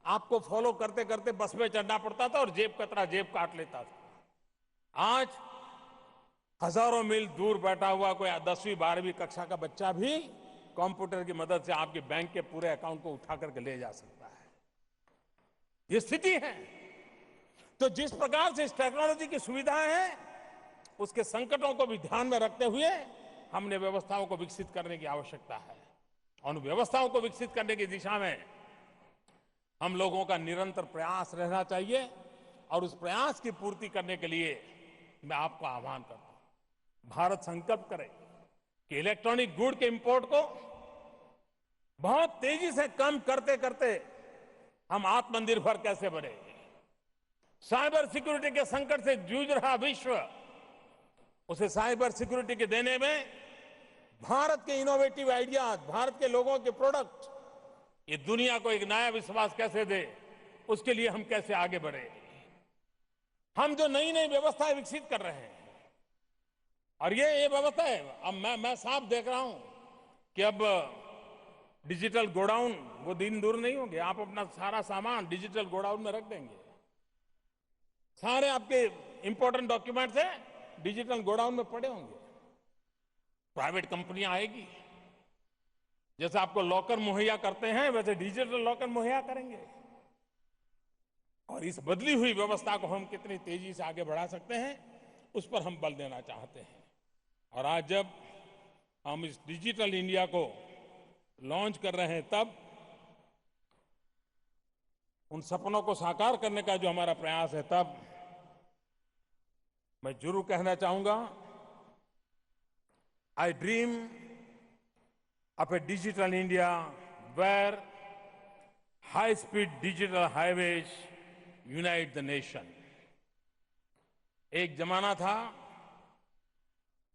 Speaker 18: आपको फॉलो करते करते बस में चढ़ना पड़ता था और जेब कतरा जेब काट लेता था। आज हजारों मील दूर बैठा हुआ कोई 10वीं 12वीं कक्षा का बच्चा भी कंप्यूटर की मदद से आपके बैंक के पूरे अकाउंट को उठा करके ले जा सकता है। ये स्थिति है। तो जिस प्रकार से इस टेक्नोलॉजी की सुविधाएं हैं, उसके संकटों को भी ध्यान में रखते हुए हमने व्यवस्थाओं को विकसित करने की आवश्यकता है। और व्यवस्थाओं को विकसित करने की दिशा में हम लोगों का निरंतर प्रयास रहना चाहिए। और उस प्रयास की पूर्ति करने के लिए मैं आपको आह्वान करता हूं, भारत संकल्प करे कि इलेक्ट्रॉनिक गुड के इंपोर्ट को बहुत तेजी से कम करते करते हम आत्मनिर्भर कैसे बने। साइबर सिक्योरिटी के संकट से जूझ रहा विश्व, उसे साइबर सिक्योरिटी के देने में भारत के इनोवेटिव आइडियाज, भारत के लोगों के प्रोडक्ट, ये दुनिया को एक नया विश्वास कैसे दे, उसके लिए हम कैसे आगे बढ़े। हम जो नई नई व्यवस्थाएं विकसित कर रहे हैं, और ये व्यवस्था है, अब मैं साफ देख रहा हूं कि अब डिजिटल गोडाउन वो दिन दूर नहीं होंगे। आप अपना सारा सामान डिजिटल गोडाउन में रख देंगे, सारे आपके इंपॉर्टेंट डॉक्यूमेंट्स हैं डिजिटल गोडाउन में पड़े होंगे। प्राइवेट कंपनियां आएगी, जैसे आपको लॉकर मुहैया करते हैं वैसे डिजिटल लॉकर मुहैया करेंगे। और इस बदली हुई व्यवस्था को हम कितनी तेजी से आगे बढ़ा सकते हैं, उस पर हम बल देना चाहते हैं। और आज जब हम इस डिजिटल इंडिया को लॉन्च कर रहे हैं, तब उन सपनों को साकार करने का जो हमारा प्रयास है, तब मैं जरूर कहना चाहूंगा, I dream of a digital India where high speed digital highways unite the nation. एक जमाना था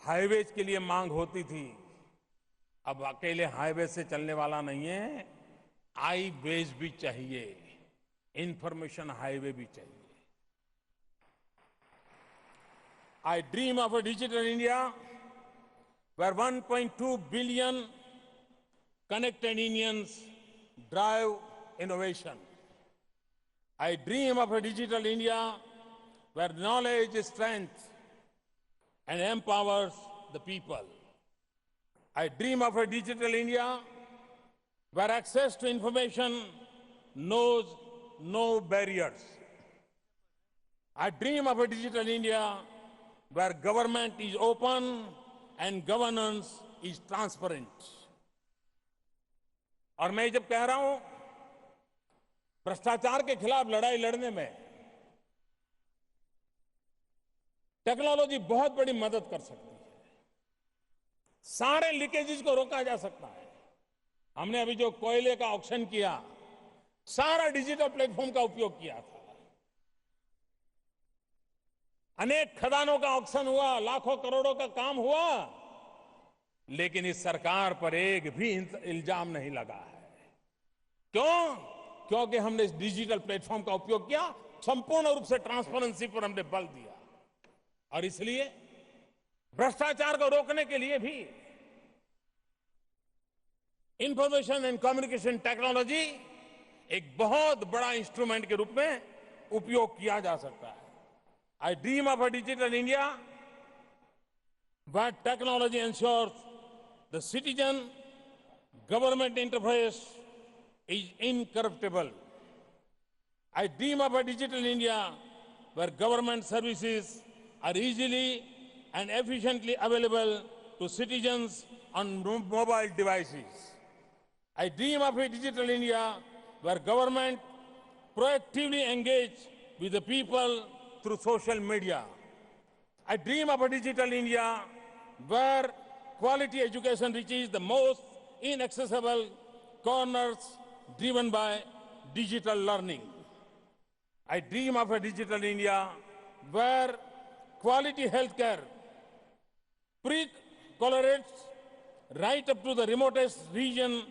Speaker 18: हाईवेज के लिए मांग होती थी, अब अकेले हाईवे से चलने वाला नहीं है, आई वेज भी चाहिए, इंफॉर्मेशन हाईवे भी चाहिए। I dream of a digital India where 1.2 billion connected Indians drive innovation. I dream of a digital India where knowledge is strength and empowers the people. I dream of a digital India where access to information knows no barriers. I dream of a digital India where government is open and governance is transparent. और मैं जब कह रहा हूं भ्रष्टाचार के खिलाफ लड़ाई लड़ने में टेक्नोलॉजी बहुत बड़ी मदद कर सकती है, सारे लीकेजेस को रोका जा सकता है। हमने अभी जो कोयले का ऑक्शन किया, सारा डिजिटल प्लेटफॉर्म का उपयोग किया था। अनेक खदानों का ऑक्शन हुआ, लाखों करोड़ों का काम हुआ, लेकिन इस सरकार पर एक भी इल्जाम नहीं लगा है। क्यों? क्योंकि हमने इस डिजिटल प्लेटफॉर्म का उपयोग किया, संपूर्ण रूप से ट्रांसपेरेंसी पर हमने बल दिया। और इसलिए भ्रष्टाचार को रोकने के लिए भी इंफॉर्मेशन एंड कम्युनिकेशन टेक्नोलॉजी एक बहुत बड़ा इंस्ट्रूमेंट के रूप में उपयोग किया जा सकता है। I dream of a digital India where technology ensures the citizen-government interface is incorruptible. I dream of a digital India where government services are easily and efficiently available to citizens on mobile devices. I dream of a digital India where government proactively engage with the people through social media. I dream of a digital India where quality education reaches the most inaccessible corners driven by digital learning. I dream of a digital India where quality healthcare pre-correlates right up to the remotest region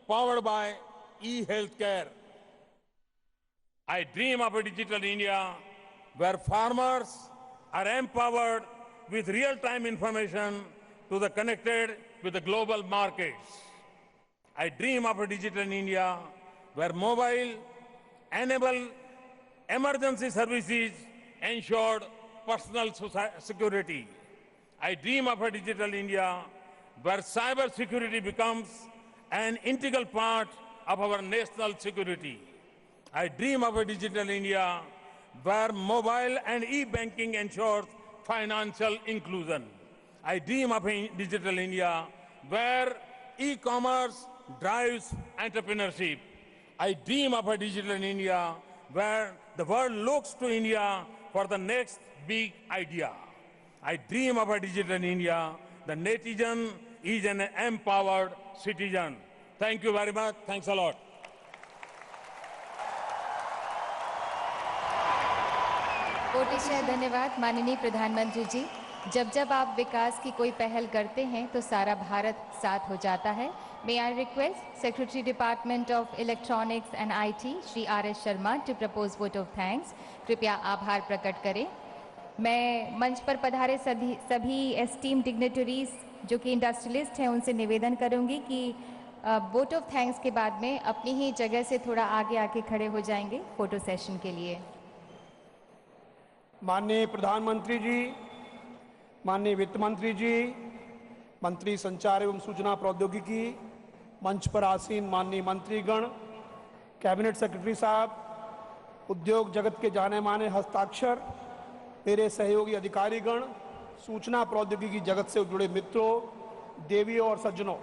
Speaker 18: powered by e-healthcare. I dream of a digital India where farmers are empowered with real-time information to the connected with the global markets. I dream of a digital India where mobile enable emergency services ensured personal security. I dream of a digital India where cyber security becomes an integral part of our national security. I dream of a digital India where mobile and e-banking ensures financial inclusion. I dream of a digital India where e-commerce drives entrepreneurship. I dream of a digital India where the world looks to India for the next big idea. I dream of a digital India. The netizen is an empowered citizen. Thank you very much. Thanks a lot.
Speaker 3: कोटिशः धन्यवाद माननीय प्रधानमंत्री जी। जब जब आप विकास की कोई पहल करते हैं तो सारा भारत साथ हो जाता है। May I request Secretary Department of Electronics and IT, Shri R.S. Sharma, to propose vote of thanks. कृपया आभार प्रकट करें. मैं मंच पर पधारे सभी एस्टीम डिग्नेटरीज जो कि इंडस्ट्रियलिस्ट हैं उनसे निवेदन करूंगी कि वोट ऑफ थैंक्स के बाद में अपनी ही जगह से थोड़ा आगे आके खड़े हो जाएंगे फोटो सेशन के लिए.
Speaker 19: माननीय प्रधानमंत्री जी, माननीय वित्त मंत्री जी, मंत्री संचार एवं सूचना प्रौद्योगिकी, मंच पर आसीन माननीय मंत्रीगण, कैबिनेट सेक्रेटरी साहब, उद्योग जगत के जाने माने हस्ताक्षर, मेरे सहयोगी अधिकारीगण, सूचना प्रौद्योगिकी जगत से जुड़े मित्रों, देवियों और सज्जनों,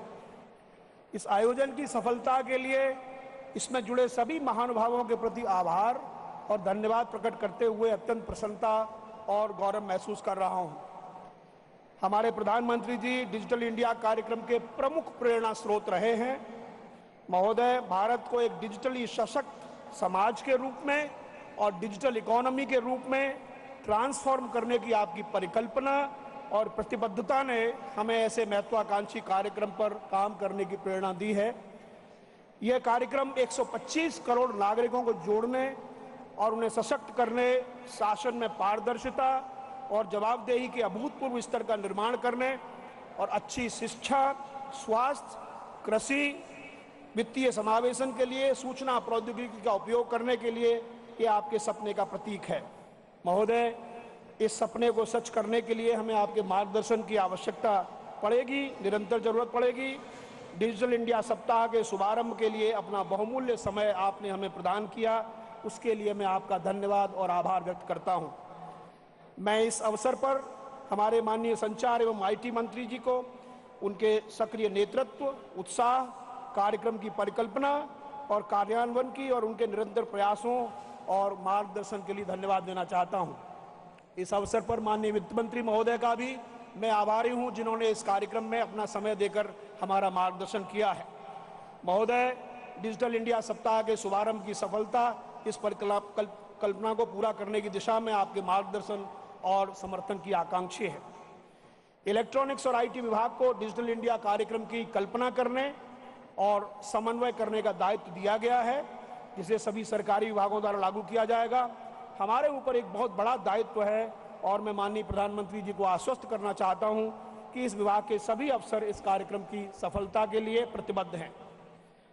Speaker 19: इस आयोजन की सफलता के लिए इसमें जुड़े सभी महानुभावों के प्रति आभार और धन्यवाद प्रकट करते हुए अत्यंत प्रसन्नता और गौरव महसूस कर रहा हूं. हमारे प्रधानमंत्री जी डिजिटल इंडिया कार्यक्रम के प्रमुख प्रेरणा स्रोत रहे हैं. महोदय, भारत को एक डिजिटली सशक्त समाज के रूप में और डिजिटल इकोनॉमी के रूप में ट्रांसफॉर्म करने की आपकी परिकल्पना और प्रतिबद्धता ने हमें ऐसे महत्वाकांक्षी कार्यक्रम पर काम करने की प्रेरणा दी है. यह कार्यक्रम 125 करोड़ नागरिकों को जोड़ने और उन्हें सशक्त करने, शासन में पारदर्शिता और जवाबदेही के अभूतपूर्व स्तर का निर्माण करने और अच्छी शिक्षा, स्वास्थ्य, कृषि, वित्तीय समावेशन के लिए सूचना प्रौद्योगिकी का उपयोग करने के लिए ये आपके सपने का प्रतीक है. महोदय, इस सपने को सच करने के लिए हमें आपके मार्गदर्शन की आवश्यकता पड़ेगी, निरंतर जरूरत पड़ेगी. डिजिटल इंडिया सप्ताह के शुभारंभ के लिए अपना बहुमूल्य समय आपने हमें प्रदान किया, उसके लिए मैं आपका धन्यवाद और आभार व्यक्त करता हूं. मैं इस अवसर पर हमारे माननीय संचार एवं आईटी मंत्री जी को उनके सक्रिय नेतृत्व, उत्साह, कार्यक्रम की परिकल्पना और कार्यान्वयन की और उनके निरंतर प्रयासों और मार्गदर्शन के लिए धन्यवाद देना चाहता हूं. इस अवसर पर माननीय वित्त मंत्री महोदय का भी मैं आभारी हूं जिन्होंने इस कार्यक्रम में अपना समय देकर हमारा मार्गदर्शन किया है. महोदय, डिजिटल इंडिया सप्ताह के शुभारंभ की सफलता इस परिकल्पना को पूरा करने की दिशा में आपके मार्गदर्शन और समर्थन की आकांक्षी है. इलेक्ट्रॉनिक्स और आईटी विभाग को डिजिटल इंडिया कार्यक्रम की कल्पना करने और समन्वय करने का दायित्व दिया गया है, जिसे सभी सरकारी विभागों द्वारा लागू किया जाएगा. हमारे ऊपर एक बहुत बड़ा दायित्व है और मैं माननीय प्रधानमंत्री जी को आश्वस्त करना चाहता हूं कि इस विभाग के सभी अफसर इस कार्यक्रम की सफलता के लिए प्रतिबद्ध हैं.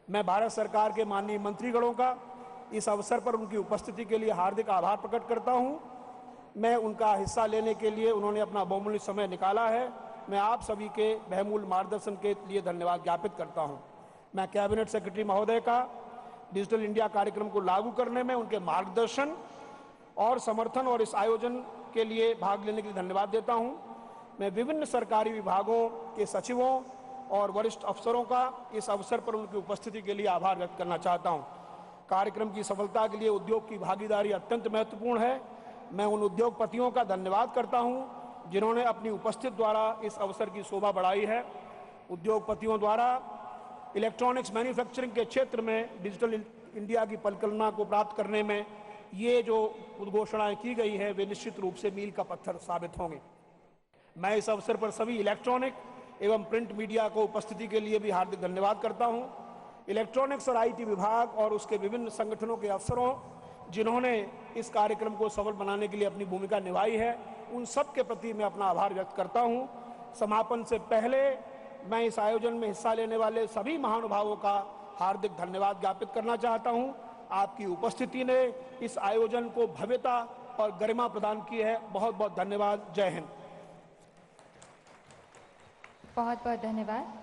Speaker 19: मैं भारत सरकार के माननीय मंत्रीगणों का इस अवसर पर उनकी उपस्थिति के लिए हार्दिक आभार प्रकट करता हूं. मैं उनका हिस्सा लेने के लिए उन्होंने अपना बहुमूल्य समय निकाला है. मैं आप सभी के बहुमूल्य मार्गदर्शन के लिए धन्यवाद ज्ञापित करता हूं. मैं कैबिनेट सेक्रेटरी महोदय का डिजिटल इंडिया कार्यक्रम को लागू करने में उनके मार्गदर्शन और समर्थन और इस आयोजन के लिए भाग लेने के लिए धन्यवाद देता हूं. मैं विभिन्न सरकारी विभागों के सचिवों और वरिष्ठ अफसरों का इस अवसर पर उनकी उपस्थिति के लिए आभार व्यक्त करना चाहता हूं. कार्यक्रम की सफलता के लिए उद्योग की भागीदारी अत्यंत महत्वपूर्ण है. मैं उन उद्योगपतियों का धन्यवाद करता हूं जिन्होंने अपनी उपस्थिति द्वारा इस अवसर की शोभा बढ़ाई है. उद्योगपतियों द्वारा इलेक्ट्रॉनिक्स मैन्युफैक्चरिंग के क्षेत्र में डिजिटल इंडिया की परिकल्पना को प्राप्त करने में ये जो उद्घोषणाएं की गई है वे निश्चित रूप से मील का पत्थर साबित होंगे. मैं इस अवसर पर सभी इलेक्ट्रॉनिक एवं प्रिंट मीडिया को उपस्थिति के लिए भी हार्दिक धन्यवाद करता हूं. इलेक्ट्रॉनिक्स और आईटी विभाग और उसके विभिन्न संगठनों के अफसरों जिन्होंने इस कार्यक्रम को सफल बनाने के लिए अपनी भूमिका निभाई है, उन सब के प्रति मैं अपना आभार व्यक्त करता हूं. समापन से पहले मैं इस आयोजन में हिस्सा लेने वाले सभी महानुभावों का हार्दिक धन्यवाद ज्ञापित करना चाहता हूं. आपकी उपस्थिति ने इस आयोजन को भव्यता और गरिमा प्रदान की है. बहुत बहुत धन्यवाद. जय हिंद.
Speaker 3: बहुत बहुत धन्यवाद.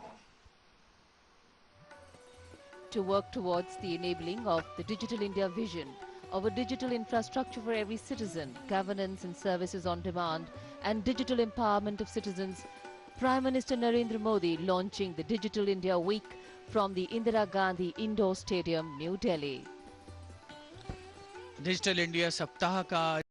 Speaker 2: To work towards the enabling of the Digital India vision of a digital infrastructure for every citizen, governance and services on demand, and digital empowerment of citizens, Prime Minister Narendra Modi launching the Digital India Week from the Indira Gandhi Indoor Stadium, New Delhi.
Speaker 1: Digital India सप्ताह का